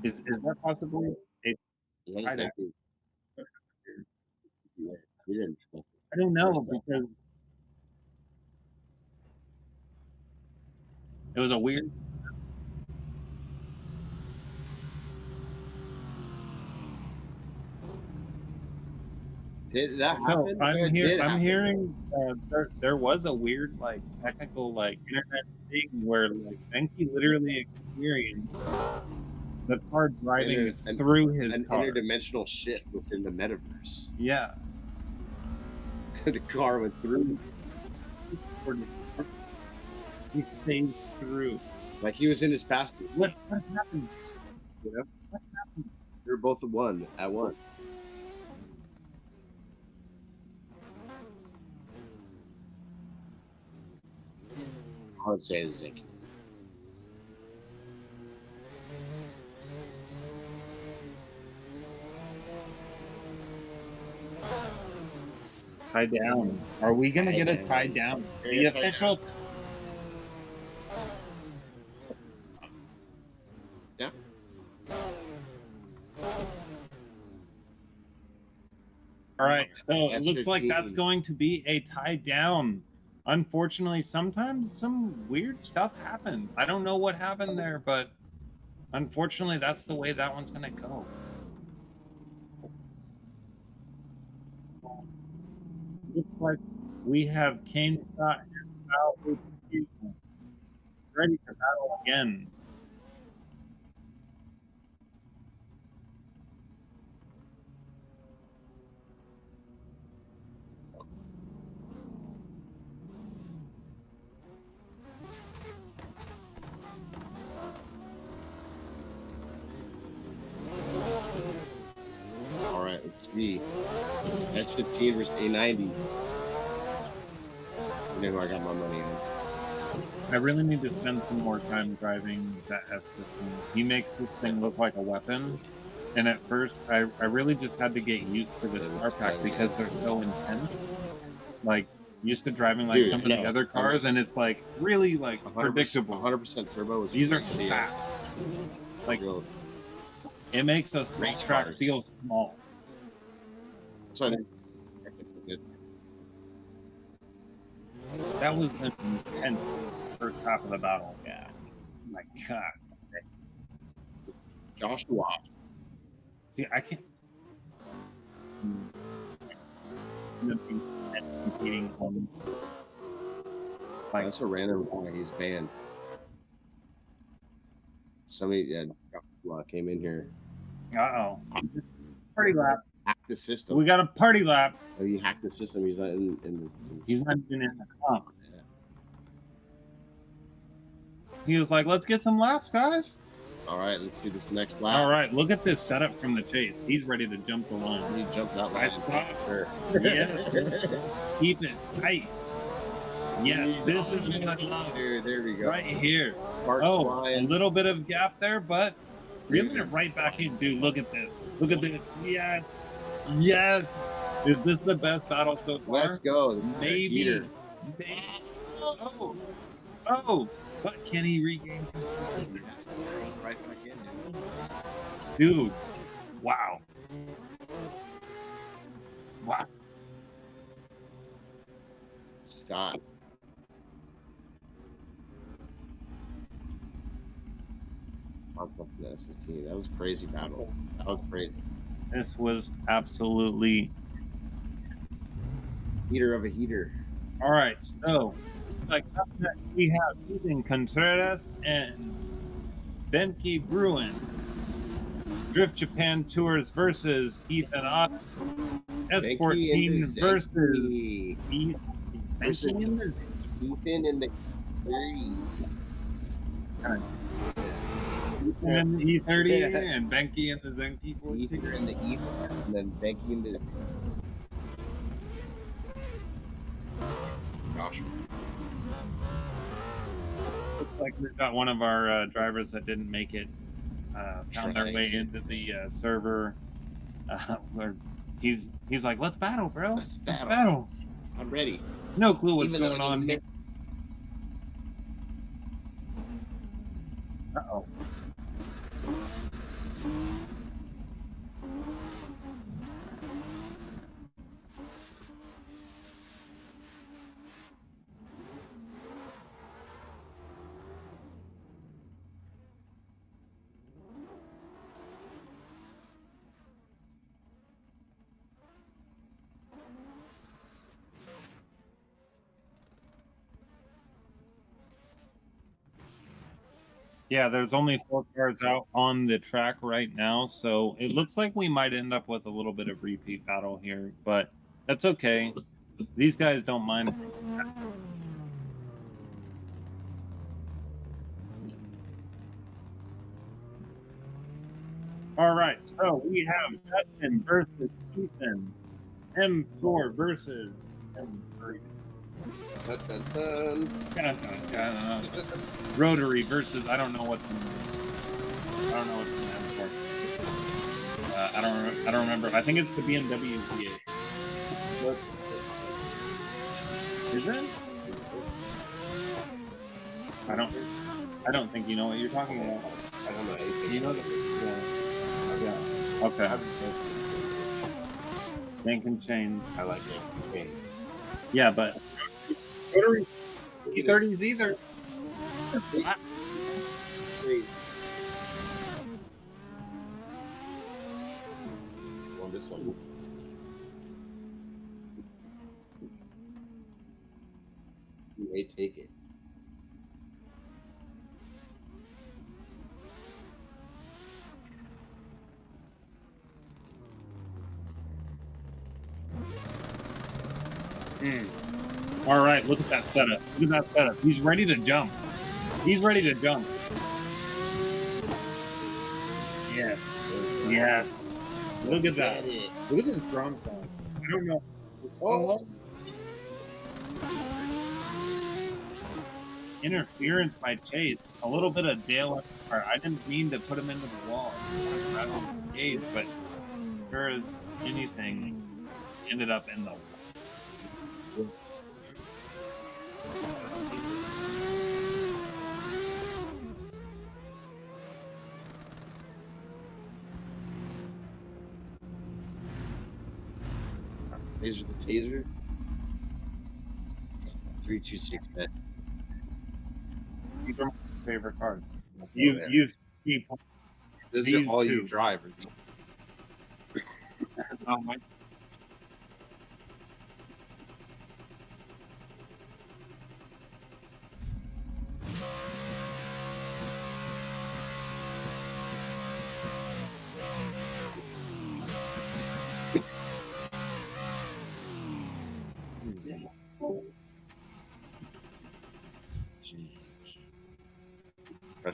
Is that possibly a tie-down? I don't know, because it was a weird. Did that happen? I'm hearing there was a weird, like, technical, like, internet thing where, like, Benke literally experienced the car driving through his car. Interdimensional shift within the metaverse. Yeah. The car went through. He stayed through. Like he was in his past. What happened? You know? What happened? They were both at one. I would say Zinc. Tie down. Are we gonna get a tie down? The official. Yeah. All right. So it looks like that's going to be a tie down. Unfortunately, sometimes some weird stuff happens. I don't know what happened there, but unfortunately, that's the way that one's gonna go. Looks like we have Kane Scott and ready to battle again. All right, let's see. S15 versus A90. You know who I got my money on. I really need to spend some more time driving that S15. He makes this thing look like a weapon. And at first, I really just had to get used to this car pack because they're so intense. Like, used to driving like some of the other cars, and it's like really like predictable. 100% turbo. These are fast. Like, it makes us racetrack feel small. So I think that was an intense first half of the battle. Yeah. Oh my God. Joshua. See, I can't. Competing on. Like, that's a random guy. He's banned. Somebody came in here. Uh-oh. Pretty loud. hacked the system. We got a party lap. Oh, you hacked the system. He's not in He's not even in the comp. He was like, let's get some laps, guys. All right, let's see this next lap. All right, look at this setup from the chase. He's ready to jump the line. He jumped that line. I stopped. Sure. Yes. Keep it tight. Yes, this is what I love. There we go. Right here. Sparks flying. A little bit of gap there, but reeling it right back in. Dude, look at this. Look at this. Yes. Yes. Is this the best battle so far? Let's go. This Maybe. Maybe. Oh. Oh. But can he regain control? Right back in, dude. Wow. Wow. Scott. That was crazy battle. That was crazy. This was absolutely heater of a heater. All right, so like we have Ethan Contreras and Benki Bruin. Drift Japan Tours versus Ethan Ott. S14 versus Ethan in the 30. Ethan in the E30 and Benki in the Zenki 14. Ethan in the Ether and then Benki in the. Gosh. Looks like we've got one of our drivers that didn't make it. Found their way into the server. Where he's like, let's battle, bro. Let's battle. I'm ready. No clue what's going on here. Uh-oh. Yeah, there's only 4 cars out on the track right now, so it looks like we might end up with a little bit of repeat battle here, but that's okay. These guys don't mind. All right, so we have Justin versus Ethan, M4 versus M3. Dun, dun, dun. Dun, dun, dun. Rotary versus I don't know what's the name for. I don't remember. I think it's the BMW V8. Is it? I don't think you know what you're talking about. I don't know anything. You know the yeah. Okay. Lincoln chains. I like it. Chains. Yeah, but rotary E30s either. On this one. You may take it. All right, look at that setup. Look at that setup. He's ready to jump. He's ready to jump. Yes. Yes. Look at that. Look at this drum sound. I don't know. Oh. Interference by Chase. A little bit of Dale. I didn't mean to put him into the wall. I don't engage, but sure as anything, ended up in the wall. These are the taser. 326 net. These are my favorite cards. You've seen These are all you drive. Oh my.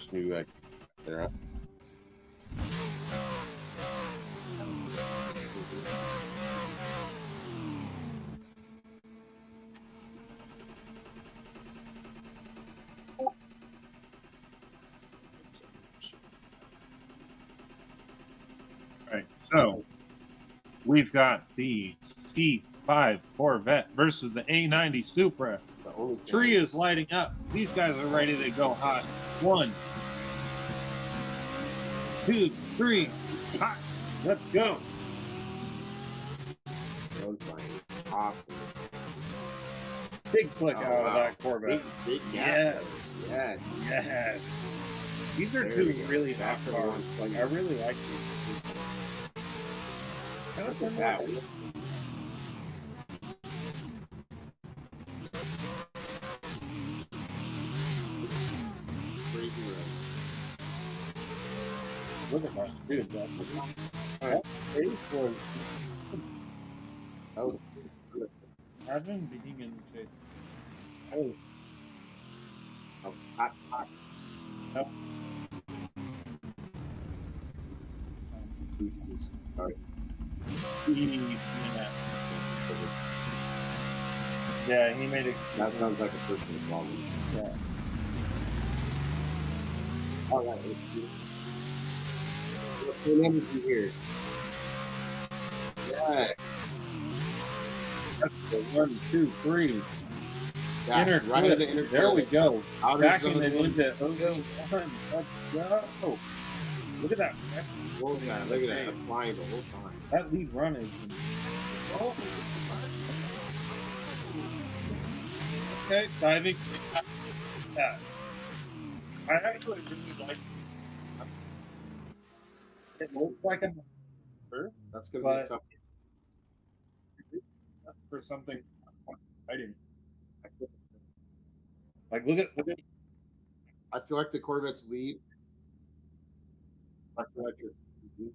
first new there. Right, so we've got the C5 Corvette versus the A90 Supra. Tree is lighting up. These guys are ready to go hot. 1, 2, 3, hot. Let's go. Awesome. Big flick out of that Corvette. Big Yes. Yes. Yes. These are There two we go. really Back hot to cars. one. Like, I really like these. Look at that. Crazy road. Look at that, dude. That face was. Oh, Imagine being in the chase. oh, hot. Nope. Yeah, he made it. That sounds like a personal problem. Yeah. All right, let's do it. What's energy here? Yeah. That's the 1, 2, 3. Yeah, Inner right clip. in the inner There we clip. go. Outer Backing zone it one. into ozone 1. Let's go. Look at that. Oh, yeah, look at that. I'm flying the whole time. That lead run is. Oh. Okay, diving. Yeah. I actually really like it. Looks like I'm first. That's gonna But- be tough. For something fighting. Like look at I feel like the Corvette's lead. I feel like it's lead.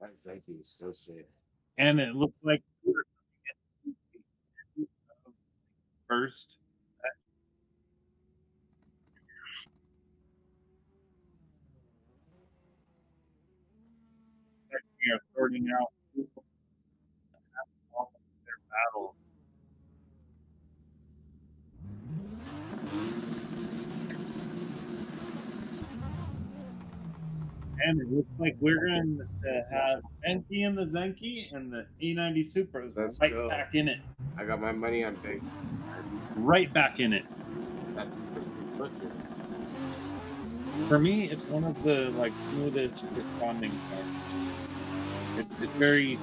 That Yankee is so sick. and it looks like we're first. We are sorting out their battle. And it looks like we're going to have Enki and the Zenki and the E90 Supras Let's right go. back in it. I got my money on big. Right back in it. That's pushing. For me, it's one of the like smoothest responding cars. It's very.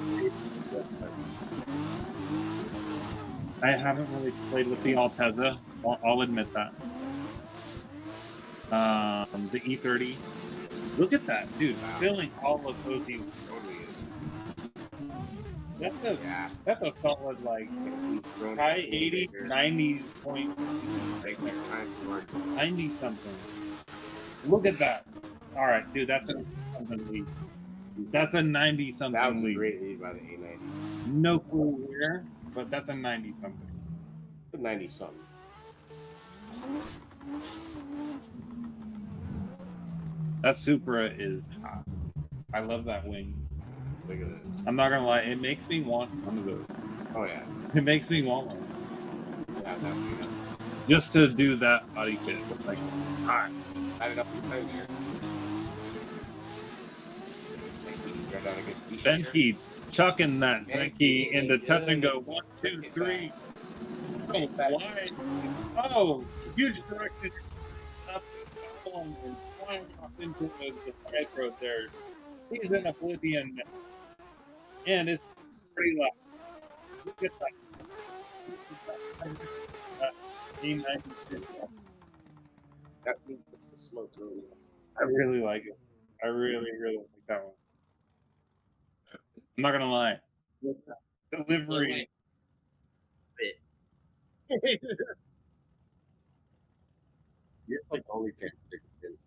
I haven't really played with the Altezza. I'll admit that. The E30. Look at that, dude! Wow. Filling all of those. That's a solid like high 80s, 90s point. 90 something. Look at that. All right, dude, that's a something lead. That's a 90 something That was a lead. great lead by the A90. No clue where, but that's a 90 something. It's a 90 something. That Supra is hot. I love that wing. Look at this. I'm not gonna lie, it makes me want one of those. Oh yeah. It makes me want one. Yeah, definitely. Just to do that body fit. Like, hot. I don't know if you're there. Benke chucking that Zenki into touch and go 1, 2, 3. Oh, wide. Oh, huge correction. Up and flying off into the side road there. He's in oblivion. And it's pretty loud. Look at that. That means it's the smoke really. I really like it. I really, really like that one. I'm not gonna lie. Delivery. You're like only fan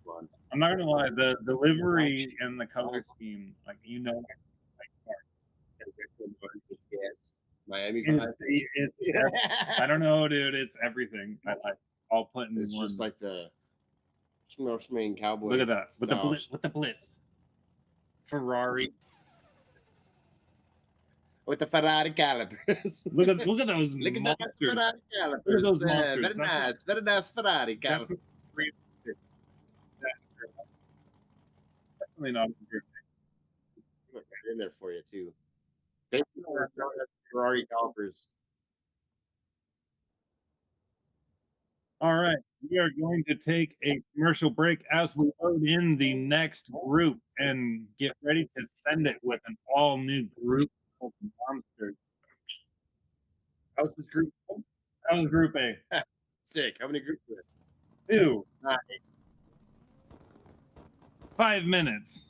one. I'm not gonna lie, the delivery and the color scheme, like Yes. Miami. it's I don't know, dude. It's everything. I'll put in It's one. just like the Schmelzmain cowboy. Look at that with styles. the blitz. Ferrari. With the Ferrari calipers. Look at those Look at monsters. that Ferrari calipers. Look at those monsters. Very nice. Very nice Ferrari That's calipers. definitely not a good Right in there for you too. Thank you for showing us Ferrari calipers. All right, we are going to take a commercial break as we load in the next group and get ready to send it with an all-new group of monsters. How's this group? That was Group A. Sick. How many groups are there? 2. there? 5 minutes.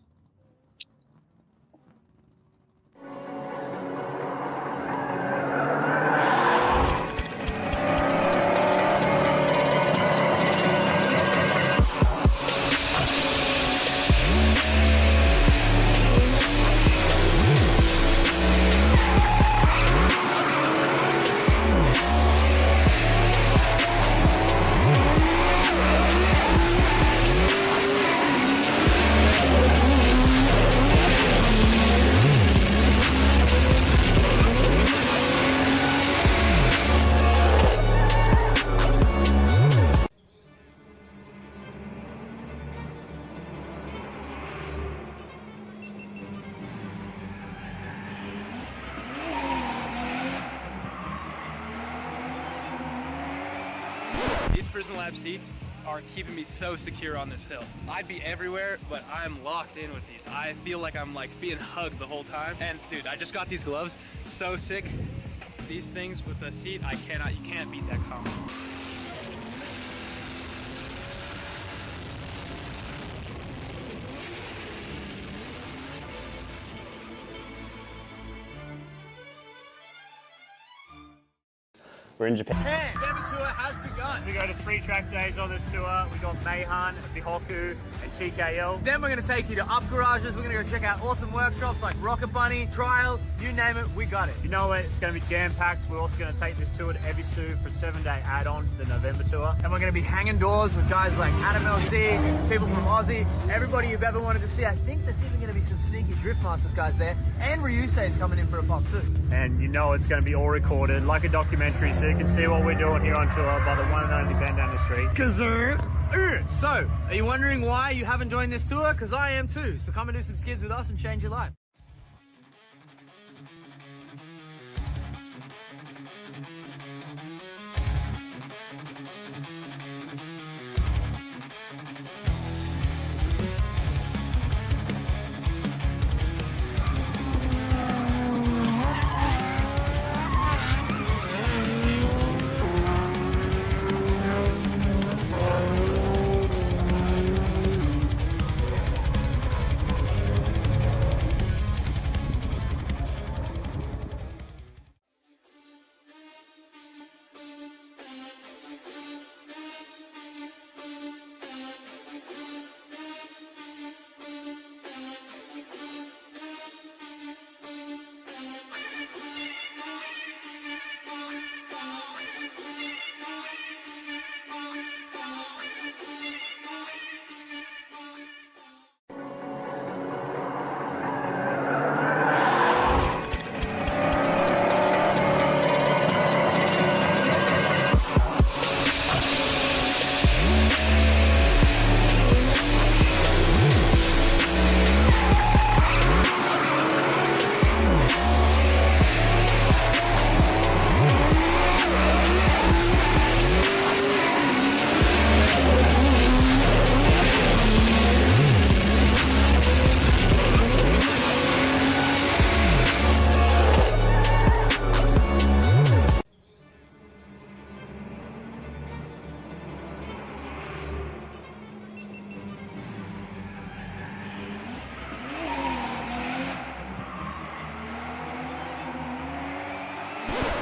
These Prison Lab seats are keeping me so secure on this hill. I'd be everywhere, but I'm locked in with these. I feel like I'm like being hugged the whole time. And dude, I just got these gloves, so sick. These things with the seat, you can't beat that combo. We're in Japan. Hey, Denver tour has begun. We go to 3 track days on this tour. We got Mayhan, Bihoku, and TKL. Then we're going to take you to up garages. We're going to go check out awesome workshops like Rocket Bunny, Trial, you name it, we got it. You know it, it's going to be jam-packed. We're also going to take this tour to Ebisu for a 7-day add-on to the November tour. And we're going to be hanging doors with guys like Adam LC, people from Aussie, everybody you've ever wanted to see. I think there's even going to be some sneaky Drift Masters guys there. And Ryusei's coming in for a pop too. And you know it's going to be all recorded like a documentary, so you can see what we're doing here on tour by the one and only Ben down the street. So, are you wondering why you haven't joined this tour? Because I am too. So come and do some skids with us and change your life.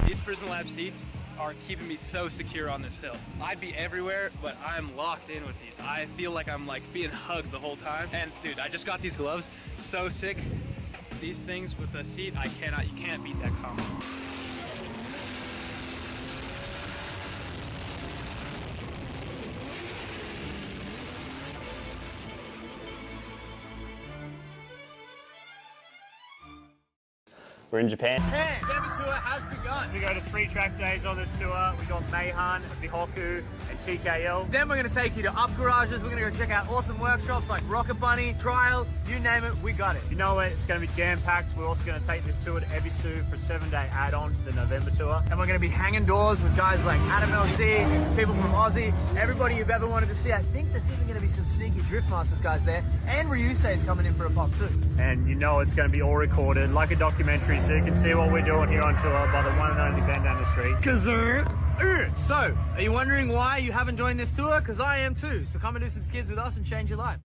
These Prison Lab seats are keeping me so secure on this hill. I'd be everywhere, but I'm locked in with these. I feel like I'm like being hugged the whole time. And dude, I just got these gloves, so sick. These things with the seat, you can't beat that combo. We're in Japan. Japan, Denver tour has begun. We go to 3 track days on this tour. We got Mayhan, Bihoku, and TKL. Then we're going to take you to up garages. We're going to go check out awesome workshops like Rocket Bunny, Trial, you name it, we got it. You know it, it's going to be jam-packed. We're also going to take this tour to Ebisu for a 7-day add-on to the November tour. And we're going to be hanging doors with guys like Adam LC, people from Aussie, everybody you've ever wanted to see. I think there's even going to be some sneaky Drift Masters guys there. And Ryusei is coming in for a pop too. And you know it's going to be all recorded like a documentary, so you can see what we're doing here on tour by the one and only band down the street. So, are you wondering why you haven't joined this tour? Because I am too. So come and do some skids with us and change your life.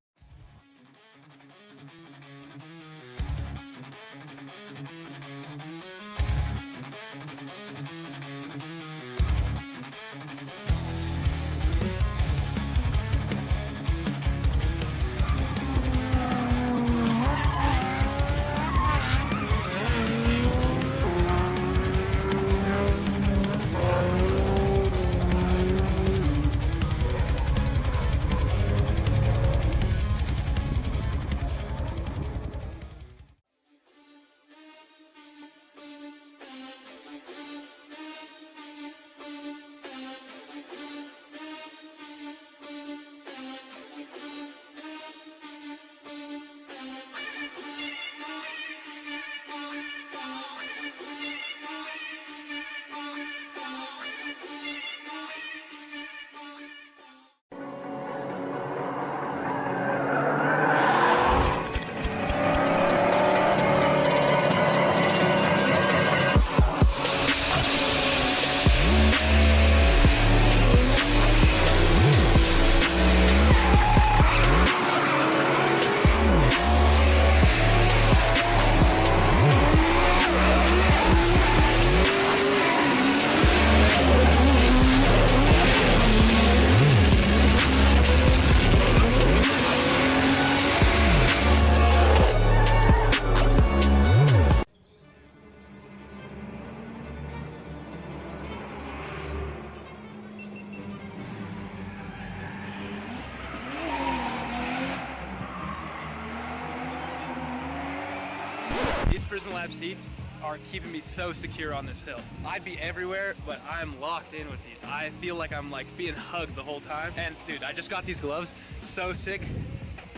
These Prison Lab seats are keeping me so secure on this hill. I'd be everywhere, but I'm locked in with these. I feel like I'm like being hugged the whole time. And dude, I just got these gloves, so sick.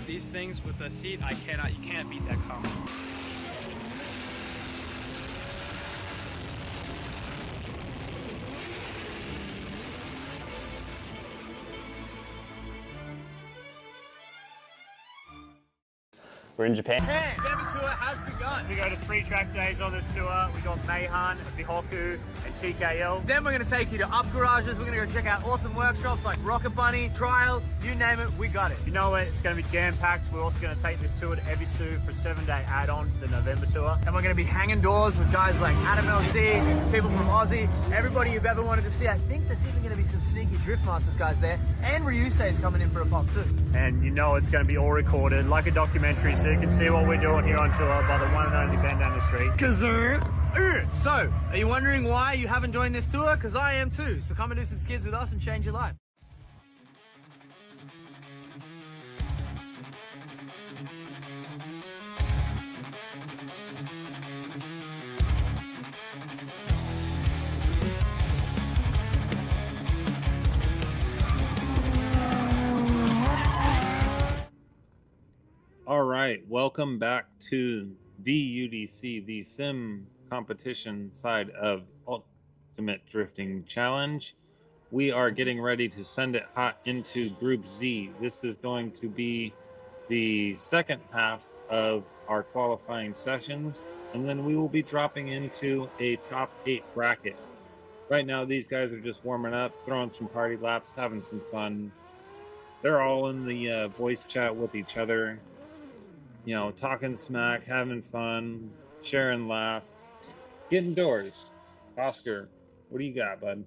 These things with the seat, you can't beat that combo. We're in Japan. Japan, Denver tour has begun. We go to 3 track days on this tour. We got Mayhan, Bihoku, and TKL. Then we're going to take you to up garages. We're going to go check out awesome workshops like Rocket Bunny, Trial, you name it, we got it. You know it, it's going to be jam-packed. We're also going to take this tour to Ebisu for a 7-day add-on to the November tour. And we're going to be hanging doors with guys like Adam LC, people from Aussie, everybody you've ever wanted to see. I think there's even going to be some sneaky Drift Masters guys there. And Ryusei is coming in for a pop too. And you know it's going to be all recorded like a documentary, so you can see what we're doing here on tour by the one and only band down the street. So, are you wondering why you haven't joined this tour? Because I am too. So come and do some skids with us and change your life. All right, welcome back to VUDC, the sim competition side of Ultimate Drifting Challenge. We are getting ready to send it hot into Group Z. This is going to be the second half of our qualifying sessions, and then we will be dropping into a top 8 bracket. Right now, these guys are just warming up, throwing some party laps, having some fun. They're all in the voice chat with each other, you know, talking smack, having fun, sharing laughs, getting doors. Oscar, what do you got, bud?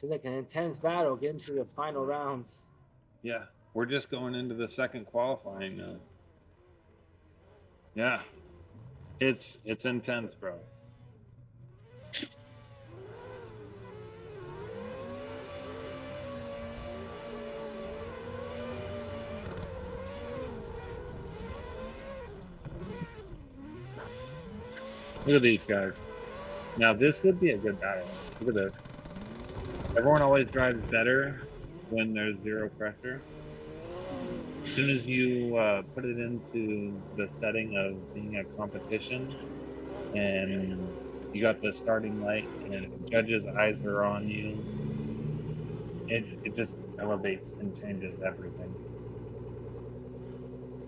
Seems like an intense battle getting to the final rounds. Yeah, we're just going into the second qualifying now. Yeah, it's intense, bro. Look at these guys. Now this would be a good battle. Look at this. Everyone always drives better when there's zero pressure. As soon as you put it into the setting of being a competition and you got the starting light and judges' eyes are on you, it just elevates and changes everything.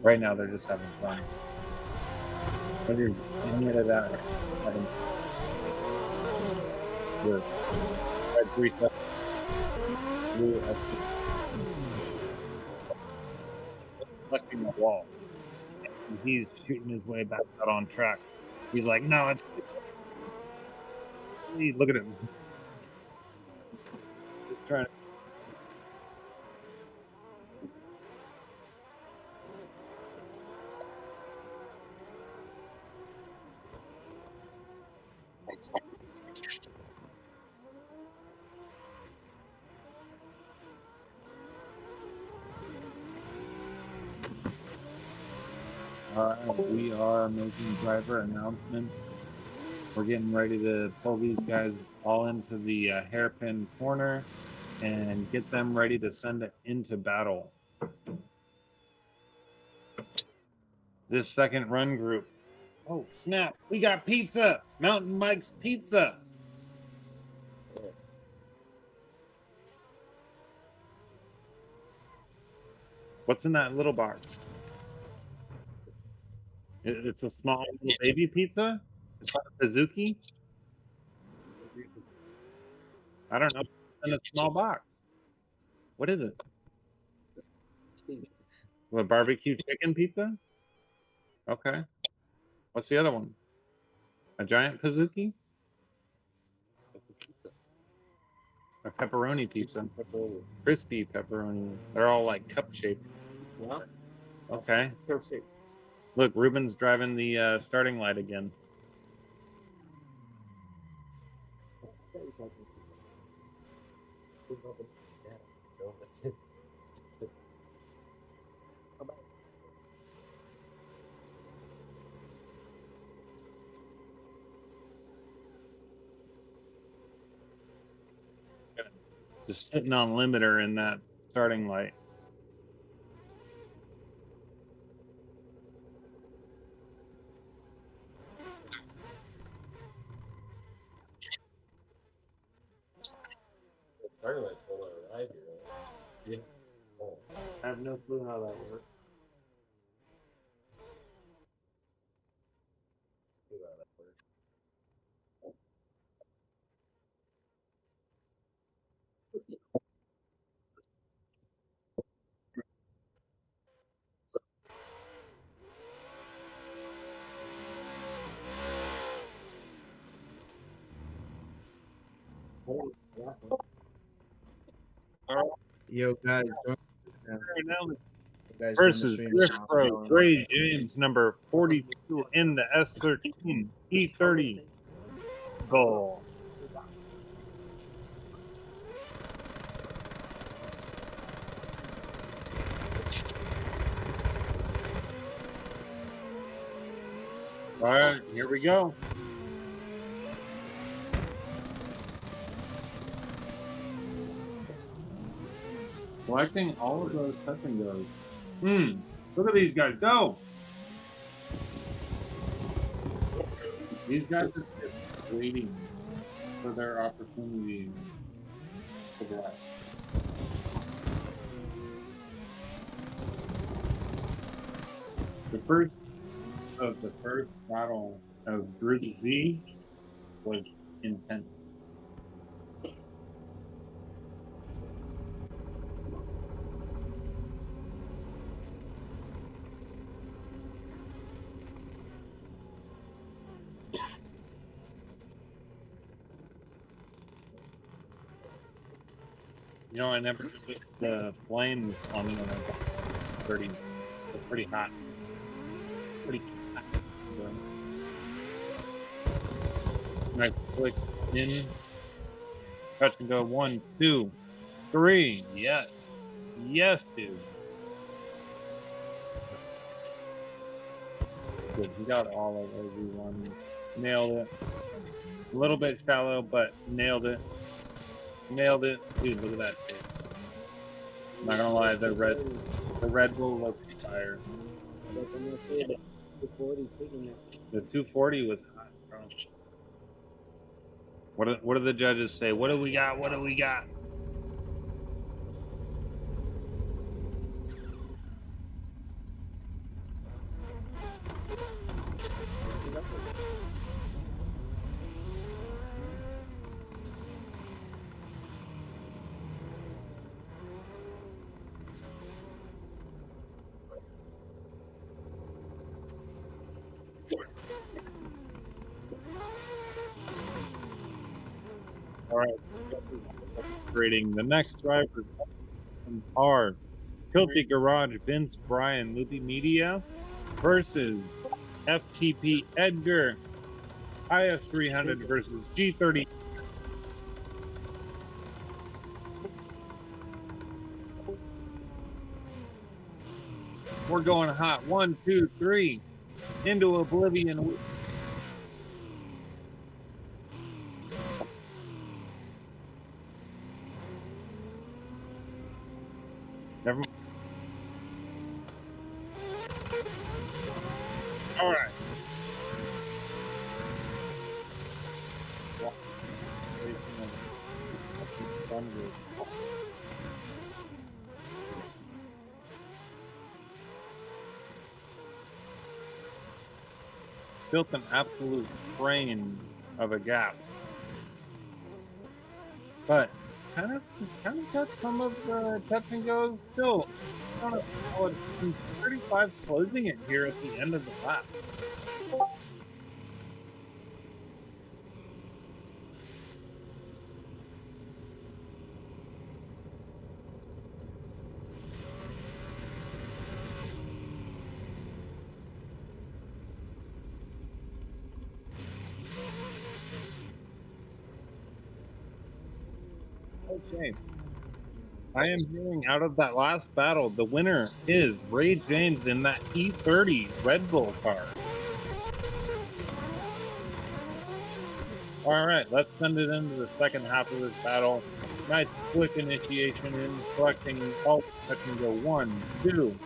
Right now they're just having fun. What is any of that having good? Red 3 7 blue reflecting the wall. And he's shooting his way back out on track. He's like, no, it's look at him. He's trying to we are making driver announcements. We're getting ready to pull these guys all into the hairpin corner and get them ready to send it into battle. This second run group. Oh, snap. We got pizza. Mountain Mike's Pizza. What's in that little box? It's a small little baby pizza? It's called a Suzuki? I don't know. It's in a small box. What is it? A barbecue chicken pizza? Okay. What's the other one? A giant Pizookie? A pepperoni pizza. Crispy pepperoni. They're all like cup shaped. Yeah. Okay. Perfect. Look, Ruben's driving the starting light again. Just sitting on limiter in that starting light. Starting like full arrive here. Yeah. Oh. I have no clue how that works. Yo, guys. Versus Drift Pro Dre James number 42 in the S13 E30 goal. All right, here we go. Collecting all of those touch and goes. Look at these guys go. These guys are just waiting for their opportunity to drive. The first battle of Group Z was intense. You know, I never switched the flames on the 30. It's pretty hot. Pretty hot. Nice click in. Touch and go. 1, 2, 3. Yes. Yes, dude. Good. He got all of everyone. Nailed it. A little bit shallow, but nailed it. Nailed it. Dude, look at that shit. I'm not gonna lie, the Red Bull looks fire. The 240 was hot, bro. What do the judges say? What do we got? What do we got? All right, creating the next driver are Filthy Garage, Vince Bryan, Loopy Media versus FTP Edgar, IS300 versus G30. We're going hot. 1, 2, 3 into oblivion. Never mind. All right. Built an absolute train of a gap, but kind of got some of the touch and go still. I don't know, 35 closing it here at the end of the lap. Okay. I am hearing out of that last battle, the winner is Ray James in that E30 Red Bull car. All right, let's send it into the second half of this battle. Nice quick initiation in collecting all touch and go. 1, 2,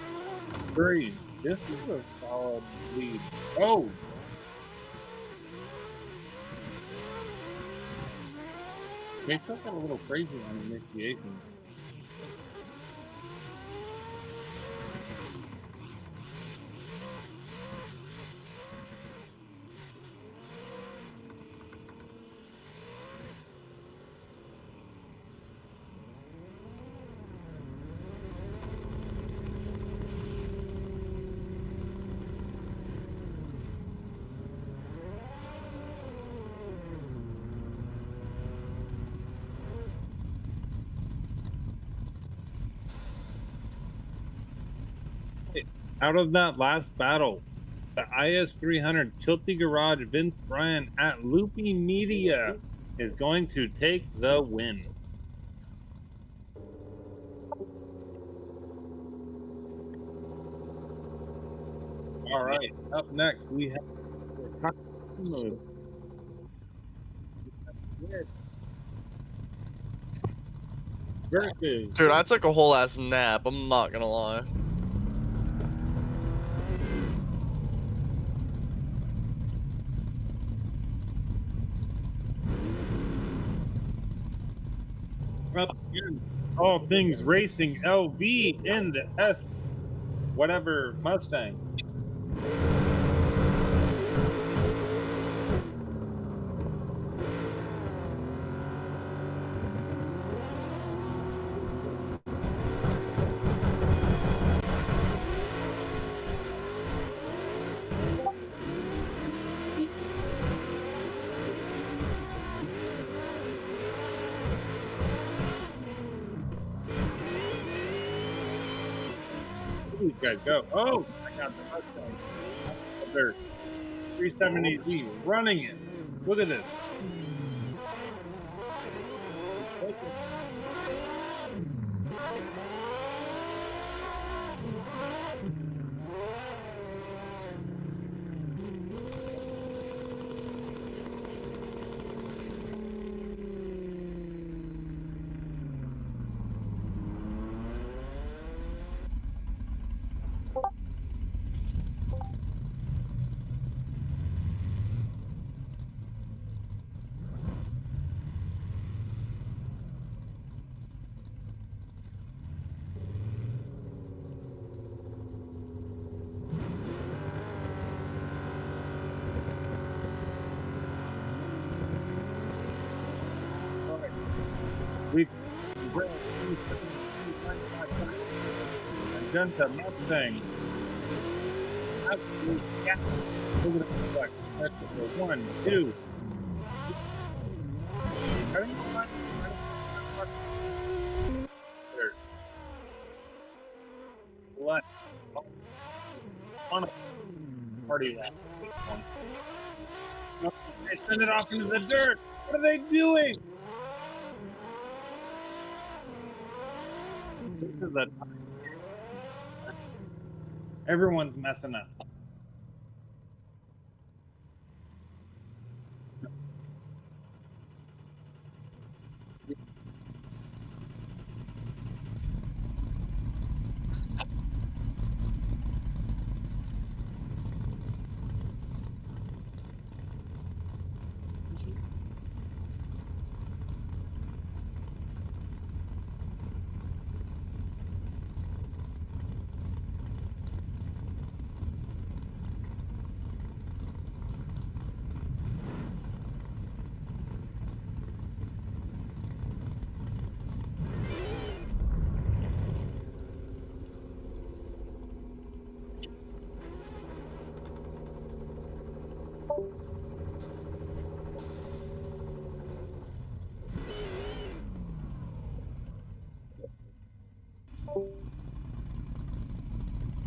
3. This is a solid lead. Oh! They took it a little crazy on initiation. Out of that last battle, the IS300 Tilty Garage Vince Bryan at Loopy Media is going to take the win. All right, up next we have versus. Dude, I took a whole ass nap. I'm not gonna lie. Up again, all things racing LV in the S whatever Mustang. guys go. Oh, I got the Mustang. They're 370Z running it. Look at this. We've Magenta Mustang. Absolutely. Yeah. Look at the back. That's the 1, 2. Cutting the line. There. What? On a party lap. This one. No, they send it off into the dirt. What are they doing? This is a everyone's messing up.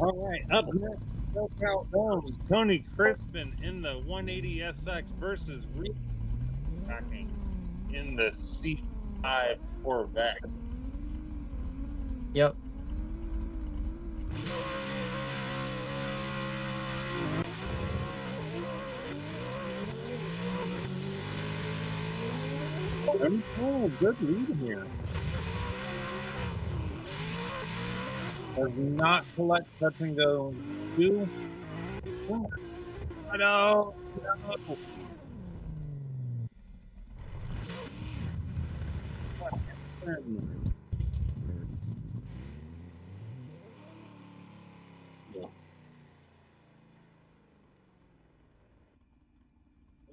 All right, up next, countdown. Tony Crispin in the 180SX versus attacking in the C5 Corvette. Yep. Oh, good lead here. Does not collect touch and go. 2. Oh, no. What happened?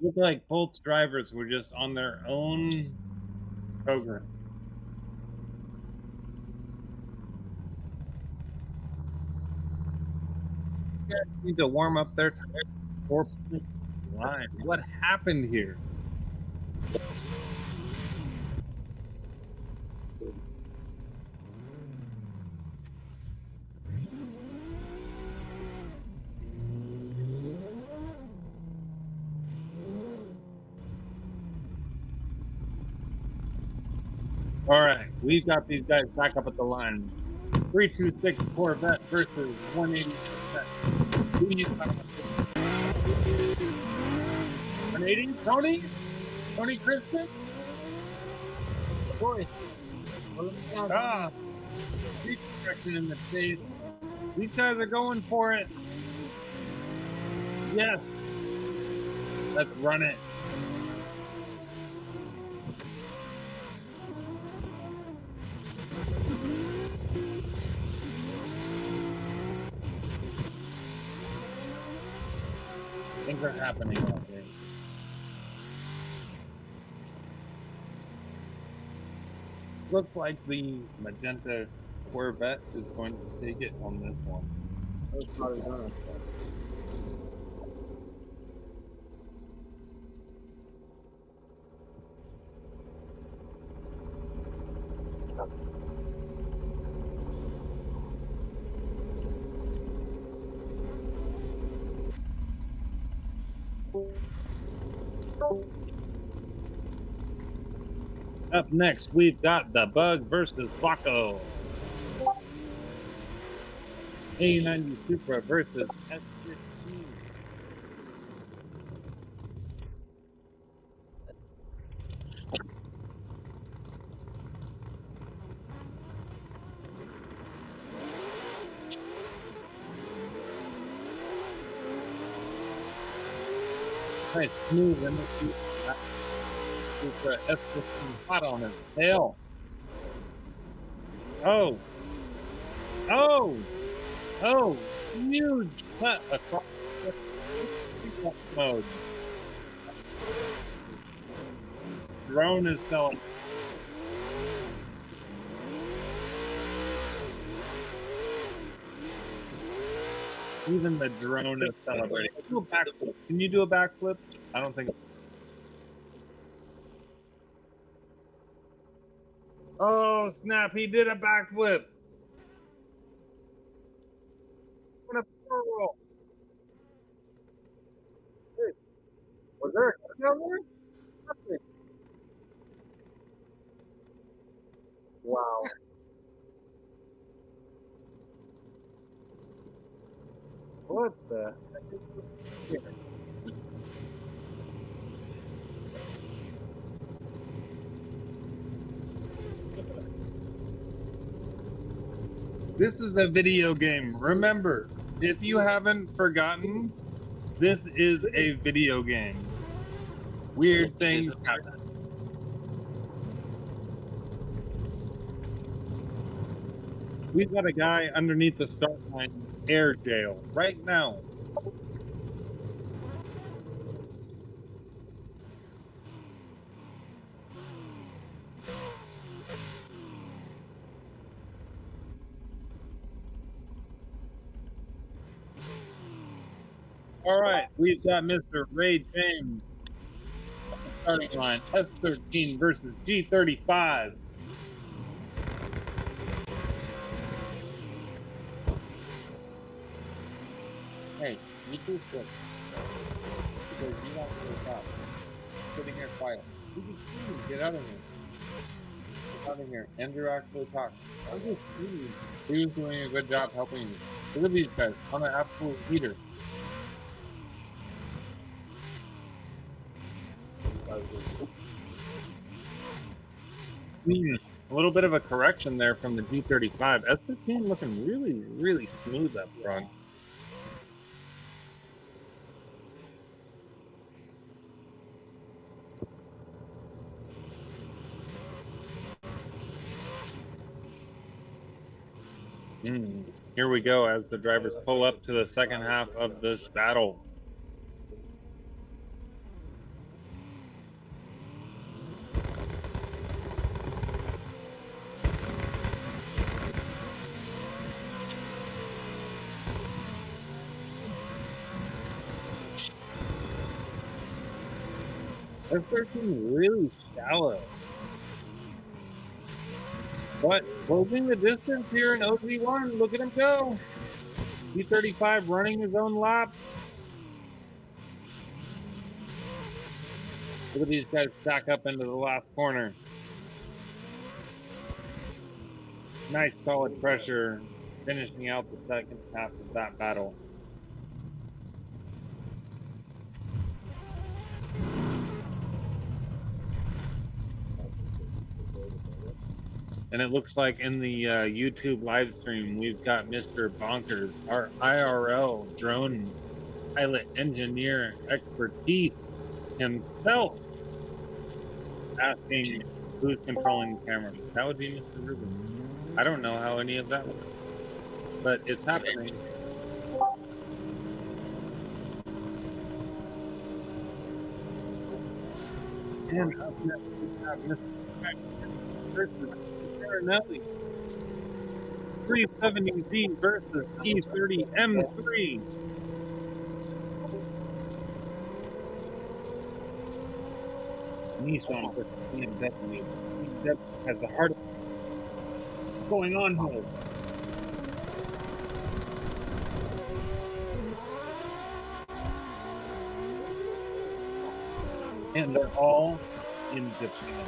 It looked like both drivers were just on their own program. You guys need to warm up their 4-point line. What happened here? All right, we've got these guys back up at the line. 326 Corvette versus 180. 180, Tony? Tony Crispin? Boy. Ah, destruction in the face. These guys are going for it. Yes. Let's run it. Things are happening out there. Looks like the Magenta Corvette is going to take it on this one. That's probably done. Up next, we've got the Bug versus Flacco. A90 Supra versus S15. Nice smooth and Supra S15 hot on his tail. Oh, huge cut across the mode. Drone is selling. Even the drone is celebrating. Do a backflip. Can you do a backflip? I don't think. Oh snap! He did a backflip. What a pearl! Hey, was there a gun down there? Nothing. Wow. What the heck is this here? This is a video game. Remember, if you haven't forgotten, this is a video game. Weird things happen. We've got a guy underneath the start line in air jail right now. All right, we've got Mr. Ray James on the starting line. F13 versus G35. Hey, you do this because you want to go top. Sitting here quiet. Get out of here. Get out of here. Andrew actually talks. I'm just kidding. He was doing a good job helping you. Look at these guys. I'm an absolute leader. A little bit of a correction there from the G35. S15 looking really, really smooth up front. Here we go as the drivers pull up to the second half of this battle. F13 really shallow. But closing the distance here in OZ1, look at him go. G35 running his own lap. Look at these guys stack up into the last corner. Nice solid pressure finishing out the second half of that battle. And it looks like in the YouTube live stream, we've got Mr. Bonkers, our IRL drone pilot engineer expertise himself, asking who's controlling the camera. That would be Mr. Rubin. I don't know how any of that works, but it's happening. And up next, we have Mr. Versus Marinelli. 370Z versus E30M3. Nissan for BMW. That has the heart. What's going on here? And they're all in Japan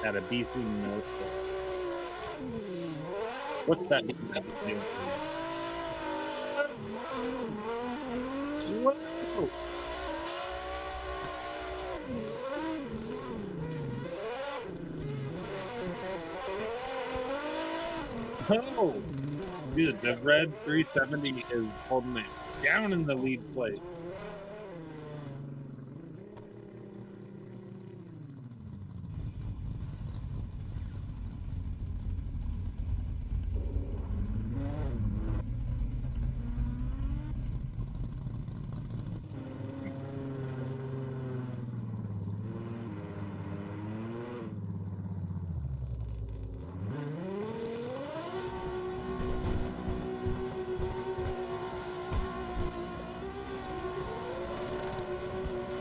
at a BC North. What's that mean? Whoa. Oh, dude, the red 370 is holding it down in the lead place.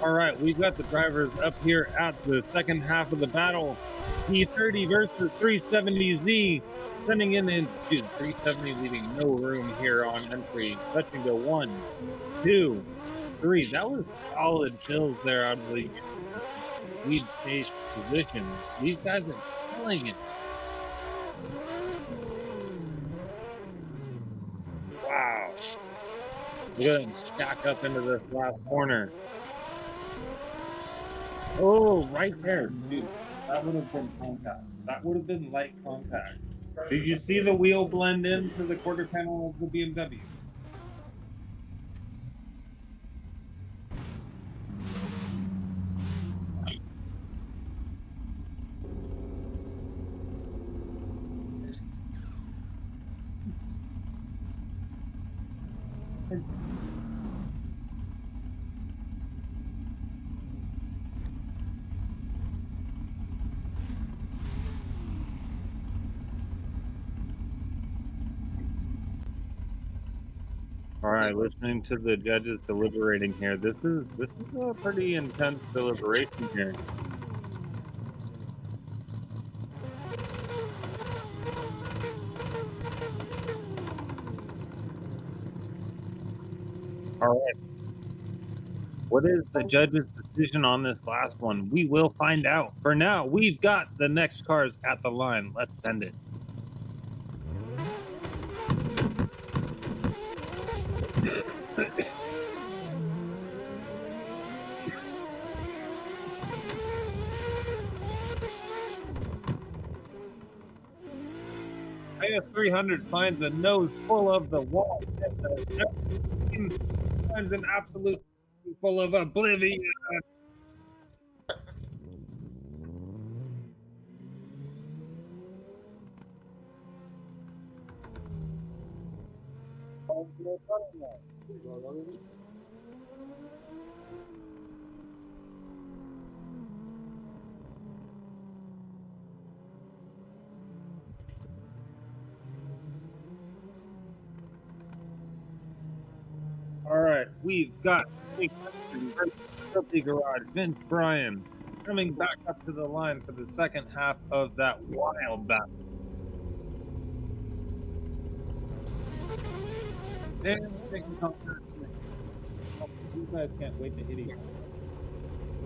All right, we've got the drivers up here at the second half of the battle. P30 versus 370Z, sending in 370 leaving no room here on entry. Touching to 1, 2, 3. That was solid fills there out of the lead pace position. These guys are killing it. Wow. Look at them stack up into this last corner. Oh, right there, dude. That would have been contact. That would have been light contact. Did you see the wheel blend into the quarter panel of the BMW? All right, listening to the judges deliberating here. This is a pretty intense deliberation here. All right. What is the judge's decision on this last one? We will find out. For now, we've got the next cars at the line. Let's send it. IS300 finds a nose full of the wall. Finds an absolute full of oblivion. All right, we've got Guilty Garage, Vince Bryan, coming back up to the line for the second half of that wild battle. And you guys can't wait to hit each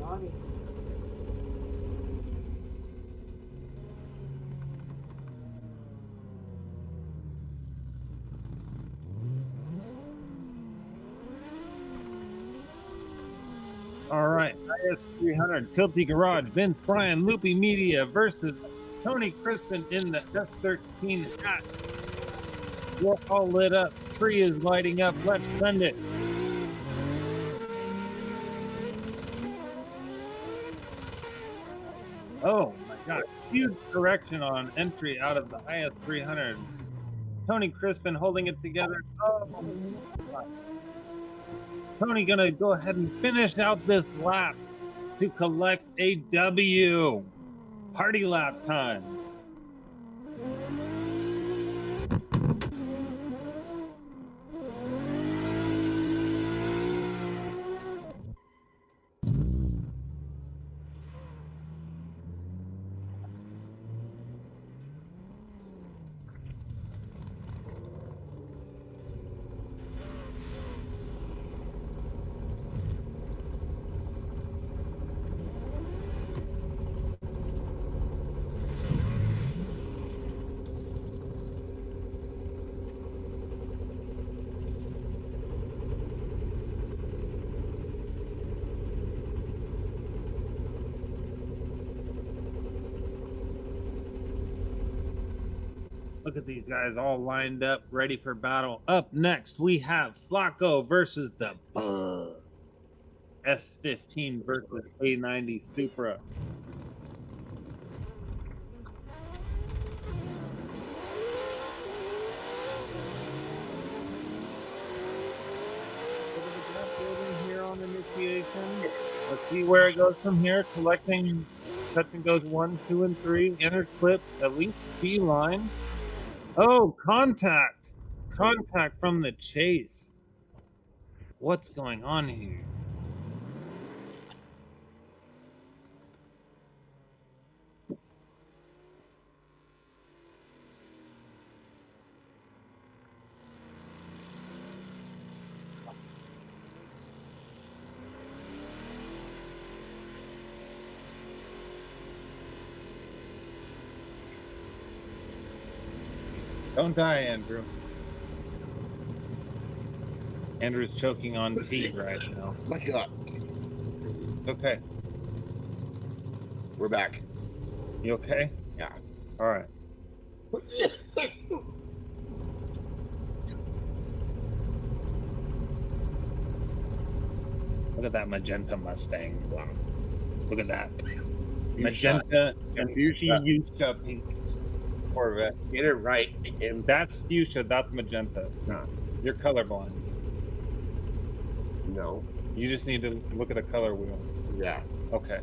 other. All right, IS300, Tilty Garage, Vince Bryan, Loopy Media versus Tony Crispin in the F13 hat. We're all lit up. Tree is lighting up. Let's send it. Oh my God! Huge correction on entry out of the IS300. Tony Crispin holding it together. Oh my God. Tony gonna go ahead and finish out this lap to collect a W. Party lap time. Look at these guys all lined up, ready for battle. Up next, we have Flacco versus the Bug. S15 versus A90 Supra. Here on initiation. Let's see where it goes from here. Collecting, touching goes 1, 2, and 3. Enter clip, at least P line. Oh, contact! Contact from the chase. What's going on here? Don't die, Andrew. Andrew's choking on tea right now. My God. Okay. We're back. You okay? Yeah. All right. Look at that magenta Mustang. Wow. Look at that. Magenta and fuchsia pink Corvette. Get it right. That's fuchsia. That's magenta. No. You're colorblind. No. You just need to look at a color wheel. Yeah. Okay.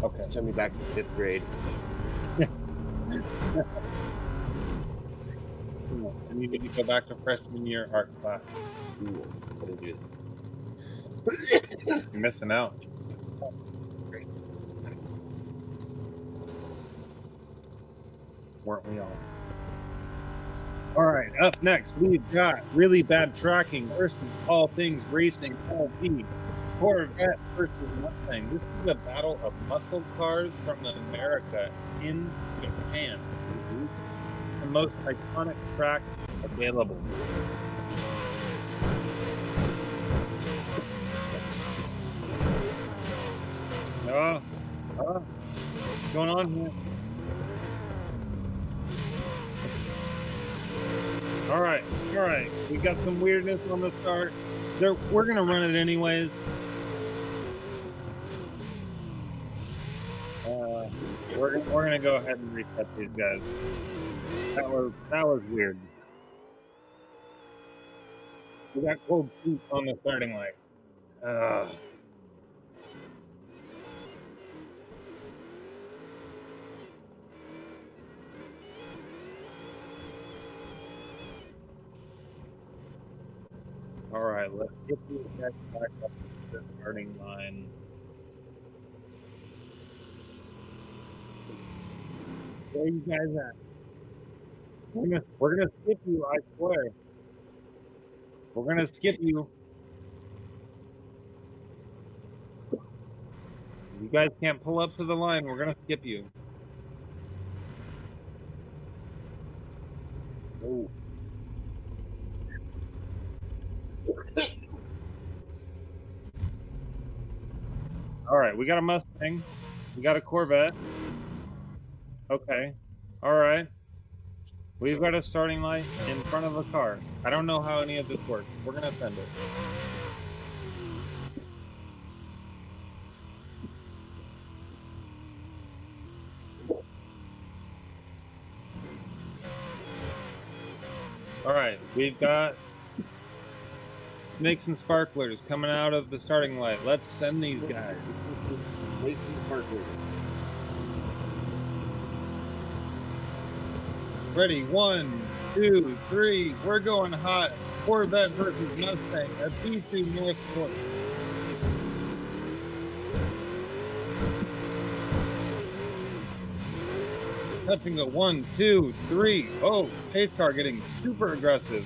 Okay. Send me back to 5th grade. And you need to go back to freshman year art class. Ooh, what did you do? You're missing out. Weren't we all? All right, up next, we've got really bad tracking versus all things racing LV. Corvette versus Mustang. This is a battle of muscle cars from America in Japan. The most iconic track available. What's going on here? All right. We got some weirdness on the start. We're gonna run it anyways. We're gonna go ahead and reset these guys. That was weird. We got cold feet on the starting line. All right, let's get these guys back up to the starting line. Where are you guys at? We're gonna skip you, I swear. We're gonna skip you. You guys can't pull up to the line. We're gonna skip you. Oh. All right, we got a Mustang. We got a Corvette. Okay. All right. We've got a starting light in front of a car. I don't know how any of this works. We're gonna send it. All right, we've got snakes and sparklers coming out of the starting light. Let's send these guys. Snakes and sparklers. Ready, 1, 2, 3. We're going hot. Corvette versus Mustang at B2 North Court. Touching a 1, 2, 3. Oh, chase car getting super aggressive.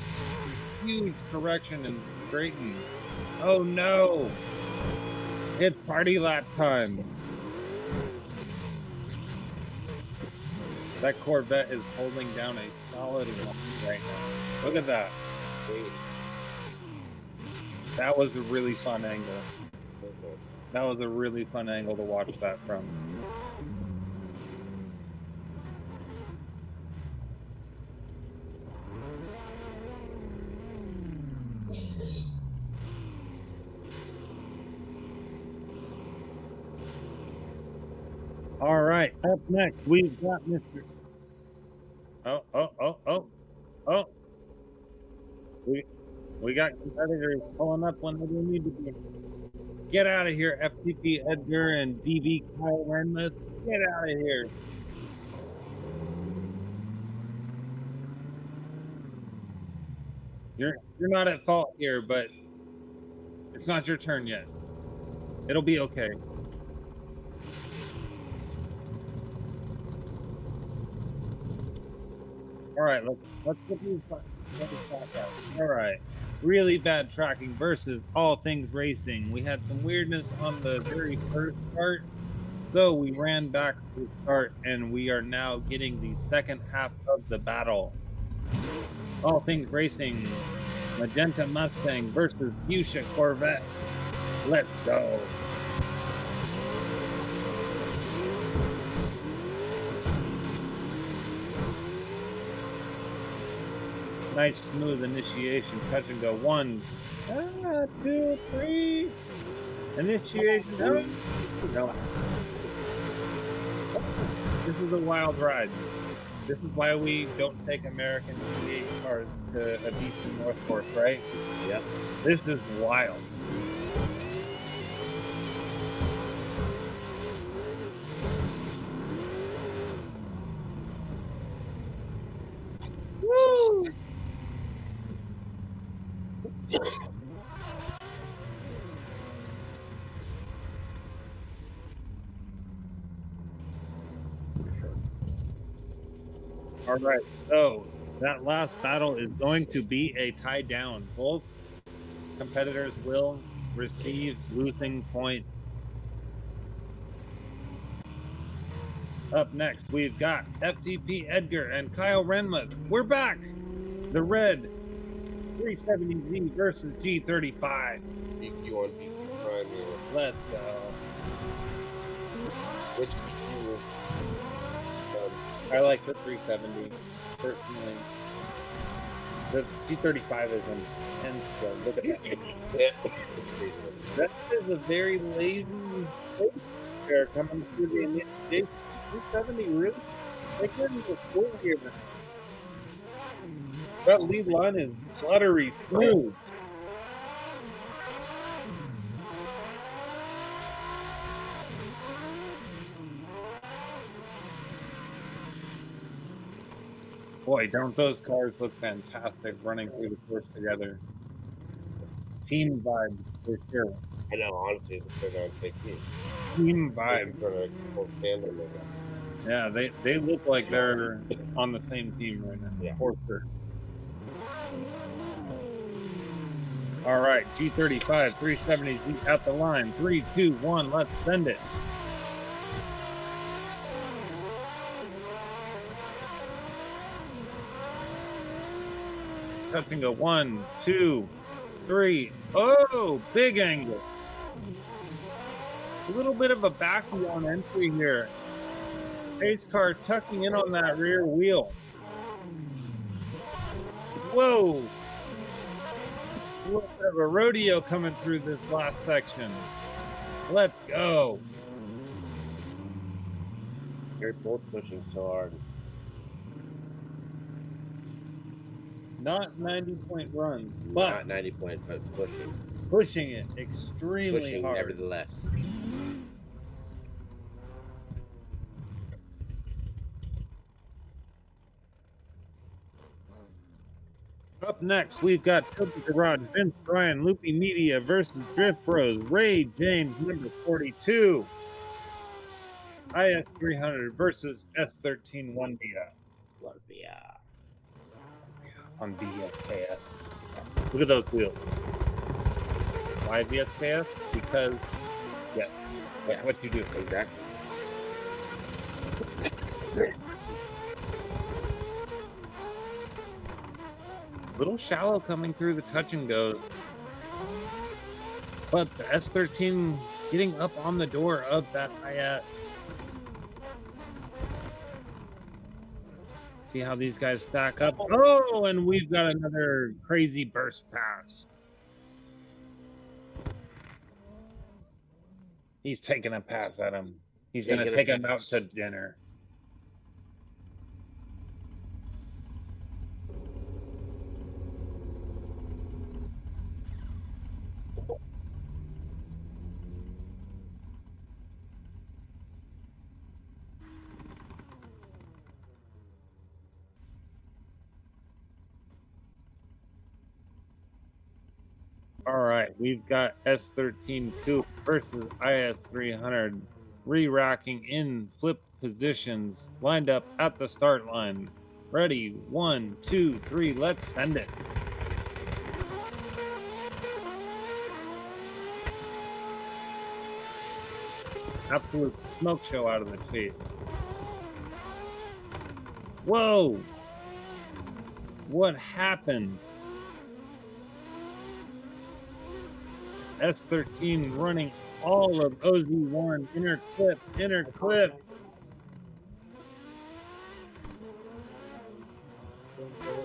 Huge correction and straighten. Oh no! It's party lap time. That Corvette is holding down a solid one right now. Look at that. That was a really fun angle. That was a really fun angle to watch that from. All right, up next we've got Mr. Oh. We got competitors pulling up when they need to be. Get out of here, FTP Edgar and DB Kyle Renmuth. Get out of here. You're not at fault here, but it's not your turn yet. It'll be okay. All right, let's get these back out. All right. Really bad tracking versus all things racing. We had some weirdness on the very first start, so we ran back to the start, and we are now getting the second half of the battle. All things racing, Magenta Mustang versus Fuchsia Corvette. Let's go. Nice smooth initiation, touch and go. 1, 2, 3. Initiation. No. This is a wild ride. This is why we don't take American V8 cars to a BC North Course, right? Yep. This is wild. Woo! All right, so that last battle is going to be a tie down. Both competitors will receive losing points. Up next, we've got FTP Edgar and Kyle Renmuth. We're back. The red 370Z versus G35. You want to prime or Let's go. which I like the 370 personally. The G35 is intense. So look at that. That is a very lazy there coming through the initiation. 370 really? They couldn't even score here. That lead line is buttery smooth. Boy, don't those cars look fantastic running through the course together. Team vibes for sure. I know, honestly, they're going to take me. Team vibes. Yeah, they look like they're on the same team right now. Yeah. For sure. All right, G35, 370s at the line. 3, 2, 1, let's send it. Touch and go. 1, 2, 3. Oh, big angle. A little bit of a backy on entry here. Pace car tucking in on that rear wheel. Whoa. A little bit of a rodeo coming through this last section. Let's go. They're both pushing so hard. Not 90-point runs, but not 90 points, but pushing. Pushing it extremely pushing hard. Nevertheless. Up next, we've got Toby Garage, Vince Bryan, Loopy Media versus Drift Bros, Ray James, number 42. IS300 versus S13 1BI. On VSKS. Look at those wheels. Why VSKS? Because, yeah, that's what you do. Exactly. Little shallow coming through the touch and goes. But the S13 getting up on the door of that IS. See how these guys stack up. Oh, and we've got another crazy burst pass. He's taking a pass at him. He's gonna take him out to dinner. All right, we've got S13 Coupe versus IS300, re-racking in flip positions, lined up at the start line. Ready, 1, 2, 3, let's send it. Absolute smoke show out of the chase. Whoa! What happened? S13 running all of OZ1, inner clip.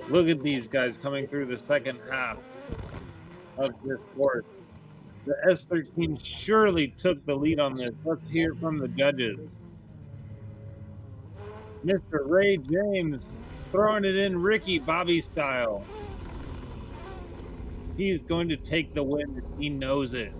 Look at these guys coming through the second half of this course. The S13 surely took the lead on this. Let's hear from the judges. Mr. Ray James throwing it in Ricky Bobby style. He's going to take the win. He knows it.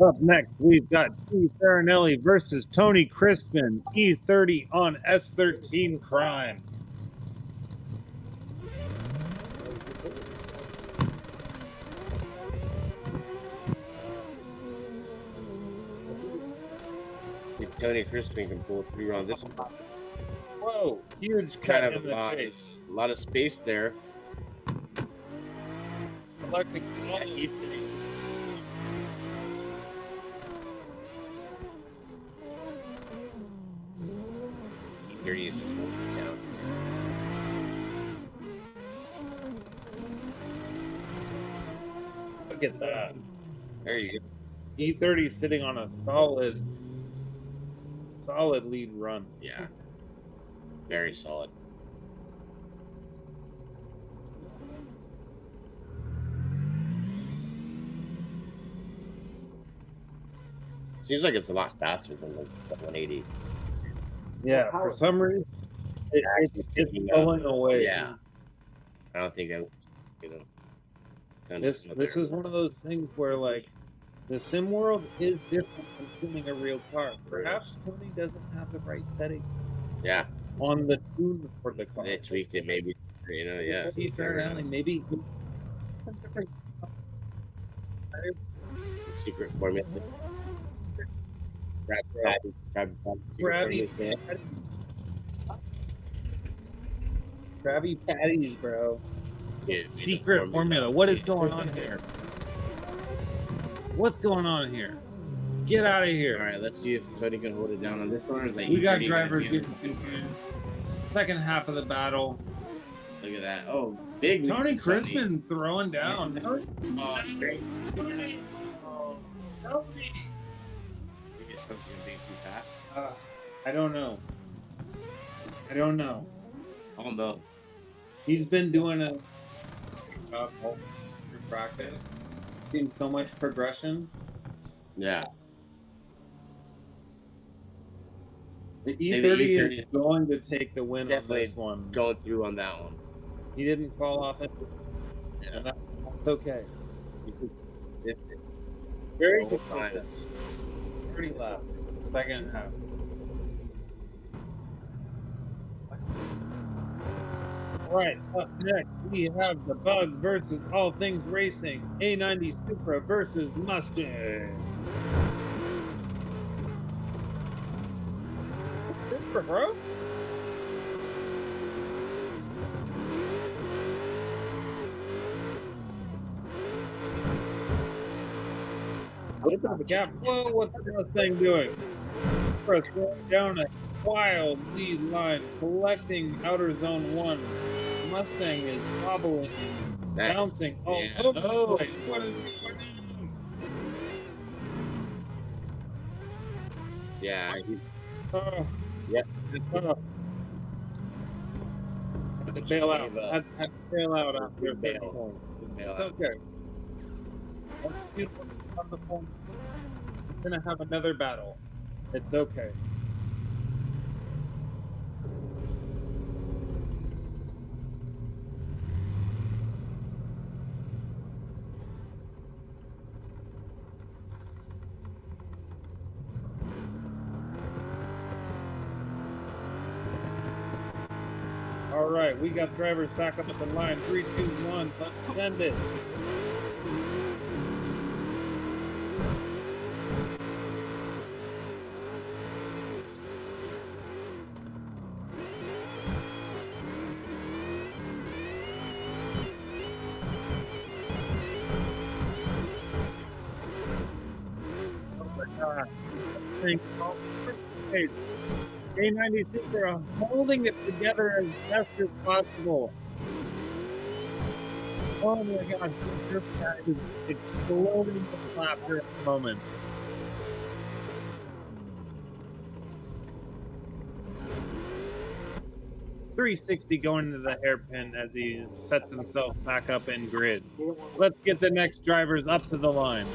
Up next, we've got T. Farinelli versus Tony Crispin, E30 on S13 Crime. Tony Crispin can pull through on this one. Whoa, huge cut Kind of in the chase. a lot of space there. Electric E30 is just moving down. Look at that. There you go. E30 sitting on a solid lead run. Yeah. Very solid. Seems like it's a lot faster than the 180. Yeah, for some reason, it's pulling away. Yeah. I don't think that, you know. This is one of those things where, like, the sim world is different from tuning a real car. Perhaps Tony doesn't have the right setting. Yeah. On the tune for the car. They tweaked it, maybe. You know, yeah. Fairly, maybe. Secret formula. Krabby Patties, bro. Yeah, Secret formula. What is going on here? What's going on here? Get out of here. All right, let's see if Tony can hold it down on this one. We got drivers getting confused. Second half of the battle. Look at that. Oh, big. Tony Crispin throwing down. Oh, straight. Tony. You get something being too fast. I don't know. Almost. He's been doing a practice. Seen so much progression. Yeah. The E30 is going to take the win on this one. Going through on that one. He didn't fall off it. Yeah. And that's okay. Very Whole consistent. 30 left. Second half. All right, up next we have the Bug versus All Things Racing, A90 Supra versus Mustang. Supra, bro. Look at the gap. Whoa, what's the Mustang doing? Supra throwing down a wild lead line, collecting outer zone 1. Mustang is wobbling, bouncing all over the place. What is going on? Yeah. Yep. Had to bail out. Had to bail out after a certain Bail. point. Bail It's out. okay. We're gonna have another battle. It's okay. All right, we got drivers back up at the line. 3, 2, 1. Let's send it. Oh my God. Hey, A96 are holding it together as best as possible. Oh my God, this guy is exploding with laughter at the moment. .360 going into the hairpin as he sets himself back up in grid. Let's get the next drivers up to the line.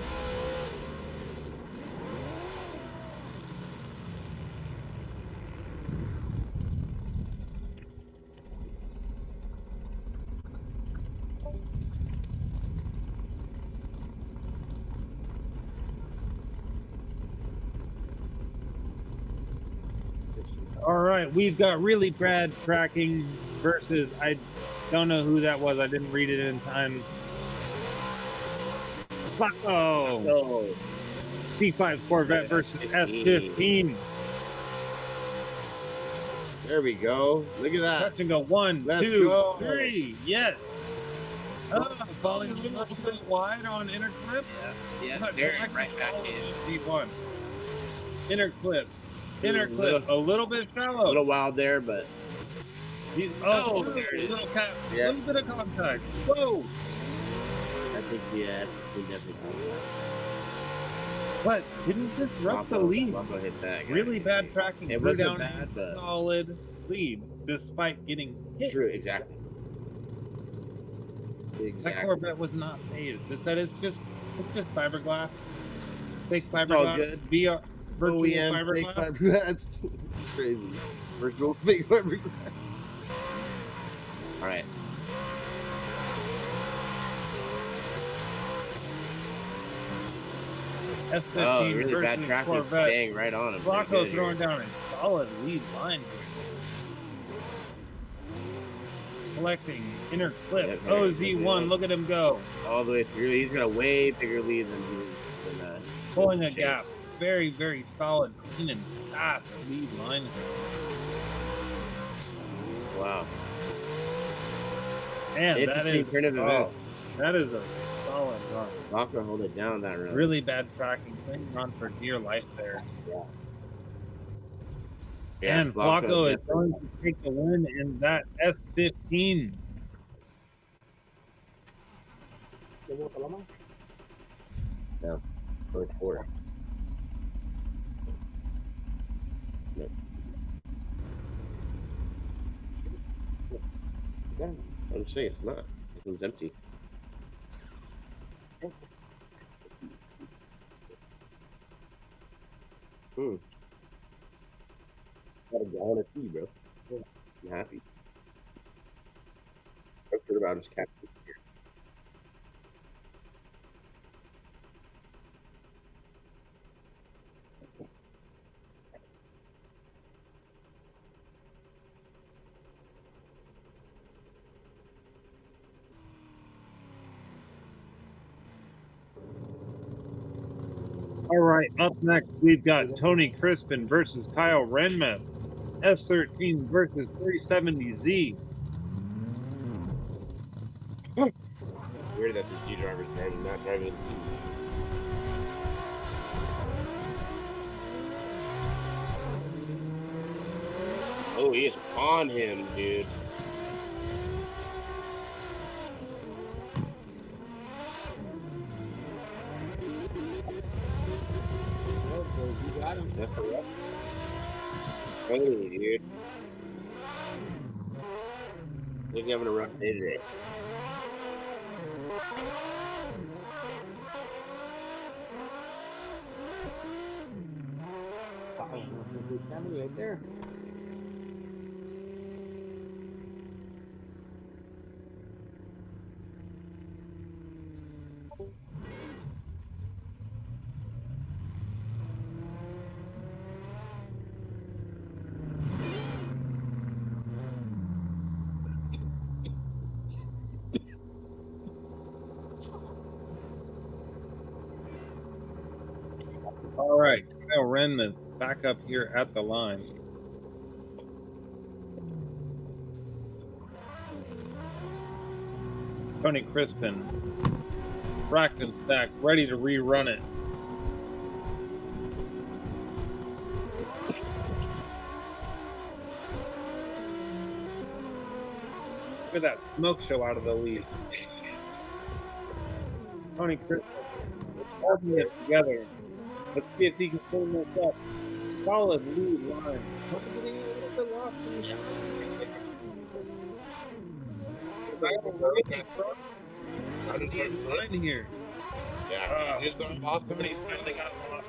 All right, we've got really bad tracking versus, I don't know who that was. I didn't read it in time. Oh, C5 Corvette versus S15. There we go. Look at that. Touch and go. 1, Let's 2, go. 3. Yes. Falling a little bit wide on inner clip. Yeah, But there, back right back in. D1. Inner clip. Inner clip. A little bit A shallow. little wild there, but Oh, there it is. little Yeah. bit of contact. Whoa. I think yes, we definitely got that. But didn't disrupt the lead. Bronco hit that guy. Really bad tracking. It Threw wasn't down bad, a but solid lead despite getting hit. true, exactly. That Corvette was not phased. It's just fiberglass. Fake all fiberglass. good. VR virtual OEM fake fiberglass. fiberglass. Crazy. Virtual fake fiberglass. All right. S15 Oh, really bad versus traffic. Corvette. Dang, right on him. Bronco Good throwing here. down a solid lead line here. Collecting inner clip. Yep, OZ1, yep. look at him go. All the way through. He's got a way bigger lead than Pulling a Chase. gap. Very, very solid, clean, and fast lead line here. Wow. Man, that Interesting is, turn of events. that is a solid run. Bronco hold it down that round. Really bad tracking. Clinging on for dear life there. Yeah, And Flacco is going to take the win in that S15. No, first quarter. No. I'm just saying it's not. This one's empty. Got a gallon of tea, bro. I'm happy. I'm sure about his cat. All right, up next, we've got Tony Crispin versus Kyle Renmeth. S13 versus 370Z. Weird that the G driver's driving, not driving. Oh, he is on him, dude. You got him. That's correct. Tony, dude. You're having a rough day today. Right there. All right, Kyle Renman back up here at the line. Tony Crispin, racked and stacked, ready to rerun it. Look at that smoke show out of the lead. Tony Crispin, holding it together. Let's see if he can pull this up. Solid lead line. Must have getting a little bit lost in the shot. How did he line here? Yeah, just got lost. Somebody said they got lost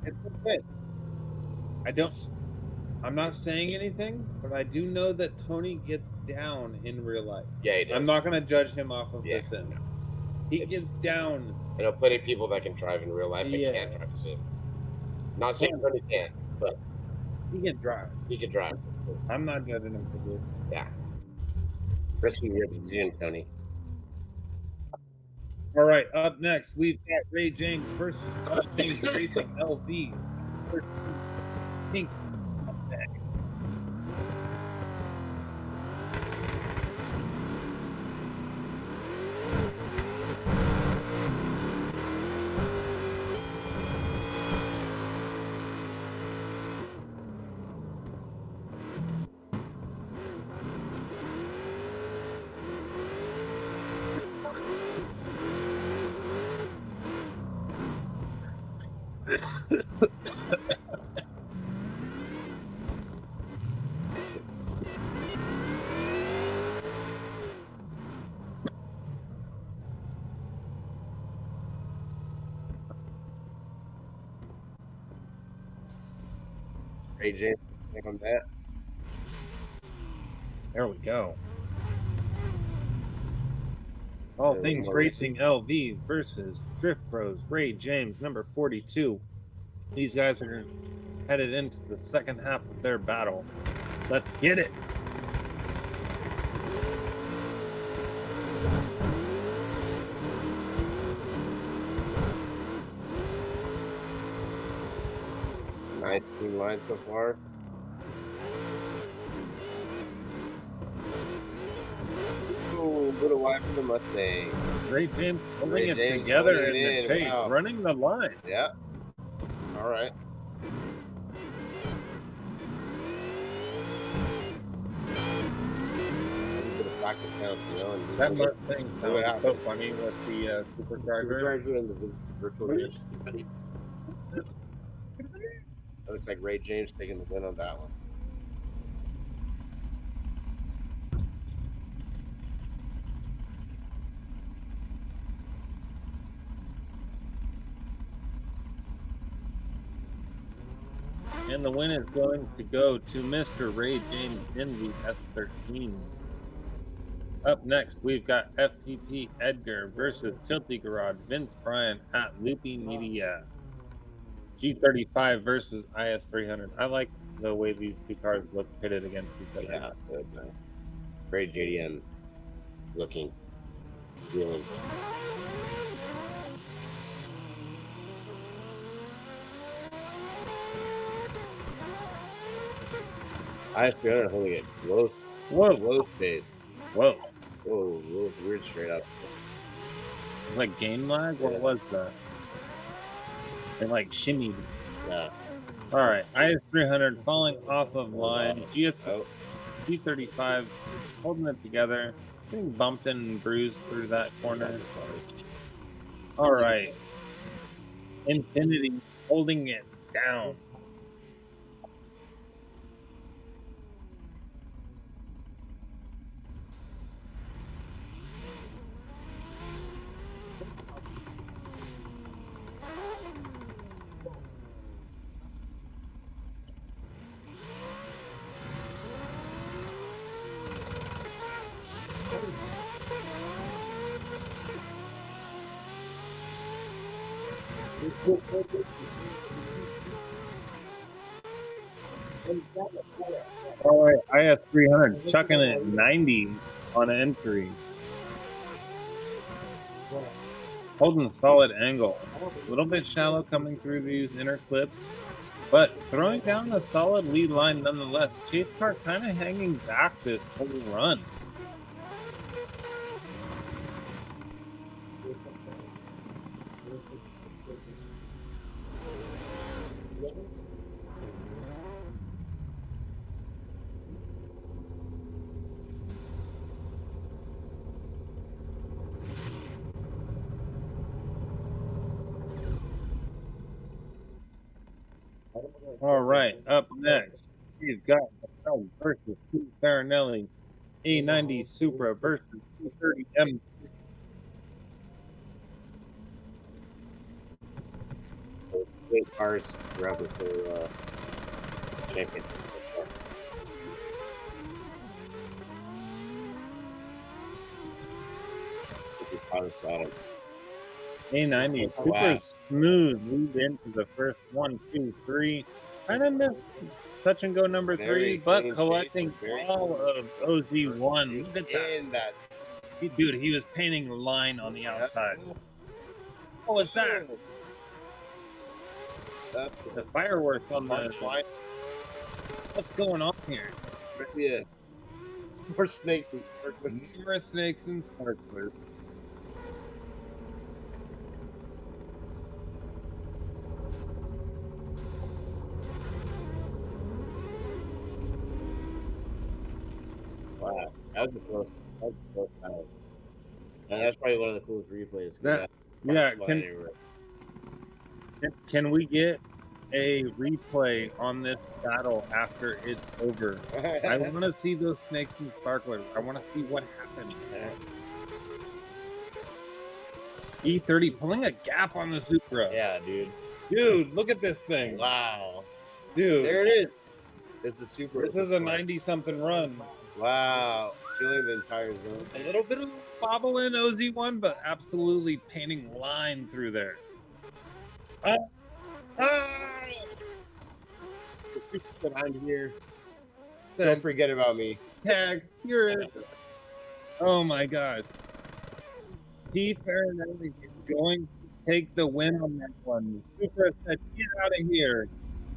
it's okay. I'm not saying anything, but I do know that Tony gets down in real life. Yeah, he does. I'm not going to judge him off of this sim. No. He gets down. I know plenty of people that can drive in real life and can't drive a sim. Not saying Tony can't, but he can drive. He can drive. I'm not judging him for this. Yeah. Risking your decision, Tony. All right, up next, we've got Ray James versus James Racing LV. Pink. Ray James, think on that. There we go. All Things Racing LV versus Drift Bros Ray James, number 42. These guys are headed into the second half of their battle. Let's get it. Nice team line so far. Oh, little wide for the Mustang. Ray James holding it together in the chase, running the line. Yeah. All right. That thing sounds so funny with the supercharger and the virtual race. Looks like Ray James taking the win on that one. And the win is going to go to Mr. Ray James in the S13. Up next, we've got FTP Edgar versus Tilty Garage Vince Bryan at Loopy Media. G35 versus IS300. I like the way these two cars look pitted against each other. Yeah, good, nice. Great JDM looking. Feeling. IS300 holding it close. Close pace. Whoa, weird straight up. like game lag? What was that? They like shimmied. Yeah. All right, IS300 falling off of line. G35 holding it together. Getting bumped and bruised through that corner. All right. Infinity holding it down. All right, IS 300 chucking it 90 on entry. Holding a solid angle. A little bit shallow coming through these inner clips, but throwing down a solid lead line nonetheless. Chase car kind of hanging back this whole run. All right, up next, we've got Mattel versus Steve Farinelli, A90 Supra versus 230M. Great cars throughout this whole championship. A90 super smooth lead into the first 1, 2, 3. Kind of missed touch and go number 3, but collecting all of OZ1. Look at that. Dude, he was painting a line on the outside. What was that? That's the fireworks on the line. What's going on here? Yeah. More snakes and sparklers. More snakes and sparklers. Wow, that was the close. That was the close battle. And that's probably one of the coolest replays. Can we get a replay on this battle after it's over? I want to see those snakes and sparklers. I want to see what happened. E30 pulling a gap on the Supra. Yeah, dude. Dude, look at this thing. Wow. Dude. There it is. It's a Supra. This is a 90-something run. Wow. Feeling the entire zone. A little bit of bobble in OZ1, but absolutely painting line through there. I'm here. Don't forget about me. Tag, you're in. Oh my God. T. Farinelli is going to take the win on that one. Supra said, get out of here.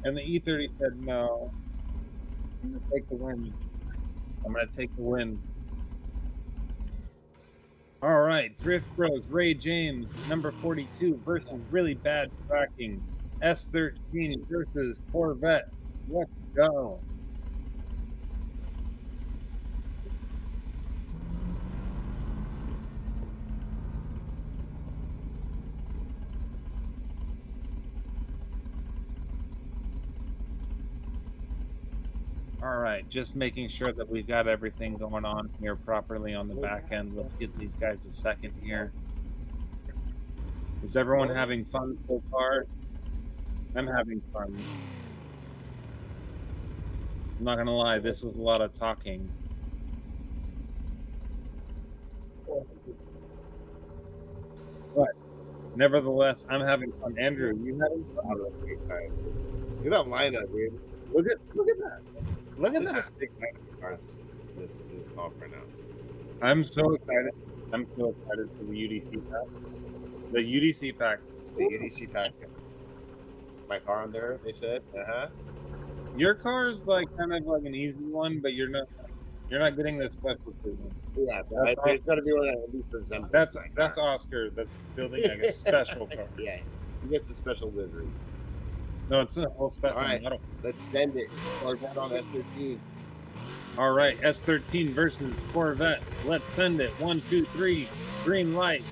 And the E30 said, no. I'm going to take the win. I'm going to take the win. All right, Drift Bros, Ray James, number 42 versus Really Bad Tracking, S13 versus Corvette. Let's go. All right, just making sure that we've got everything going on here properly on the back end. Let's give these guys a second here. Is everyone having fun so far? I'm having fun. I'm not gonna lie, this is a lot of talking. But nevertheless, I'm having fun. Andrew, you having fun? Look at that lineup, dude. Look at that. Look at that. This call right now. I'm so excited. I'm so excited for the UDC pack. The UDC pack. The UDC pack. My car on there, they said. Your car is like kind of like an easy one, but you're not getting the special treatment. Yeah, it's got to be one that at least resembles. That's Oscar. That's building like a special car. Yeah, he gets a special livery. No, it's a whole special model. Let's send it. Start that on S13. All right, S13 versus Corvette. Let's send it. 1, 2, 3. Green light.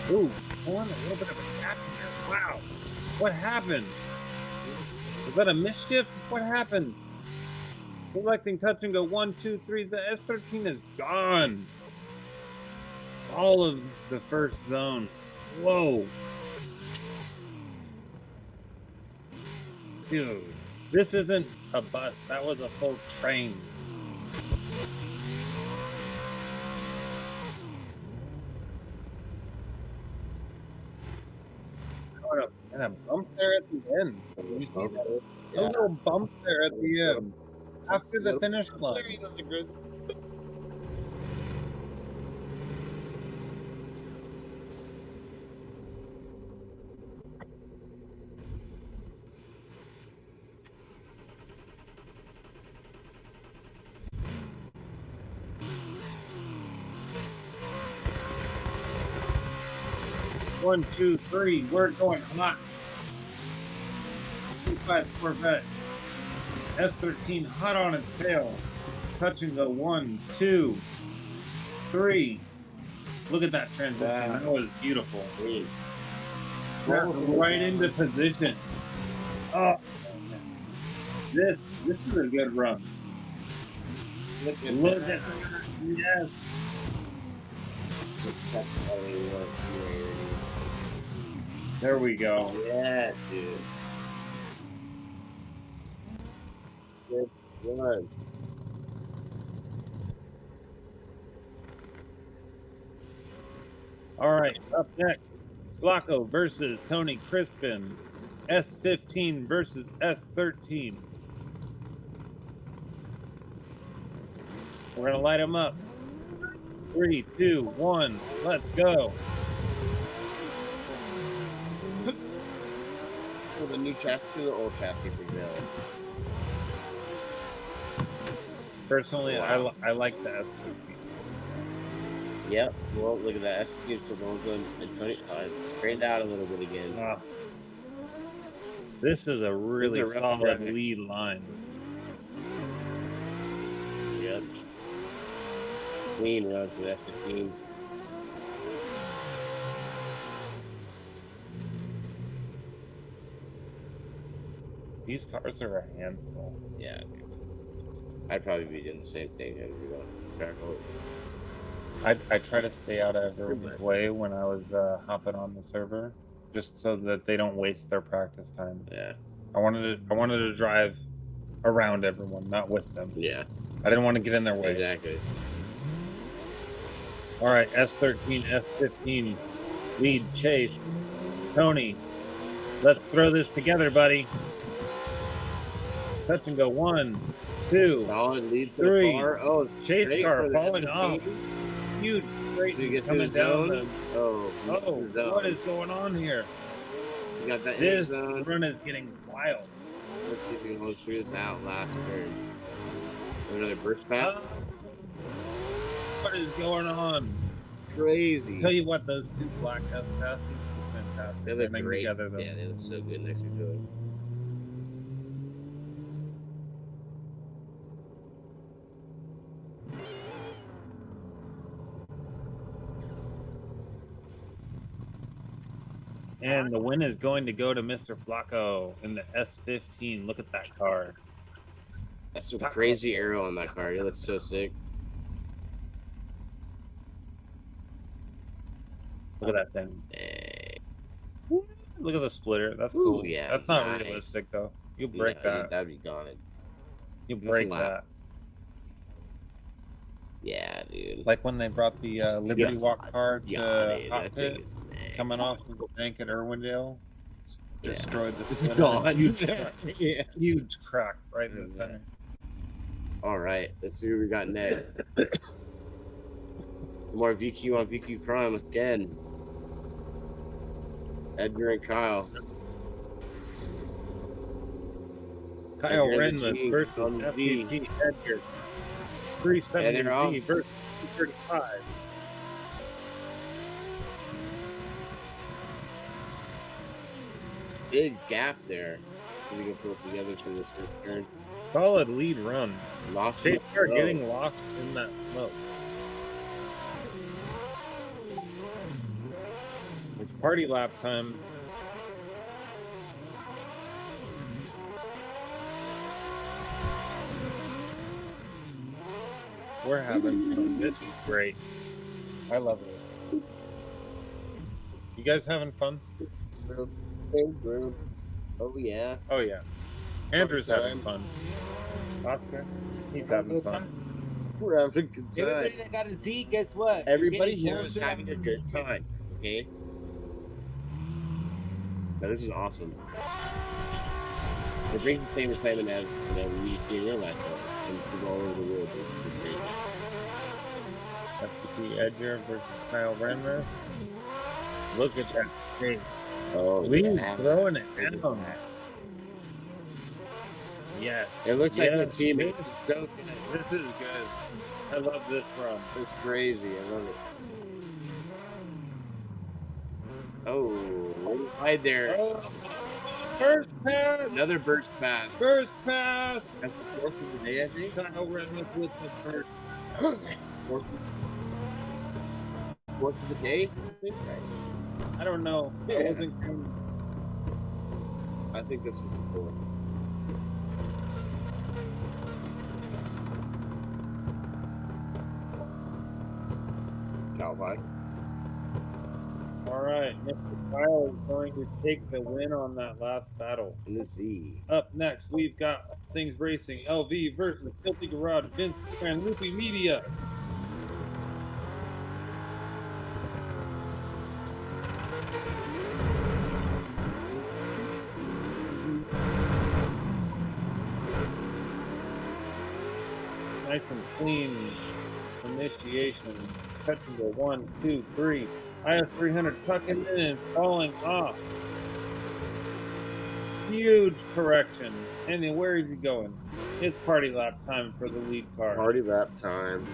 Ooh, pulling a little bit of a gap here. Wow. What happened? Was that a mischief? What happened? Selecting touch and go 1, 2, 3. The S13 is gone. All of the first zone. Whoa. Dude, this isn't a bus. That was a full train. And a bump there at the end. You see that? A little bump there at the end. After the finish line. One, two, three. We're going hot. 25 Corvette. S13 hot on its tail. Touch and go 1, 2, 3. Look at that transition. That was beautiful. Right into position. Oh, this is a good run. Look at that. Yes. There we go. Yeah, dude. Good one. All right, up next, Flacco versus Tony Crispin. S15 versus S13. We're gonna light them up. 3, 2, 1, let's go. So the new chassis or the old chassis prevail? Personally, wow. I like the S13. Yep. Well, look at that. S15 still going and Tony straightened out a little bit again. Wow. This is a really solid lead line. Yep. Clean runs with S15. These cars are a handful. Yeah, dude. I'd probably be doing the same thing as you know. I try to stay out of everyone's way when I was hopping on the server, just so that they don't waste their practice time. Yeah. I wanted to drive around everyone, not with them. Yeah. I didn't want to get in their way. Exactly. All right, S13, F15, lead chase. Tony, let's throw this together, buddy. Touch and go 1, 2, solid lead 3. Far. Oh, chase car falling off. Huge straight coming down. What is going on here? You got that. This run is getting wild. Let's see if we can go through that last turn. Another burst pass. What is going on? Crazy. I'll tell you what, those two black S passes are fantastic. They look great. Together, yeah, they look so good next to each other. And the win is going to go to Mr. Flacco in the S15. Look at that car. That's some crazy arrow on that car. It looks so sick. Look at that thing. Hey. Look at the splitter. That's Ooh, cool. Yeah, that's not realistic though. You'll break that. That'd be gone. You'll break that. Yeah, dude. Like when they brought the Liberty Walk car to Hot Pit, coming off of the tank at Irwindale, destroyed the splitter. Gone. Huge crack right in the center. All right, let's see who we got next. More VQ on VQ Prime again. Edgar and Kyle. Kyle Renman versus FPP Edgar. 370Z versus 235. Big gap there. So we can pull it together for this first turn. Solid lead run. Lost. They start getting lost in that smoke. It's party lap time. We're having fun. This is great. I love it. You guys having fun? Oh yeah. Oh yeah. Andrew's having fun. Oscar, he's having fun. We're having a good time. Everybody that got a Z, guess what? Everybody here is having a good time. Okay. Now this is awesome. It brings the same excitement as we see in real life and from all over the world. FTP Edger versus Kyle Renner. Look at that face. Oh, Lee's yeah. throwing it down. Yes. It looks like the yes. team is so good. This is good. I love this run. It's crazy. I love it. Oh, right there. Oh, first pass. Another burst pass. First pass. That's the fourth of the day, I think. Kyle Renner with the first. Fourth of the day, I think. I don't know. Yeah. I wasn't counting. I think this is the fourth. Calvin. All right, Mr. Kyle is going to take the win on that last battle. Let's see. Up next, we've got Things Racing LV versus Filthy Garage, Vince and Loopy Media. Nice and clean initiation. Touching the 1, 2, 3. IS 300 tucking in and falling off. Huge correction. And then where is he going? It's party lap time for the lead car. Party lap time.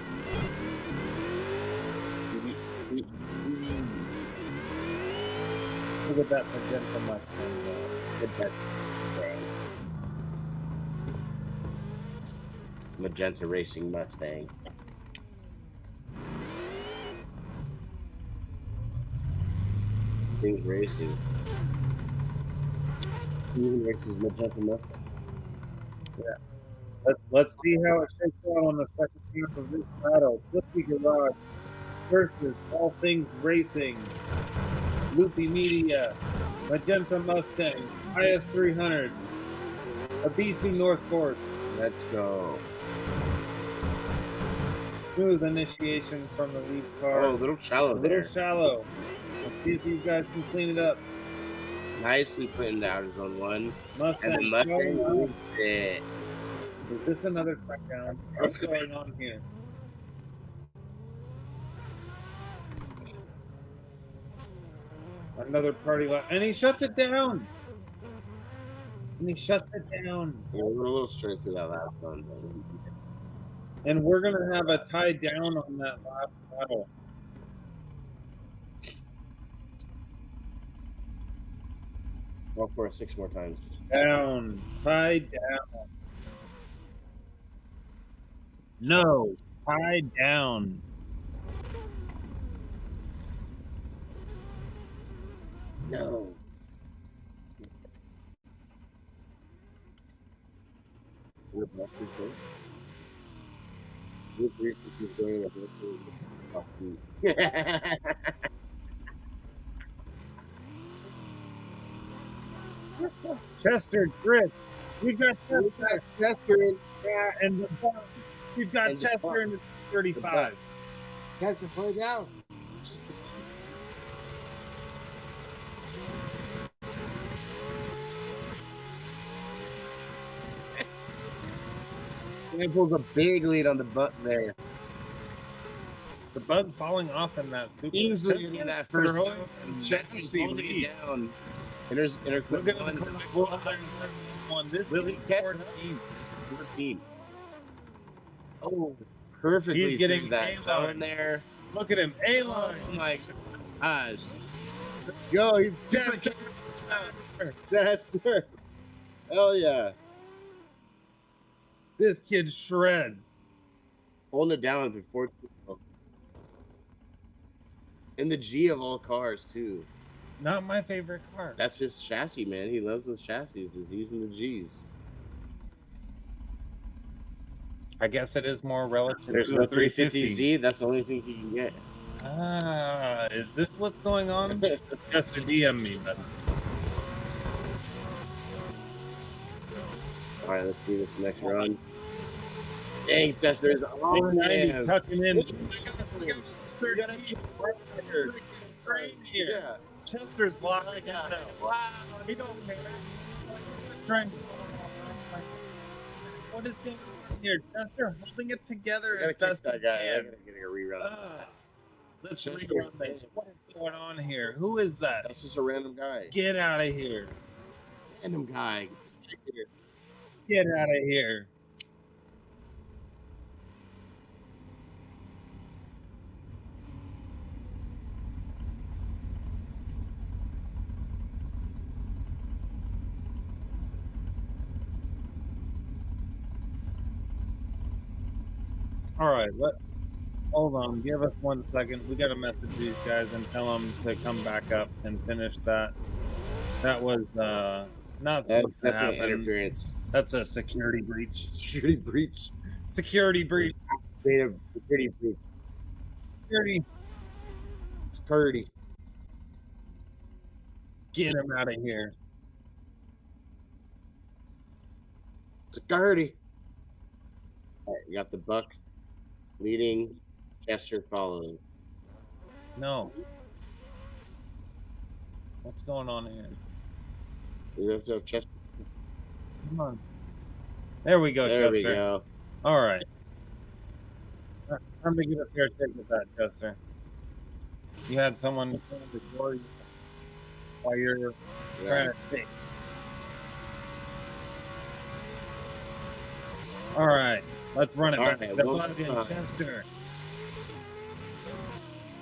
Look at that magenta Mustang. Look at that. Magenta Racing Mustang. Things Racing. Even races Magenta Mustang. Yeah. Let's see how it shakes out on the second half of this battle. Filthy Garage versus All Things Racing. Loopy Media. Magenta Mustang. IS 300. A BC North Court. Let's go. Smooth initiation from the lead car. Oh, a little shallow. A little shallow. Let's see if these guys can clean it up. Nicely put in the outer zone 1. Mustang. And the Mustang moves it. Is this another crackdown? What's going on here? Another party lap. And he shuts it down. And he shuts it down. Yeah, we went a little straight through that last one. And we're going to have a tie down on that last battle. Go for it 6 more times. Down. Tie down. No. Tie down. No. Chester Drift. We've got Chester and the bus. We've got And the Chester bus. in the 35. Guys, to play down. He pulls a big lead on the button there. The bug falling off in that super Easily in that first row. round. Chester's holding it down. Interclip Look at one. the full one. This Lily is Kessler. 14. Oh, perfectly. He's getting through that A-line. zone there. Look at him. A-line. Oh my gosh. Let's go. He's Chester. Chester. Hell yeah. This kid shreds. Holding it down with the 14. And the G of all cars too. Not my favorite car. That's his chassis, man. He loves those chassis. Is using the G's. I guess it is more relative There's to no a 350Z. That's the only thing he can get. Ah, is this what's going on? Just a DM me, buddy. All right, let's see this next run. Dang, Chester's on 90 tucking in. Yeah. Chester's locking it down. Wow. He don't care. Trying to... What is going on here? Chester holding it together as best that he guy. can. I'm gonna get a rerun. Let's Chester. rerun this. What is going on here? Who is that? That's just a random guy. Get out of here. Random guy. Get out of here. All right, hold on. Give us 1 second. We got to message these guys and tell them to come back up and finish that. That was not supposed to That's happen. an interference. That's a security breach. Security breach. Security breach. Security breach. Security. Security. Get him out of here. Security. All right, you got the Buck leading, Chester following. No. What's going on here? We have to have Chester. Come on. There we go, There Chester. we go. All right. I'm going to get a fair shake with that, Chester. You had someone before you while you're trying to think. All right. Let's run it back. Right, The well, Bug in Chester.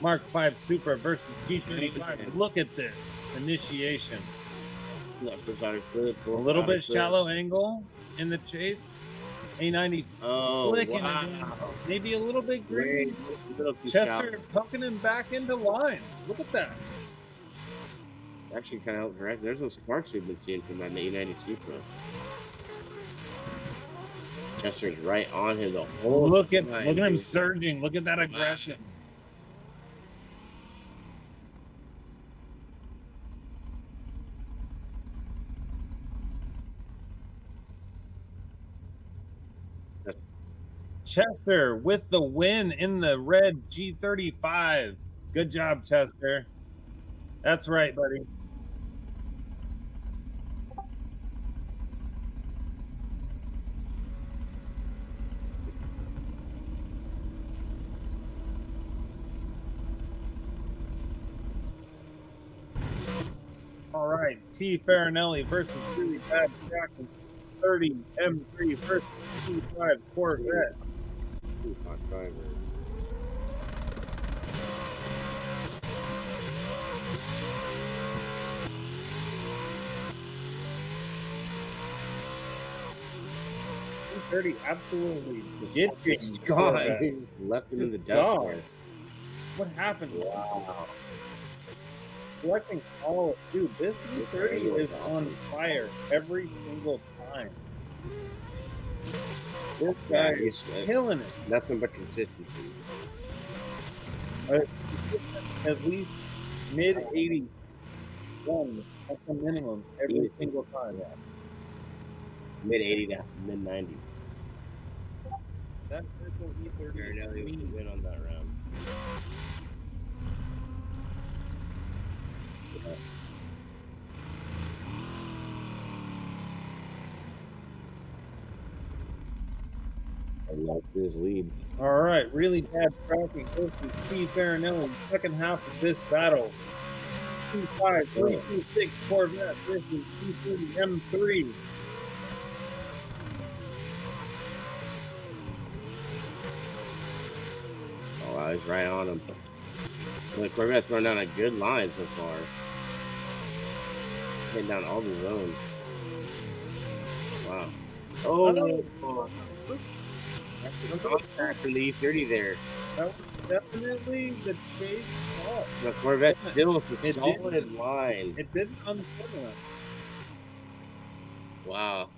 Mark 5 Super versus G35. Look at this. Initiation. Left of our foot. A little bit shallow angle in the chase. A90 flicking again. Maybe a little bit green. Chester poking him back into line. Look at that. Actually kind of helped direct. There's those sparks we've been seeing from that A90 Supra. Chester's right on him the whole Look at time. him surging. Look at that aggression. Chester with the win in the red G35. Good job, Chester. That's right, buddy. All right, T. Farinelli versus Really Bad Tracking 30 M3 versus T5 Corvette. Hot driver. T30 absolutely It's gone. He just left him in the dust. What happened? Wow. Collecting all, dude, this T30 is on fire every single time. This guy is killing it. Nothing but consistency. At least mid 80s. One at the minimum every single time. Mid 80 to mid 90s. That purple E30 Farinelli was good on that round. I like his lead. All right, Really Bad Tracking versus T. Farinelli. Second half of this battle. T5 326 Corvette versus T30 M3. Oh, wow, he's right on him. The Corvette's run down a good line so far. Hitting down all the zones. Wow. Oh, that's the contact in the E30 there. That was definitely the chase call. The Corvette still with a It solid didn't- line. It didn't on the corner. Wow.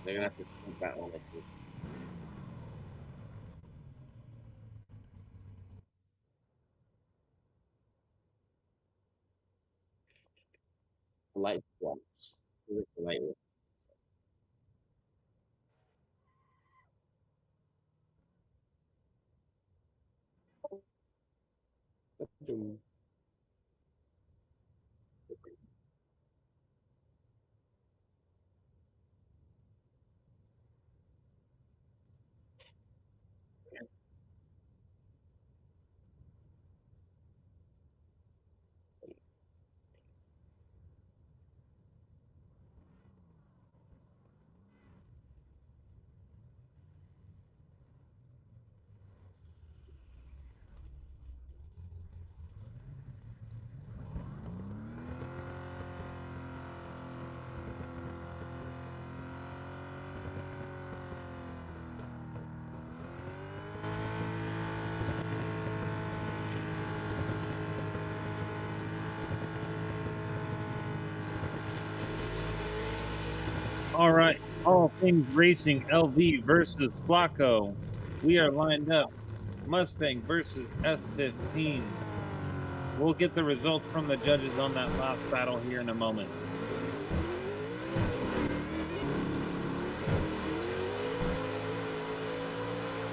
They're gonna have to flip that one, I think. Light swaps. Light. All right, all things racing LV versus Flacco. We are lined up. Mustang versus S15. We'll get the results from the judges on that last battle here in a moment.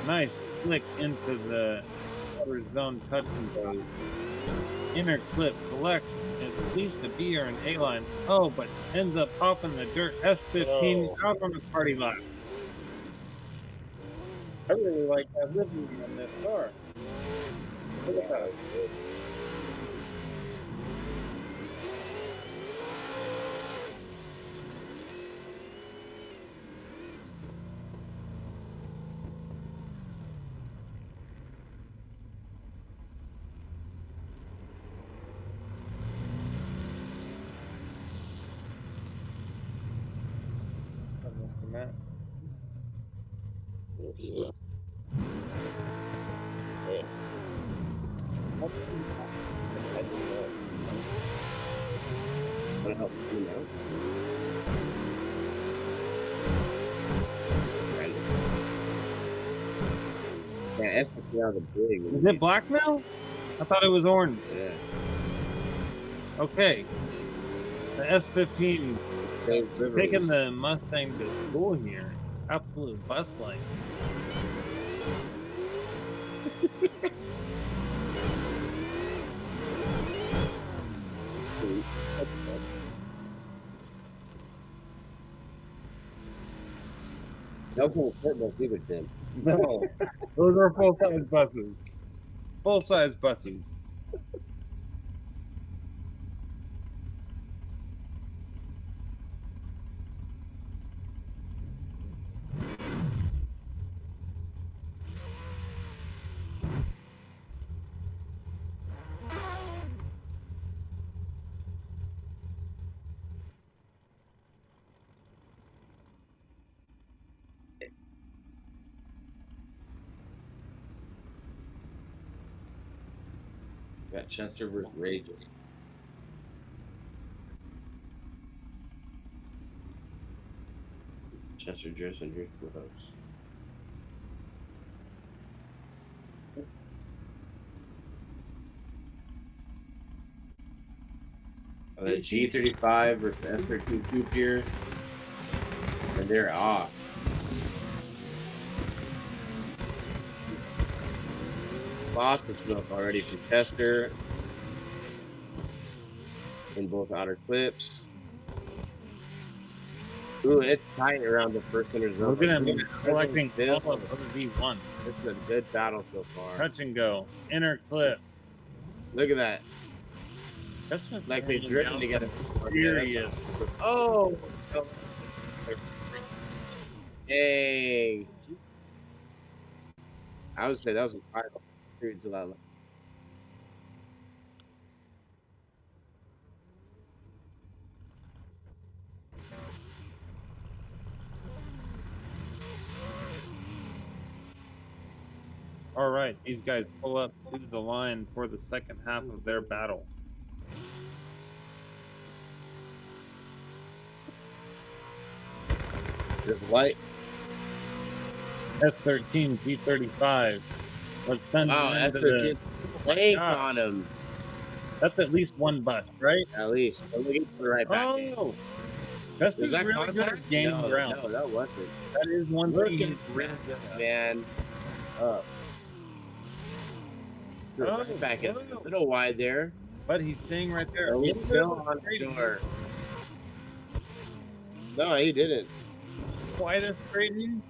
Nice flick into the outer zone touch and go. Inner clip collects at least a B or an A line. Oh, but ends up popping the dirt. S15 out on the party lot. I really like that livery on this car. Look at that. Matt. Yeah. Hey. What's I don't know. Want to help you out? Yeah, that's the big. Is it black now? I thought it was orange. Yeah. Okay. The S15 taking the Mustang to school here. Absolute bus lights. No full football either, Tim. No, those are full-size buses. Full-size buses. Got Chester versus Rage. Chester Drift and Drift with us. The G35 versus S13 Coupe here. And they're off. Lots of smoke already from Chester. In both outer clips. Ooh, it's tight around the first center zone. Look at him collecting all of V1. This is a good battle so far. Touch and go. Inner clip. Look at that. That's what like they've driven together. Furious. Oh. Dang. I would say that was a fire period to that. All right, these guys pull up to the line for the second half of their battle. There's light. S13, G35. Let's send Wow, them into S13 the... planks on him. That's at least one bus, right? At least. But we get right back in. Oh! That's Was that really good contact? at gaining No, ground. no, that wasn't. That is one Look thing at he's really this, good at. man. Up. Right back in. A little wide there. But he's staying right there. He's still on the door. No, he didn't. Quite a straightening,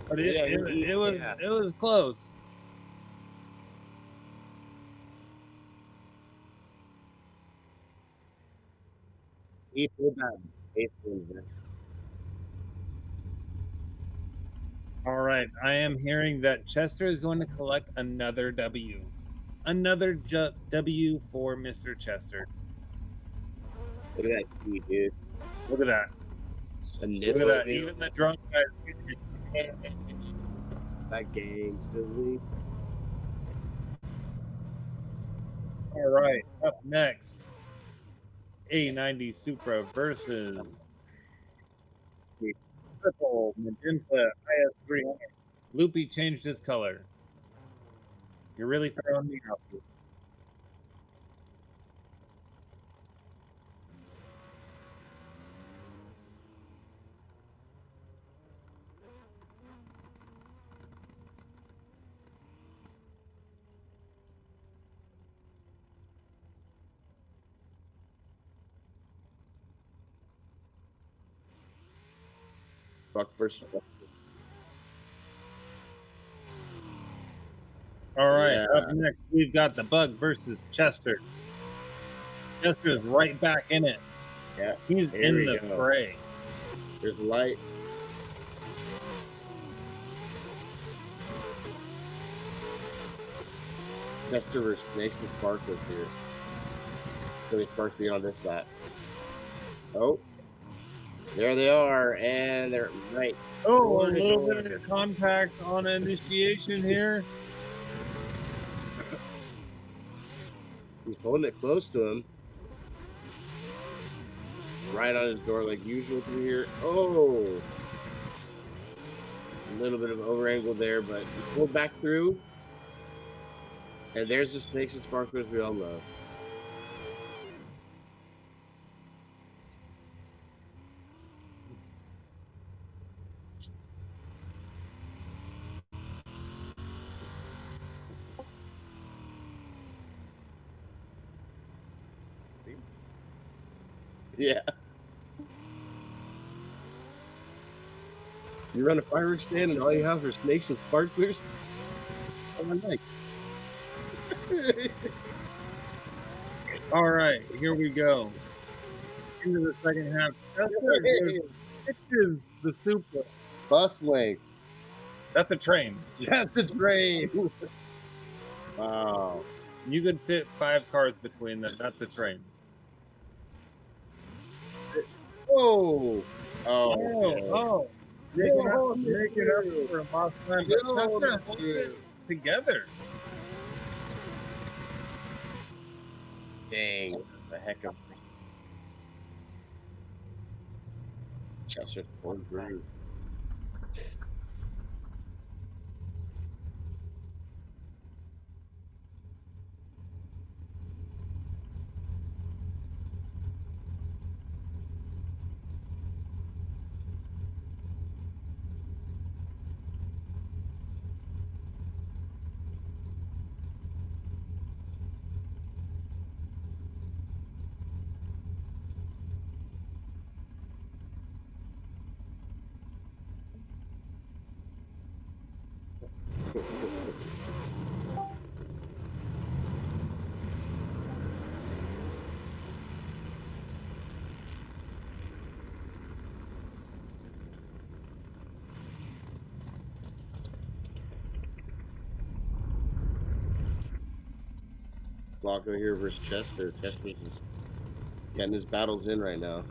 but Yeah, it was yeah. it was close. He pulled that. All right, I am hearing that Chester is going to collect another W. Another W for Mr. Chester. Look at that key, dude. Look at that. Look at that. Even the drunk guys. That gangster league. All right, up next, A90 Supra versus the purple magenta IS300. Loopy changed his color. You're really throwing me out here. Buck first. All right, Yeah. up next, we've got the Bug versus Chester. Chester's right back in it. Yeah, he's here in we the go. fray. There's light. Chester versus Snakes and Sparklers here. So we Sparkly on this lap. Oh, there they are, and they're right. Oh, a little bit of contact on initiation here. He's holding it close to him. Right on his door like usual through here. Oh! A little bit of over angle there, but he pulled back through. And there's the Snakes and Sparklers we all love. Yeah. You run a fireworks stand and all you have are snakes and sparklers? Oh my God. All right, here we go. Into the second half. This is the Supra. Bus lengths. That's a train. That's a train. Wow. You could fit 5 cars between them. That's a train. Whoa. Oh. Make it up for a boss time. Together. Dang. The heck of Chester pulled through. Flacco here versus Chester. Chester's just getting his battles in right now.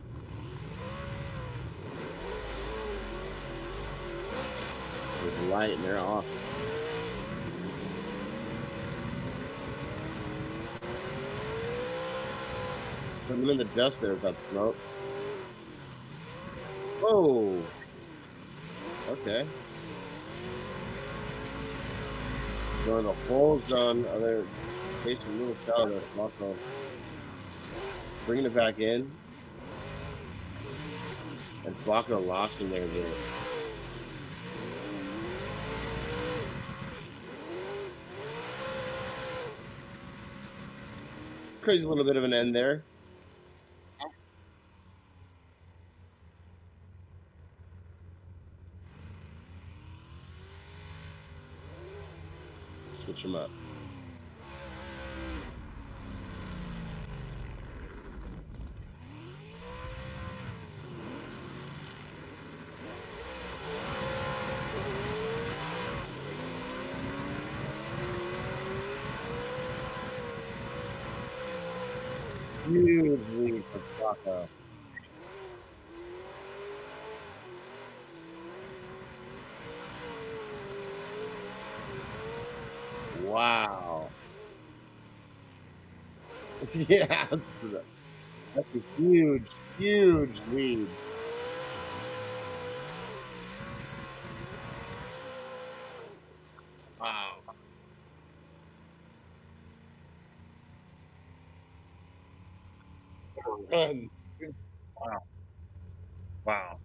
There's light and they're off. Put him in the dust there with that smoke. Whoa. Okay. Going the whole zone. They're chasing a little shallow. Lock-on. Bringing it back in. And Flacco lost in there. Crazy little bit of an end there. Switch him up. Huge lead for Flacco. Wow. Yeah, that's a huge, huge lead. Wow. Run. Wow. Wow.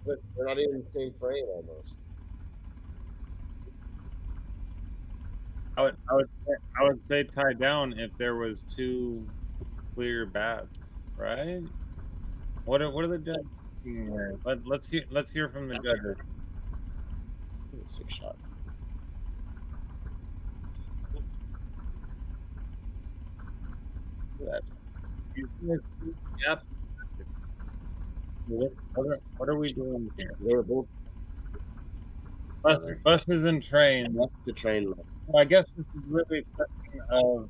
But they're not even the same frame almost. I would say tie down if there was two clear bats, right? What are the judges thinking here? Let's hear from the judges. 6 shot. Look at that. Yep. What are we doing here? They were both Buses and trains. that's the train line. Well, I guess this is really a question of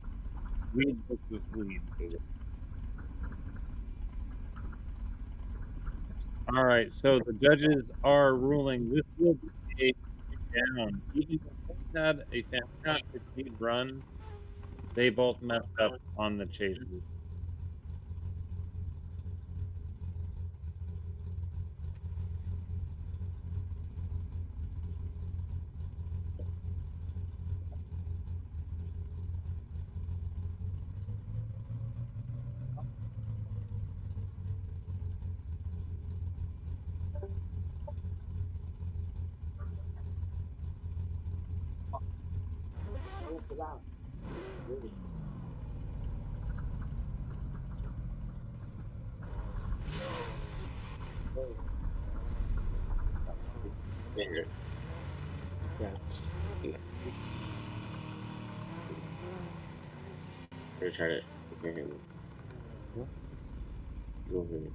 lead versus lead. All right, so the judges are ruling this will be a down. Even though they had a fantastic lead run, they both messed up on the chases. Bigger. Yeah. We're trying to okay. Go over here.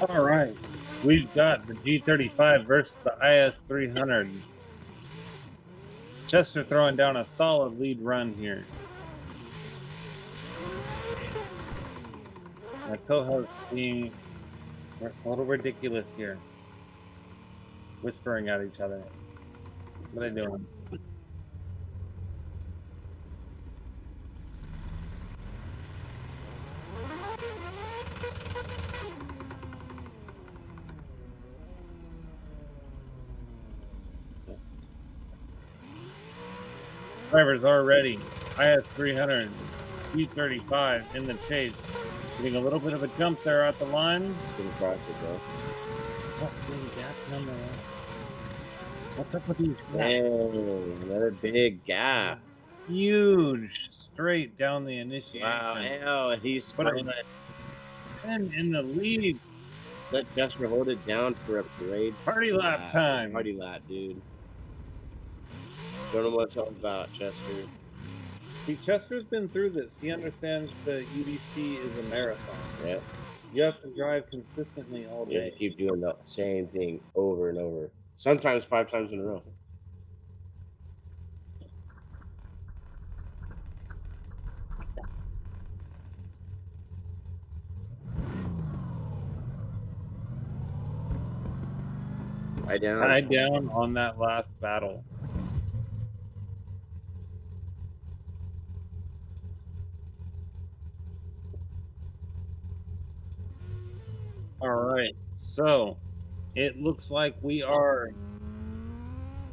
All right, we've got the G35 versus the IS300. Chester throwing down a solid lead run here. My co-host being a little ridiculous here, whispering at each other. What are they doing? Drivers are ready. IS300, G35 in the chase. Getting a little bit of a jump there at the line. What's up with these? Dang, another big gap. Huge straight down the initiation. Wow, and he's spraying it. And in the lead. Let Chester hold it down for a parade. Party lap time. Party lap, dude. Don't know what it's all about, Chester. See, Chester's been through this. He understands the UDC is a marathon. Yep. You have to drive consistently all You have day. to keep doing the same thing over and over. Sometimes 5 times in a row. Tied down on that last battle. All right, so it looks like we are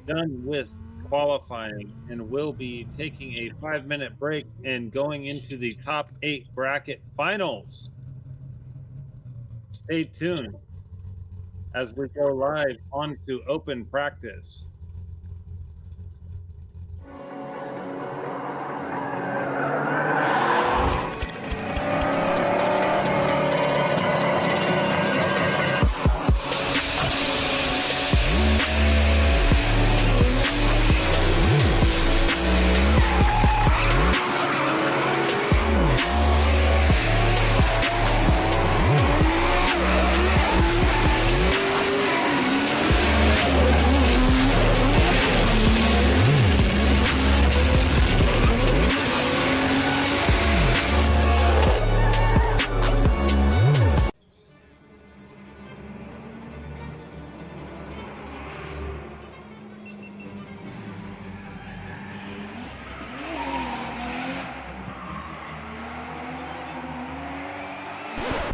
done with qualifying and will be taking a 5-minute break and going into the top 8 bracket finals. Stay tuned as we go live onto open practice.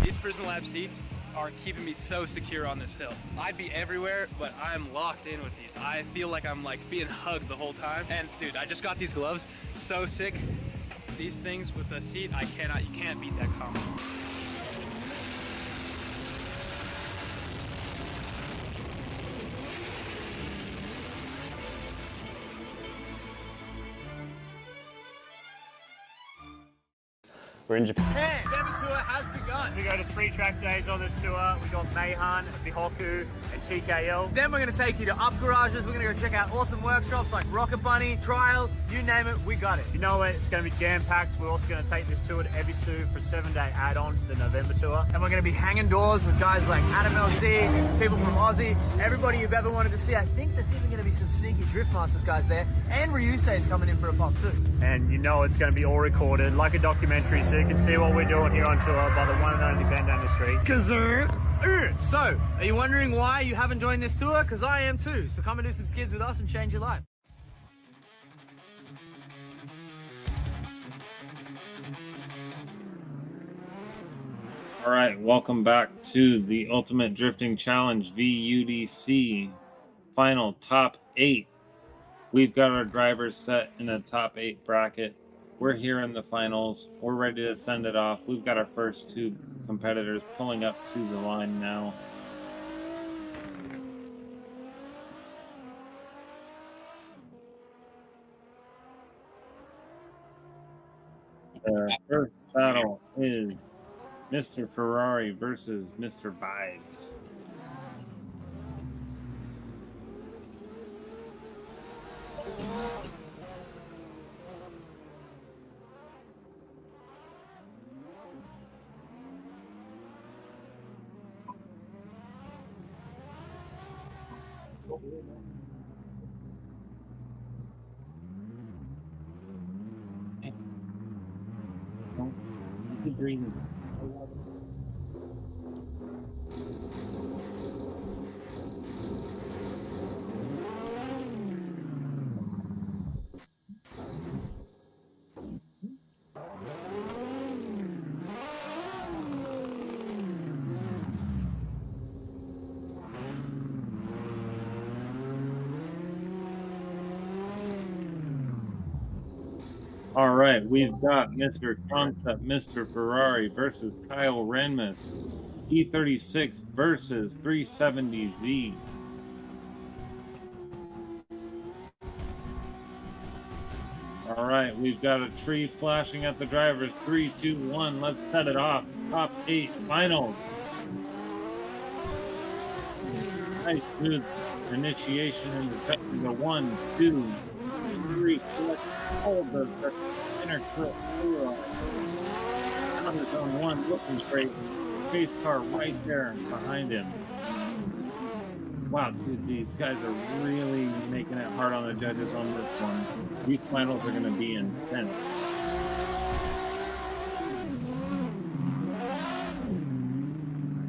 These Prison Lab seats are keeping me so secure on this hill. I'd be everywhere, but I'm locked in with these. I feel like I'm like being hugged the whole time. And dude, I just got these gloves, so sick. These things with the seat, you can't beat that combo. We're in Japan. Hey, the Denver tour has begun. We go to 3 track days on this tour. We got Mayhan, Bihoku, and TKL. Then we're going to take you to up garages. We're going to go check out awesome workshops like Rocket Bunny, Trial, you name it, we got it. You know it, it's going to be jam-packed. We're also going to take this tour to Ebisu for a 7-day add-on to the November tour. And we're going to be hanging doors with guys like Adam LC, people from Aussie, everybody you've ever wanted to see. I think there's even going to be some sneaky Drift Masters guys there. And Ryusei's coming in for a pop too. And you know it's going to be all recorded like a documentary, so you can see what we're doing here on tour by the one and only Ben down the street. So, are you wondering why you haven't joined this tour? Because I am too. So come and do some skids with us and change your life. All right, welcome back to the Ultimate Drifting Challenge VUDC final top 8. We've got our drivers set in a top 8 bracket. We're here in the finals. We're ready to send it off. We've got our first 2 competitors pulling up to the line now. The first battle is Mr. Ferrari versus Mr. Vibes. All right, we've got Mr. Concept, Mr. Ferrari versus Kyle Renmuth, E36 versus 370Z. All right, we've got a tree flashing at the drivers. 3, 2, 1, let's set it off. Top 8 finals. Nice smooth initiation into the 1, 2, 3, select all of those inner curl. Now there's on 1 looking great. pace car right there behind him. Wow, dude, these guys are really making it hard on the judges on this one. These finals are going to be intense.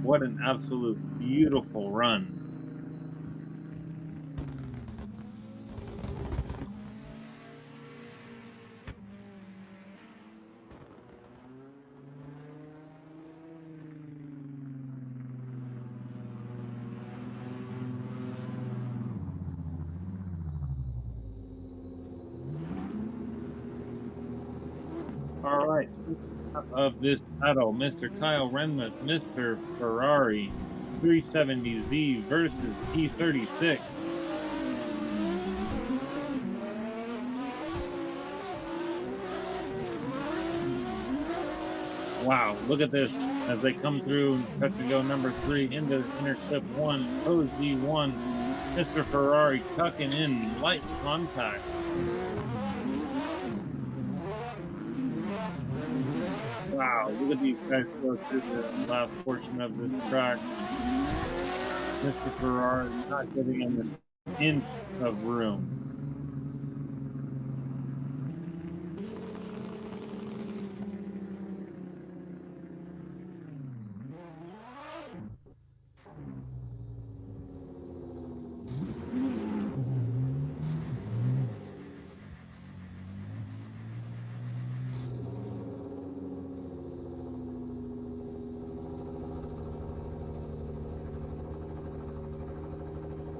What an absolute beautiful run. All right, of this battle, Mr. Kyle Renmuth, Mr. Ferrari 370Z versus E36. Wow, look at this as they come through. Touch and go number 3 into interclip 1, OZ1. Mr. Ferrari tucking in light contact. Wow, look at these guys go through the last portion of this track. Mr. Ferrari not giving him an inch of room.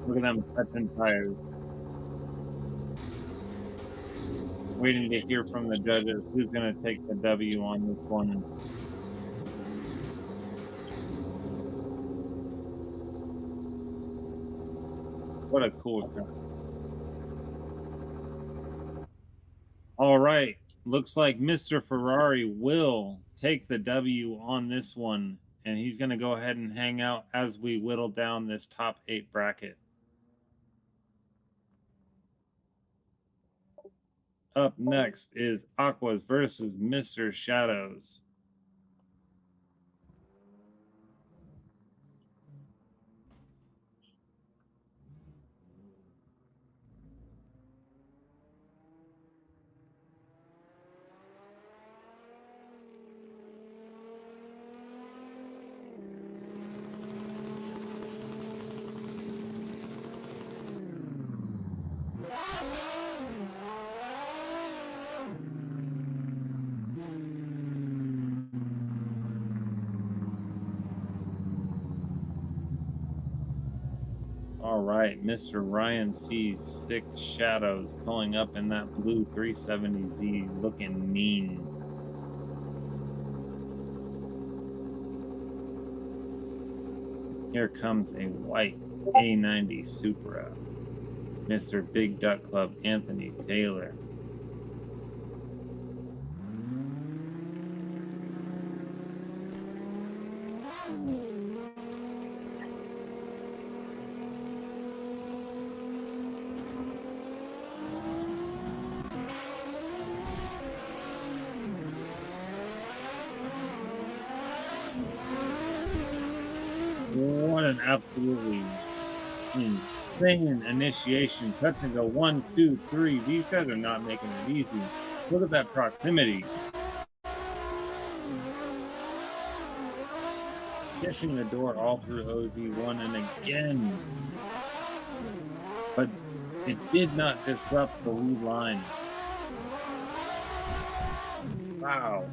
Look at them touching tires. Waiting to hear from the judges who's going to take the W on this one. What a cool track. All right. Looks like Mr. Ferrari will take the W on this one, and he's going to go ahead and hang out as we whittle down this top 8 bracket. Up next is Aquas versus Mr. Shadows. All right, Mr. Ryan sees 6 Shadows pulling up in that blue 370Z, looking mean. Here comes a white A90 Supra. Mr. Big Duck Club Anthony Taylor. What an absolutely insane initiation. Touch and go 1, 2, 3. These guys are not making it easy. Look at that proximity. Kissing the door all through OZ1 and again. But it did not disrupt the lead line. Wow.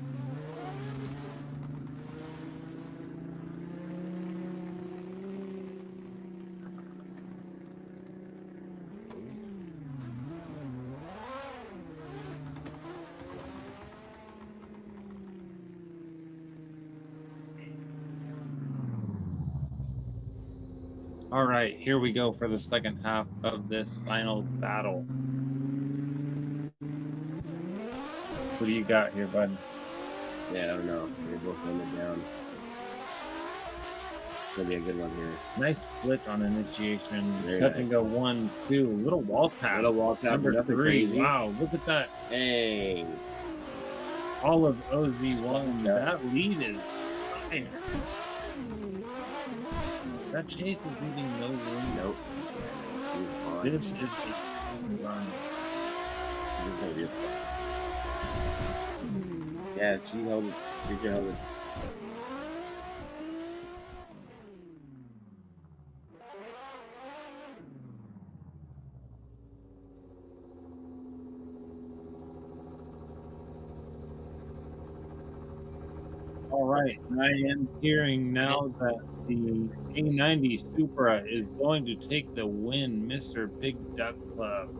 All right, here we go for the second half of this final battle. What do you got here, bud? Yeah, I don't know. They're both laying it down. It's gonna be a good one here. Nice split on initiation. Touch and go 1, 2. Little wall tap. Little wall tap. Number 3. Crazy. Wow, look at that. Hey. All of OZ1. That lead is fire. That chase is leaving no room. Nope. This is a run. Yeah, she held it. She held it. All right, I am hearing now that the A90 Supra is going to take the win, Mr. Big Duck Club.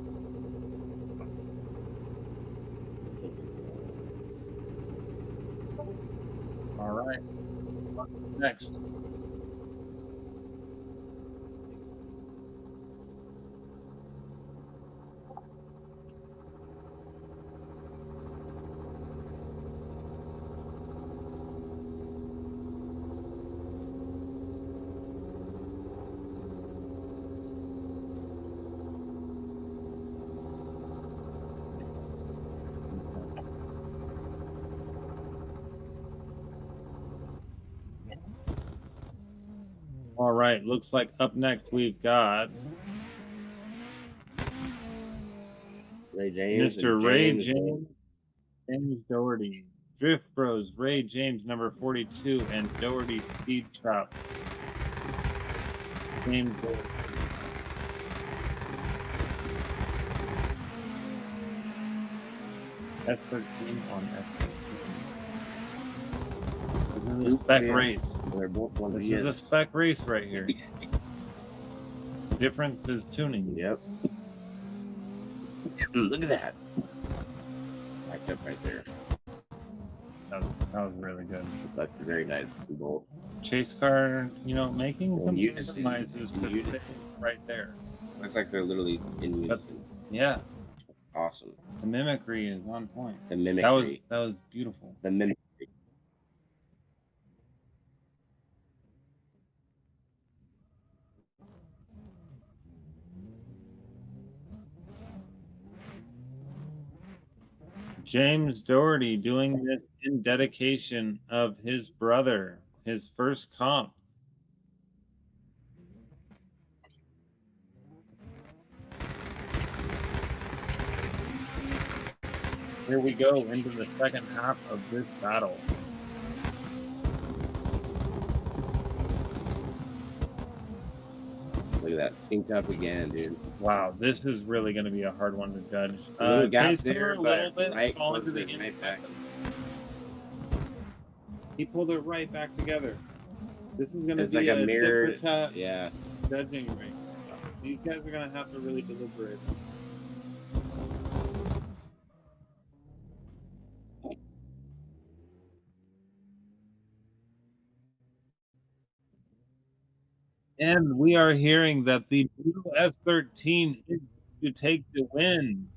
All right, next. All right, looks like up next we've got Ray James. Mr. Ray James, James Doherty, Drift Bros, Ray James, number 42, and Doherty Speed Chop. James Doherty. S13 on S13. This is a spec race. This is a spec race right here. Difference is tuning. Yep. Look at that. Backed up right there. That was really good. It's like very nice bolt. Chase car, making Well, some unison. customizes right there. Looks like they're literally in unison. Yeah. Awesome. The mimicry is on point. The mimicry. That was beautiful. The mimicry. James Doherty doing this in dedication of his brother, his first comp. Here we go into the second half of this battle. Look at that. Synced up again, dude. Wow, this is really going to be a hard one to judge. Got there a little bit, right falling to the inside. back. He pulled it right back together. This is going to It's be like a mirror. tit for tat Yeah. judging right now. These guys are going to have to really deliberate. And we are hearing that the blue S13 is to take the win.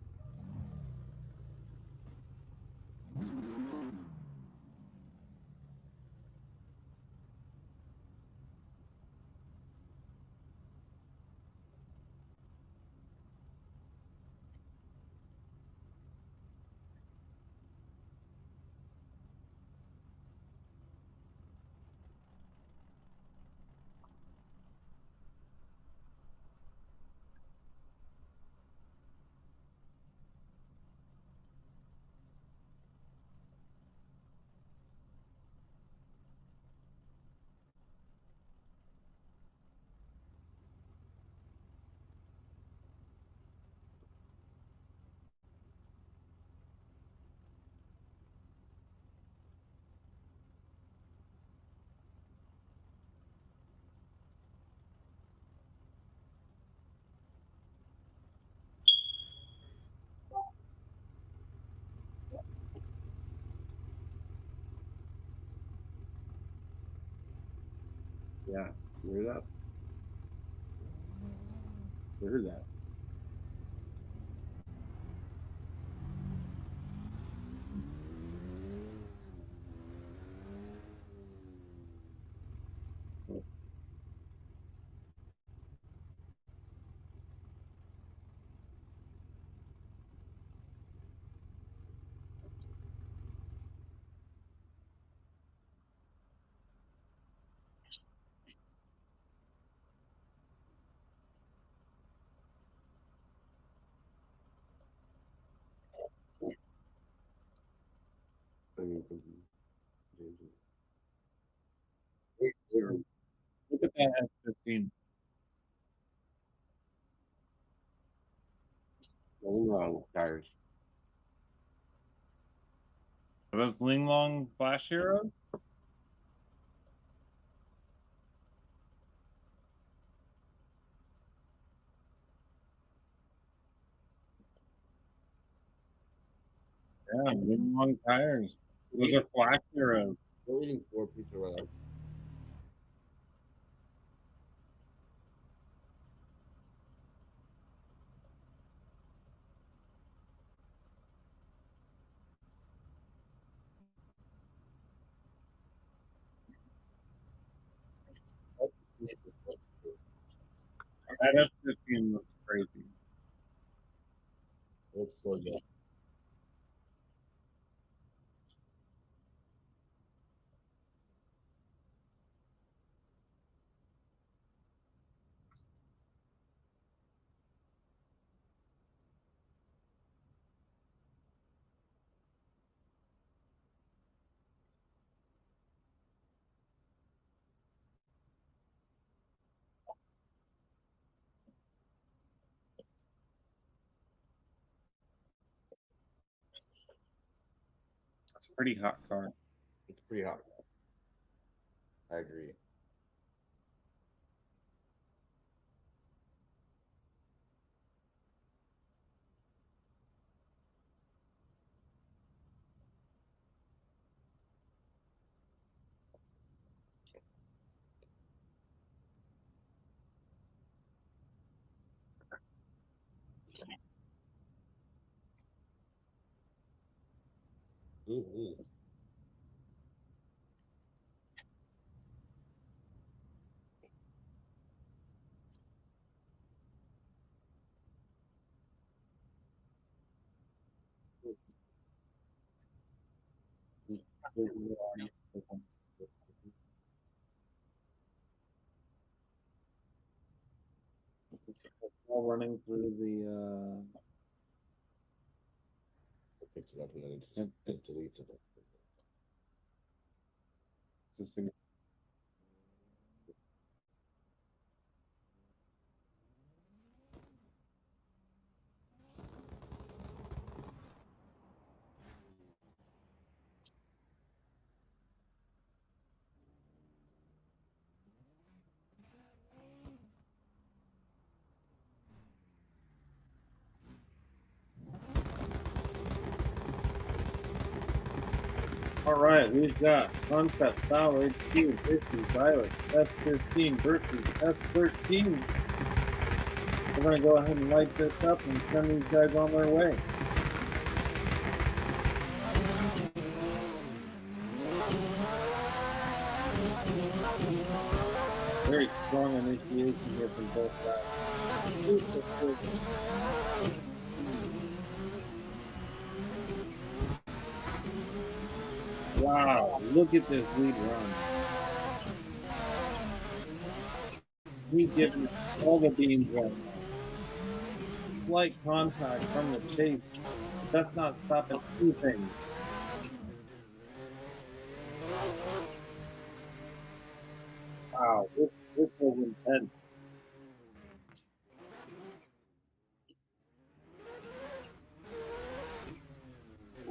Yeah. Clear it up. Clear that. Look at that F-15. Long tires. Are those Linglong flash arrows? Yeah, Linglong tires. Those are flash arrows. We're eating 4 pieces of that. That F-15 looks crazy. Let's go again. It's a pretty hot car. It's pretty hot. I agree. Mm-hmm. All running through the It picks it up and then it deletes it. just to All right, we've got Concept, Foul, HQ versus Violet, F-15 versus F-13. We're going to go ahead and light this up and send these guys on their way. Very strong initiation here from both sides. Wow, look at this lead run. He's getting all the beams right now. Slight contact from the chase. That's not stopping anything. Wow, this was intense.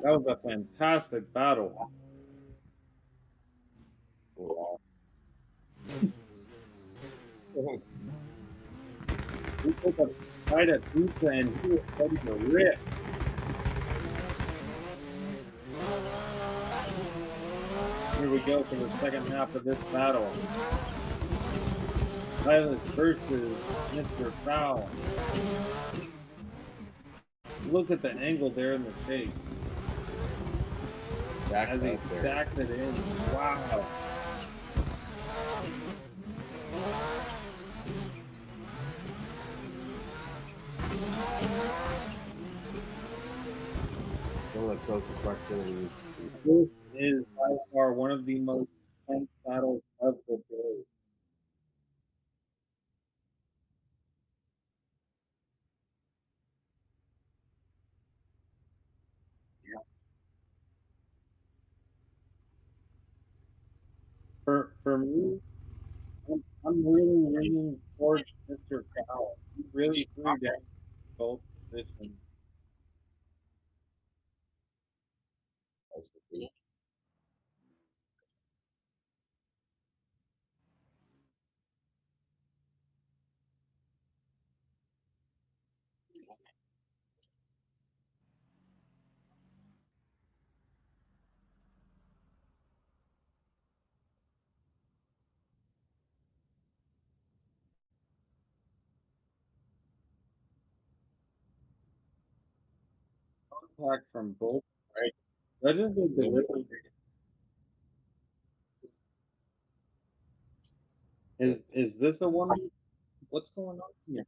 That was a fantastic battle. Wow. We took a fight at pizza and he was ready to rip. Here we go for the second half of this battle. Violet versus Mr. Foul. Look at the angle there in the chase. As he stacks it in. Wow. This is by far one of the most intense battles of the day. For me, I'm really leaning towards Mr. Powell. He really threw down both positions. Contact from both, right? Judges are delivering. Is this a one? What's going on here?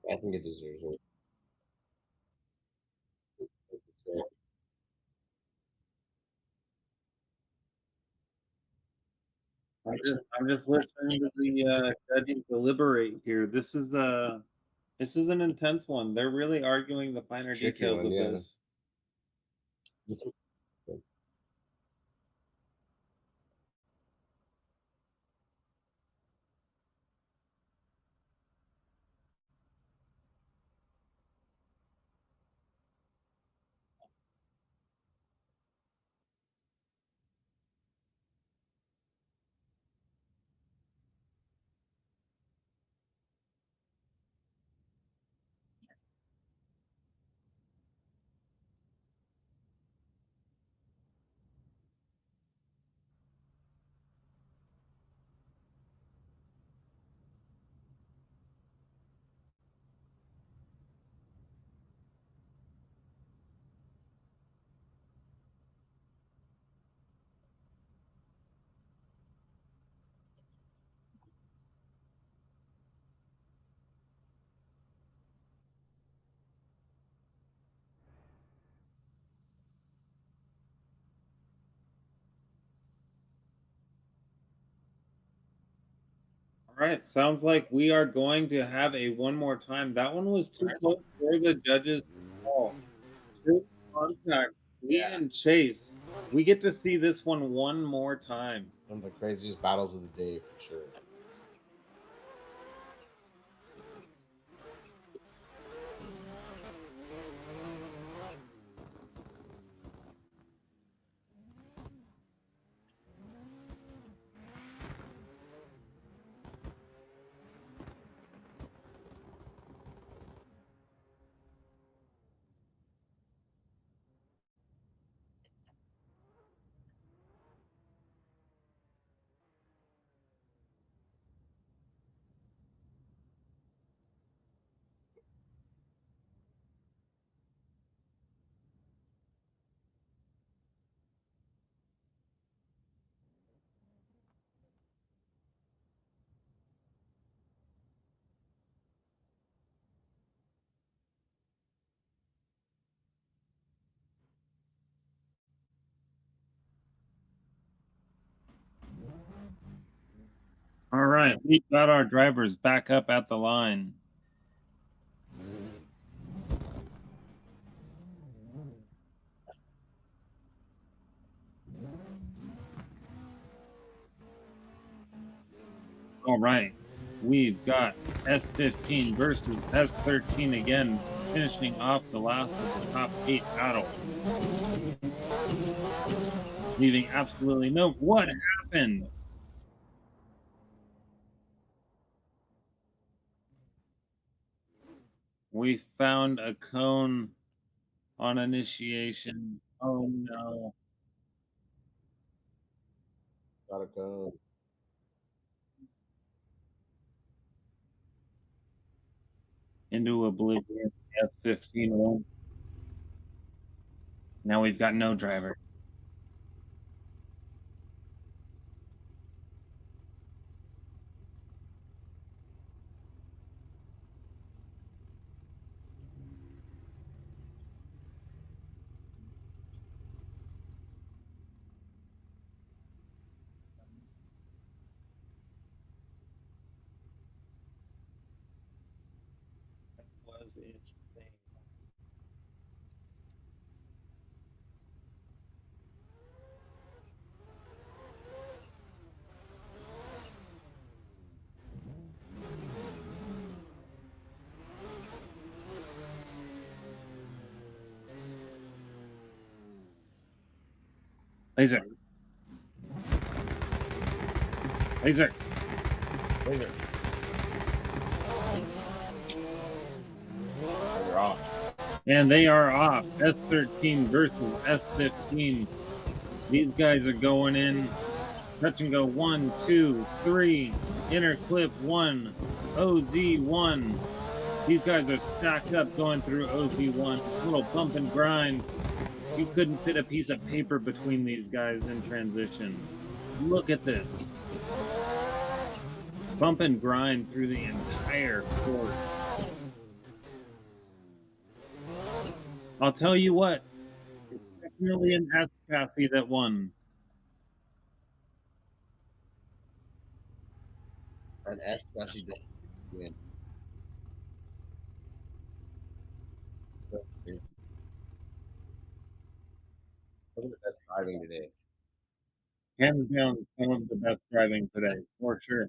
I think it deserves it. I'm just listening to the judges deliberate here. This is an intense one. They're really arguing the finer Tricky details one, of yeah. this. All right, sounds like we are going to have a one more time. That one was too close for the judges' call. True contact, Lee and Chase. We get to see this one more time. One of the craziest battles of the day for sure. All right, we got our drivers back up at the line. All right, we've got S15 versus S13 again, finishing off the last of the top 8 battle. Leaving absolutely no. What happened? We found a cone on initiation. Oh no. Gotta go. Into oblivion. S15 won. Now we've got no driver. was insane. Laser. Laser. Laser. They're off. And they are off. S13 versus S15. These guys are going in. Touch and go 1, 2, 3. Inner clip 1. OZ 1. These guys are stacked up going through OZ1. Little bump and grind. You couldn't fit a piece of paper between these guys in transition. Look at this. Bump and grind through the entire course. I'll tell you what, it's definitely an S chassis that won. An S chassis that win. Look at the best driving today. Hands down, some of the best driving today, for sure.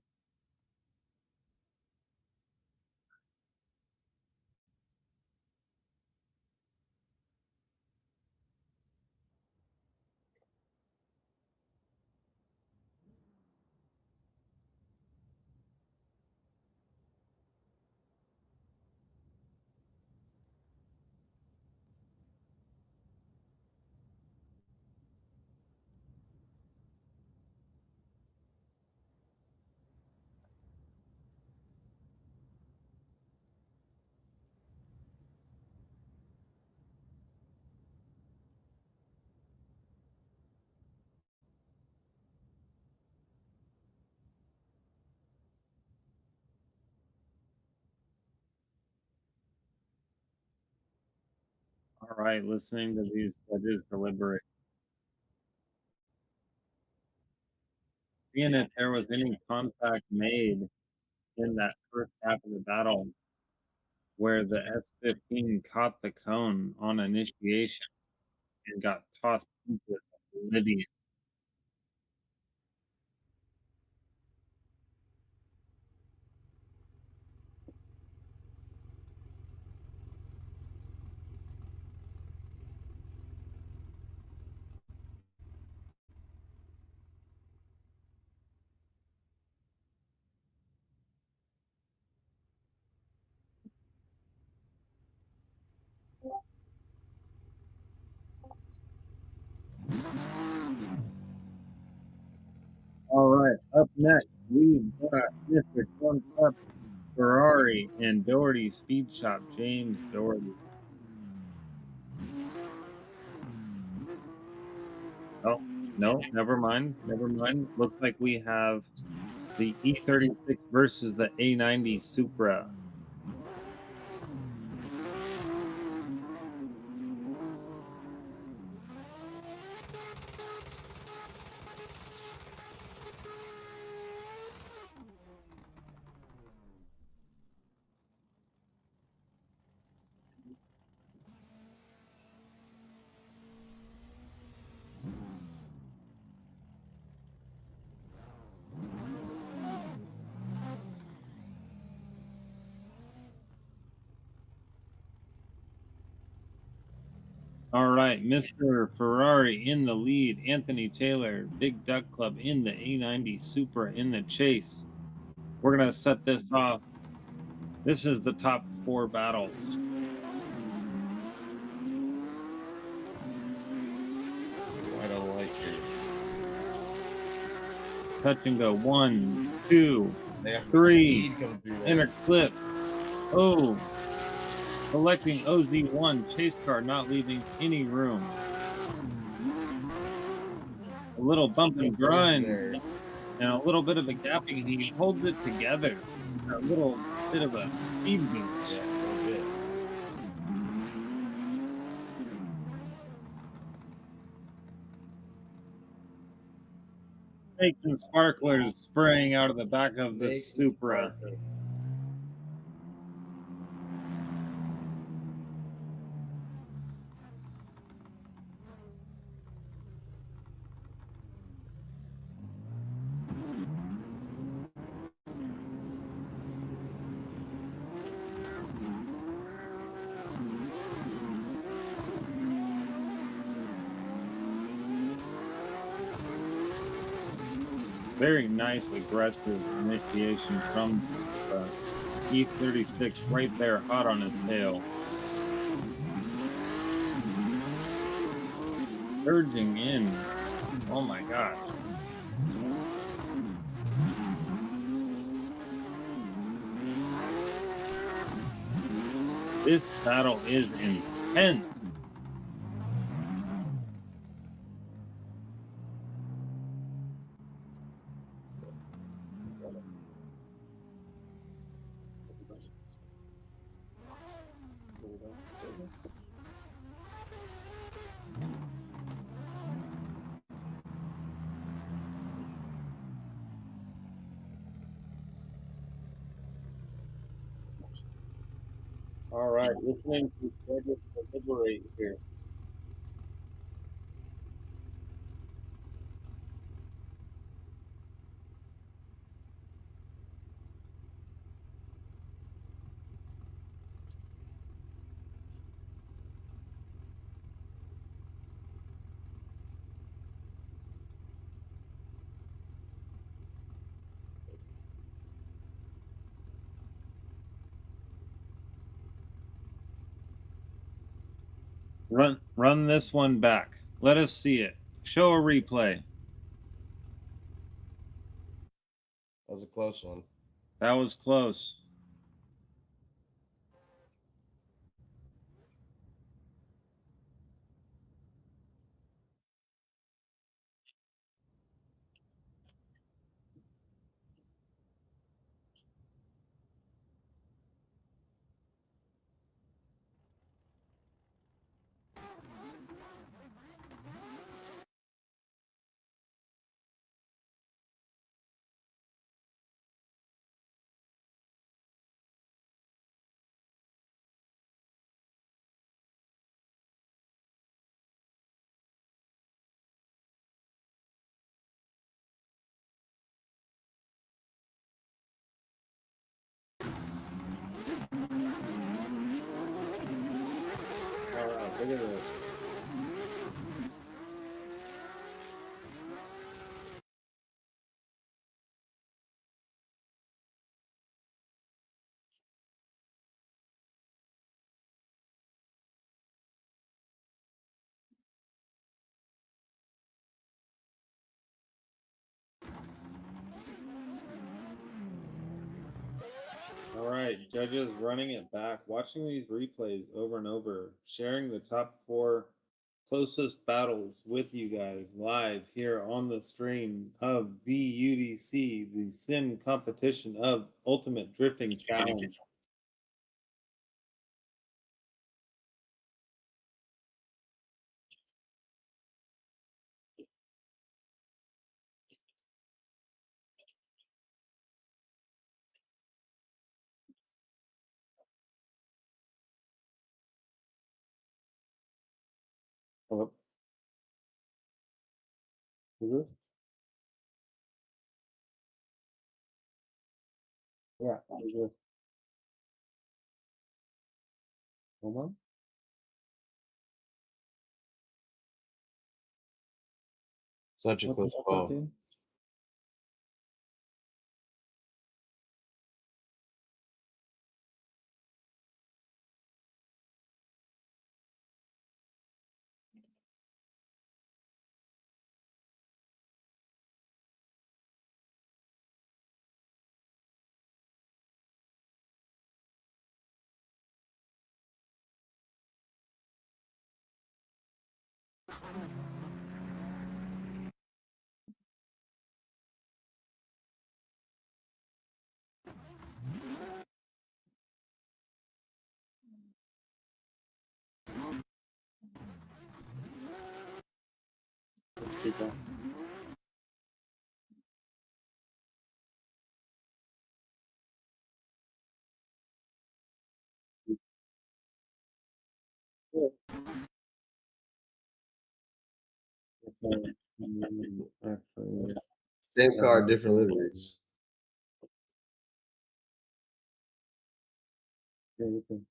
All right, listening to these judges deliberate. Seeing if there was any contact made in that first half of the battle where the S15 caught the cone on initiation and got tossed into oblivion. All right, up next, we've got Mr. Corn Cup Ferrari and Doherty Speed Shop, James Doherty. Oh, no, never mind. Never mind. Looks like we have the E36 versus the A90 Supra. All right, Mr. Ferrari in the lead, Anthony Taylor, Big Duck Club in the A90 Supra in the chase. We're going to set this off. This is the top 4 battles. I don't like it. Touch and go 1, 2, 3. Inner clip. Oh. Collecting OZ1, chase car not leaving any room. A little bump and grind and a little bit of a gapping. He holds it together. A little bit of a speed boost. Yeah, a little bit. Snakes and sparklers spraying out of the back of the Supra. Very nice, aggressive initiation from E36 right there, hot on his tail. Surging in. Oh my gosh. This battle is intense. All right, listening to Frederick deliberate here. Run this one back. Let us see it. Show a replay. That was a close one. That was close. All right, look at this. All right, judges running it back, watching these replays over and over, sharing the top 4 closest battles with you guys live here on the stream of VUDC, the sim competition of Ultimate Drifting Challenge. Hello? Who's this? Yeah, who's this? Hold on. Such a What close the fuck, call. dude? Let's keep that. Actually, Same car, different liveries. yeah, you can-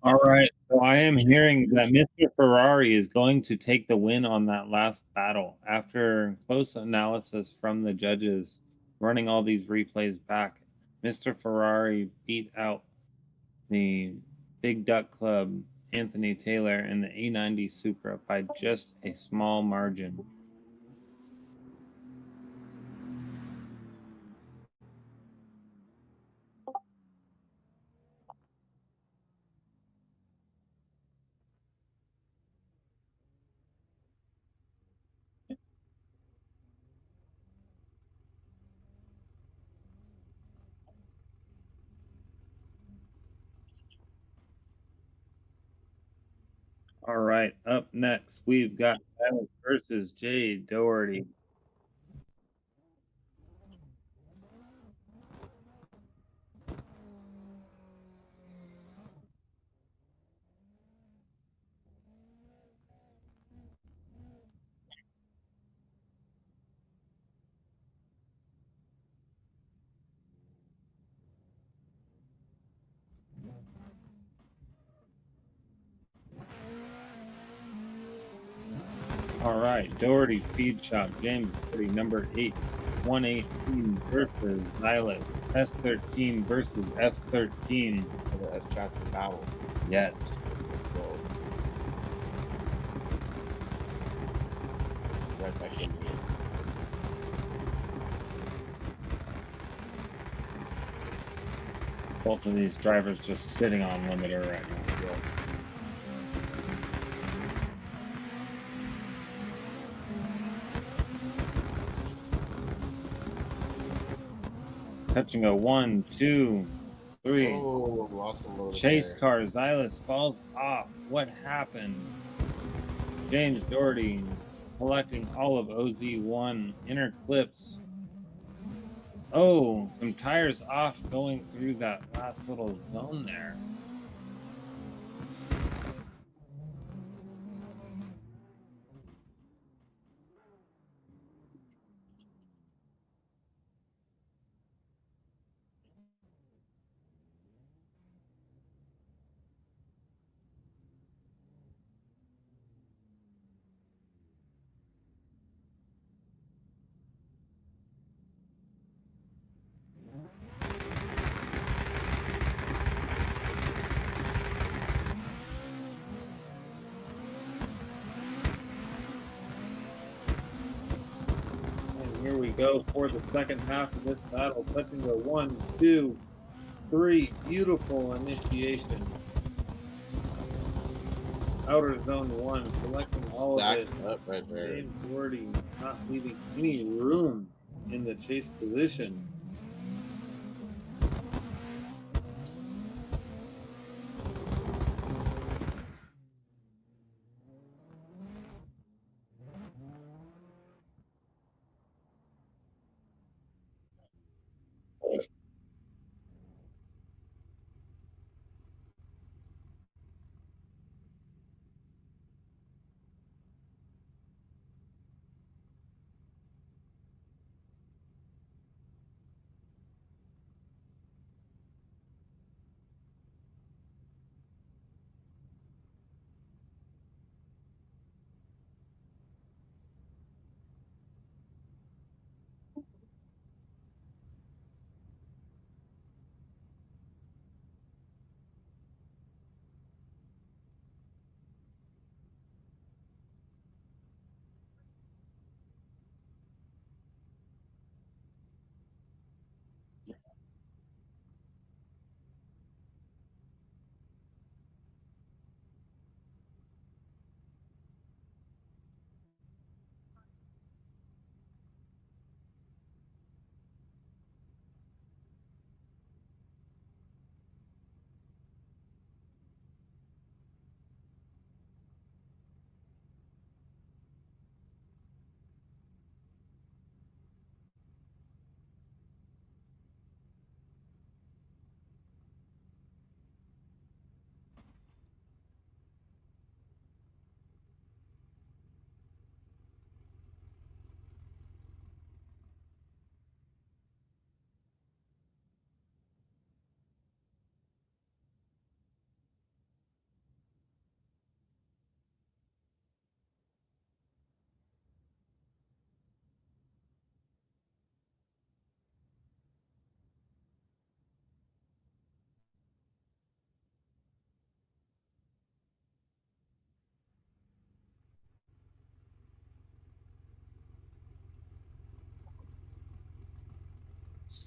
All right. So I am hearing that Mr. Ferrari is going to take the win on that last battle after close analysis from the judges running all these replays back. Mr. Ferrari beat out the Big Duck Club, Anthony Taylor, and the A90 Supra by just a small margin. All right, up next, we've got Alex versus Jay Doherty. All right, Doherty Speed Shop, James Doherty, number 8, 118 versus Silas, S13 versus S13. That's chance to battle. Yes. Right back in here. Both of these drivers just sitting on limiter right now. Touching a 1, 2, 3. Oh, lost a little Chase there. car, Silas falls off. What happened? James Doherty collecting all of OZ1 inner clips. Oh, some tires off going through that last little zone there. And here we go for the second half of this battle, touching the 1, 2, 3. Beautiful initiation. Outer zone 1, collecting all of it. Up right there. James Doherty not leaving any room in the chase position.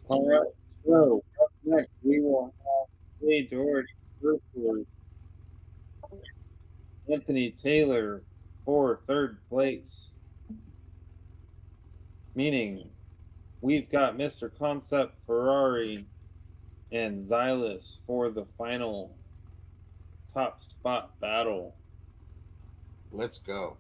All right. So up next we will have Jay Doherty versus Anthony Taylor for third place. Meaning we've got Mr. Concept Ferrari and Xylus for the final top spot battle. Let's go.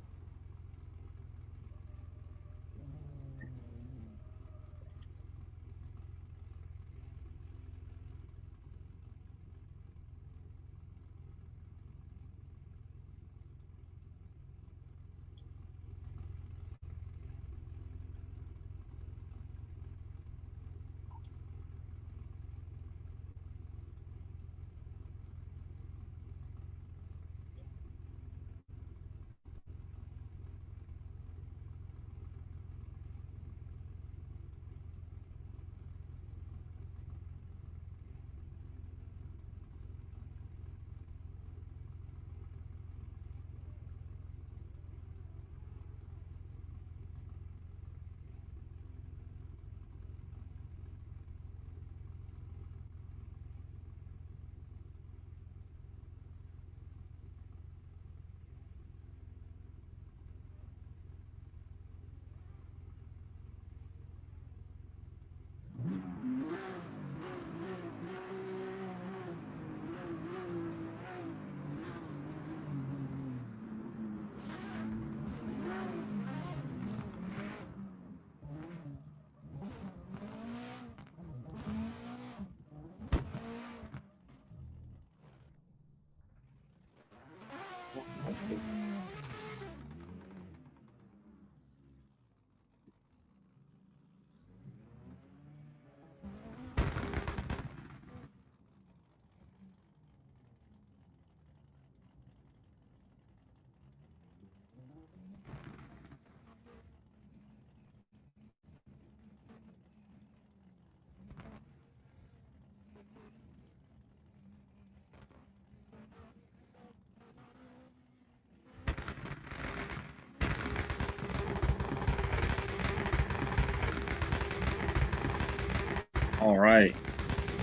All right.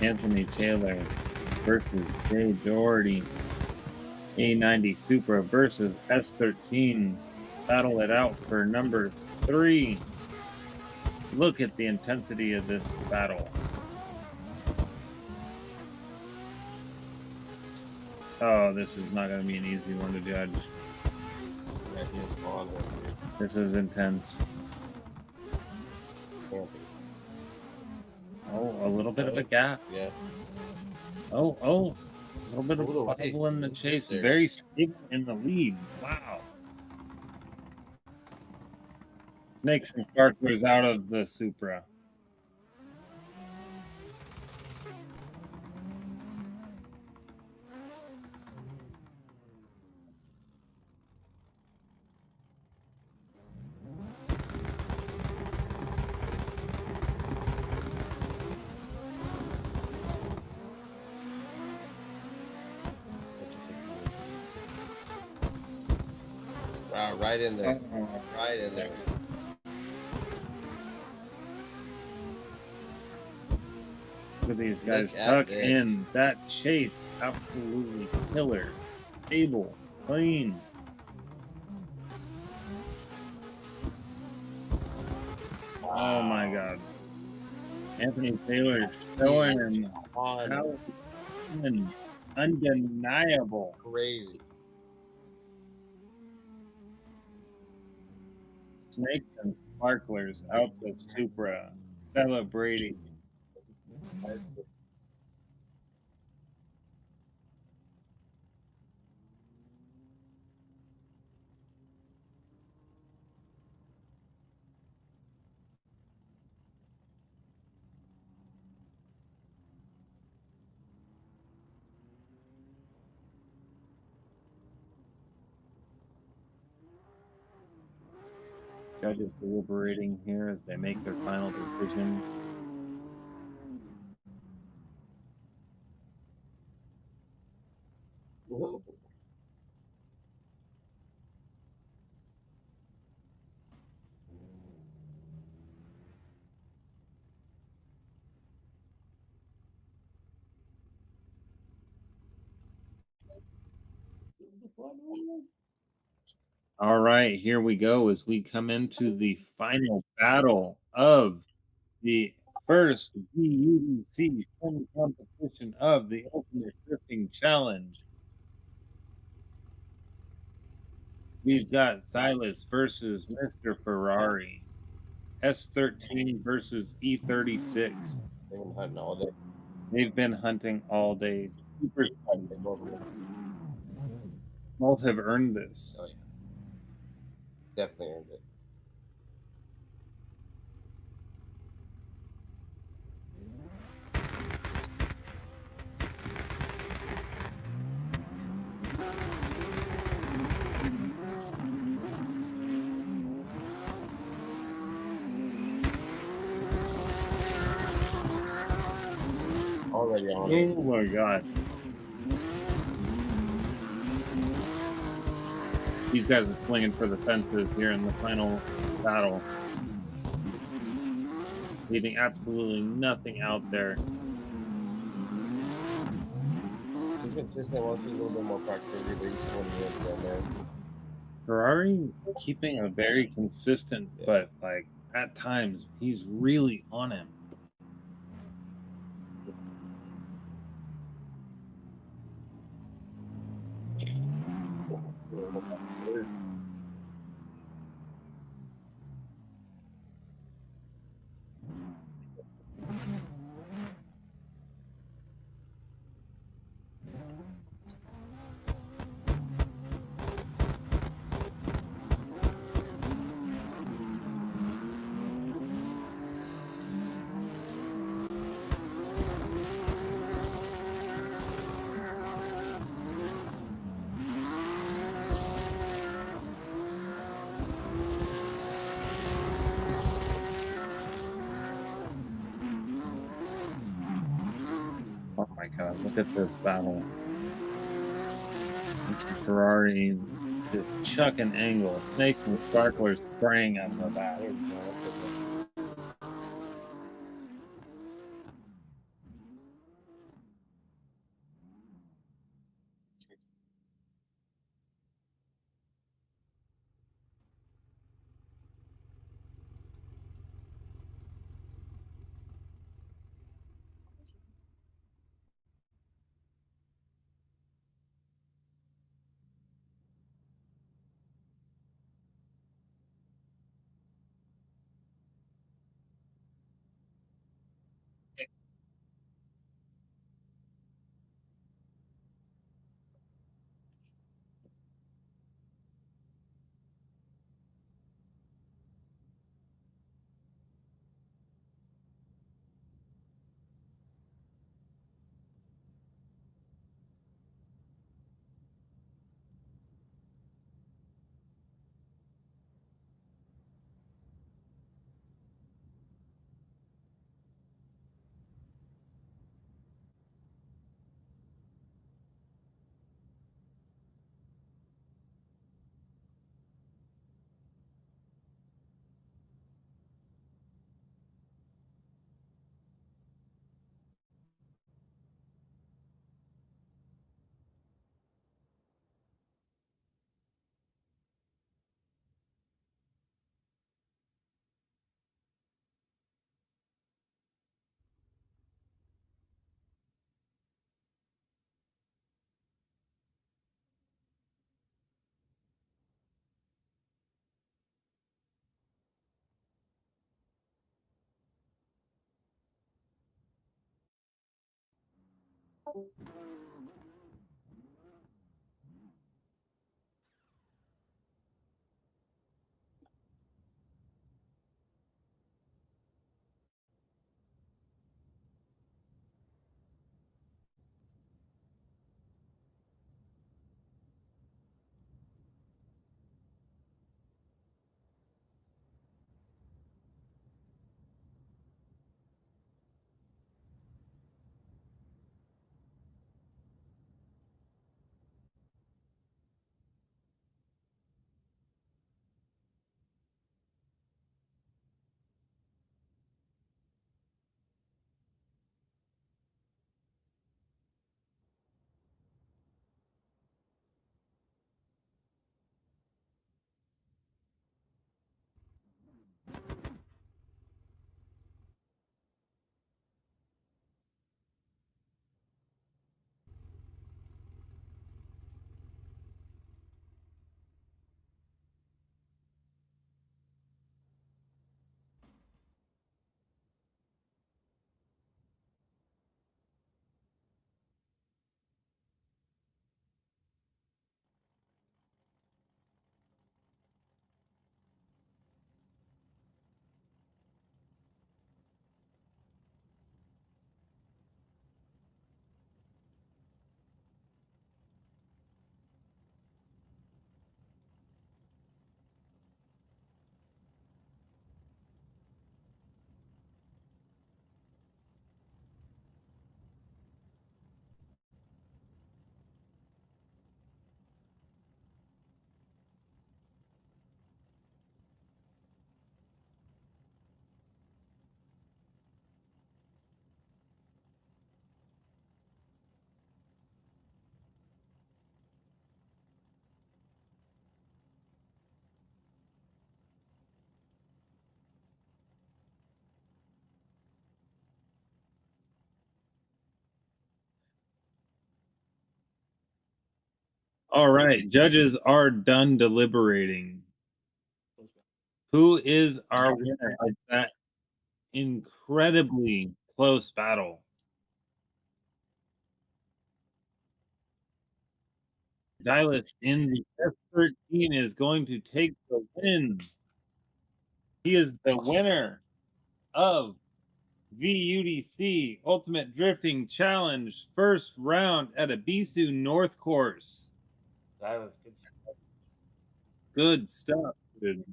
Anthony Taylor versus Jay Doherty. A90 Supra versus S13. Battle it out for number 3. Look at the intensity of this battle. Oh, this is not going to be an easy one to judge. This is intense. Oh, a little bit of a gap. Yeah. Oh, a little bit of bubble in the chase. Very stable in the lead. Wow. Snakes and sparklers out of the Supra. Wow, right in there. Right in there. Look at these guys tuck in. That chase, absolutely killer. Stable, clean. Oh my God. Anthony Taylor showing him how undeniable. Crazy. Snakes and sparklers out the Supra, celebrating. Judges deliberating here as they make their final decision. All right, here we go as we come into the final battle of the first VUDC sim competition of the Ultimate Drifting Challenge. We've got Silas versus Mr. Ferrari, S13 versus E36. They've been hunting all day. They've been hunting all day. Both have earned this. Oh yeah, definitely earned it. Already on it. Oh my God. These guys are swinging for the fences here in the final battle, leaving absolutely nothing out there. He's consistent. Wants a little bit more proximity, but he's 20 minutes down there. Ferrari keeping a very consistent, but like at times he's really on him. Oh my God, look at this battle. Mr. Ferrari just chucking angle, snakes and sparklers spraying on the back. All right, judges are done deliberating. Who is our winner of that incredibly close battle? Silas in the F13 is going to take the win. He is the winner of VUDC Ultimate Drifting Challenge first round at Abisu North Course. Silas, good stuff. Good stuff, dude.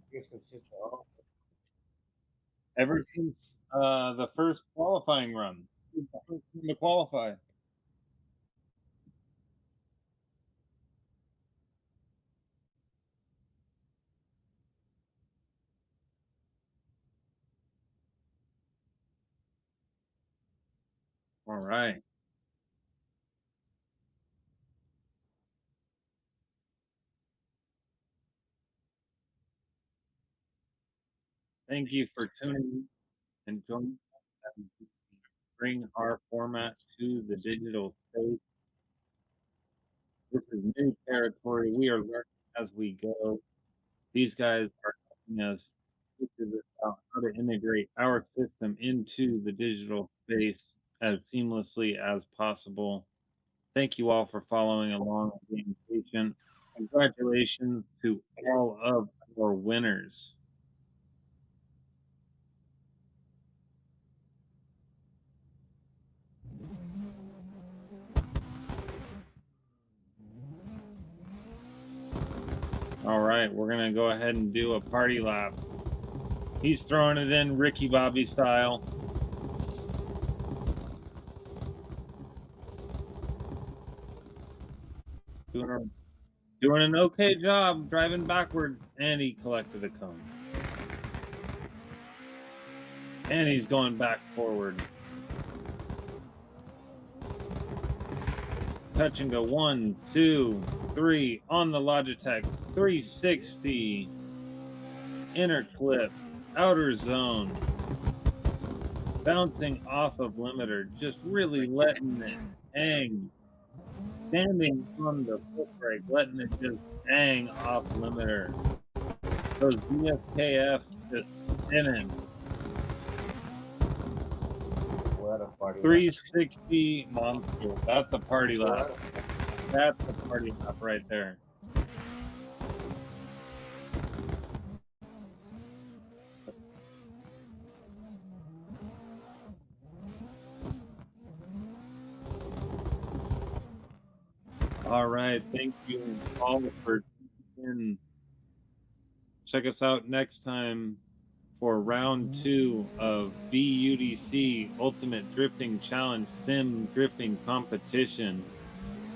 Ever since the first qualifying run, to qualify. All right. Thank you for tuning in and joining us as we bring our format to the digital space. This is new territory. We are learning as we go. These guys are helping us figure out how to integrate our system into the digital space as seamlessly as possible. Thank you all for following along and being patient. Congratulations to all of our winners. All right, we're going to go ahead and do a party lap. He's throwing it in Ricky Bobby style. Doing an okay job driving backwards, and he collected a cone. And he's going back forward. Touch and go 1, 2, 3 on the Logitech 360. Inner clip, outer zone. Bouncing off of limiter, just really letting it hang. Standing on the foot brake, letting it just hang off limiter. Those VFKFs just spinning. 360 monster. That's a party lap. That's a party lap right there. All right. Thank you all for tuning in. Check us out next time for round 2 of VUDC Ultimate Drifting Challenge Sim Drifting Competition.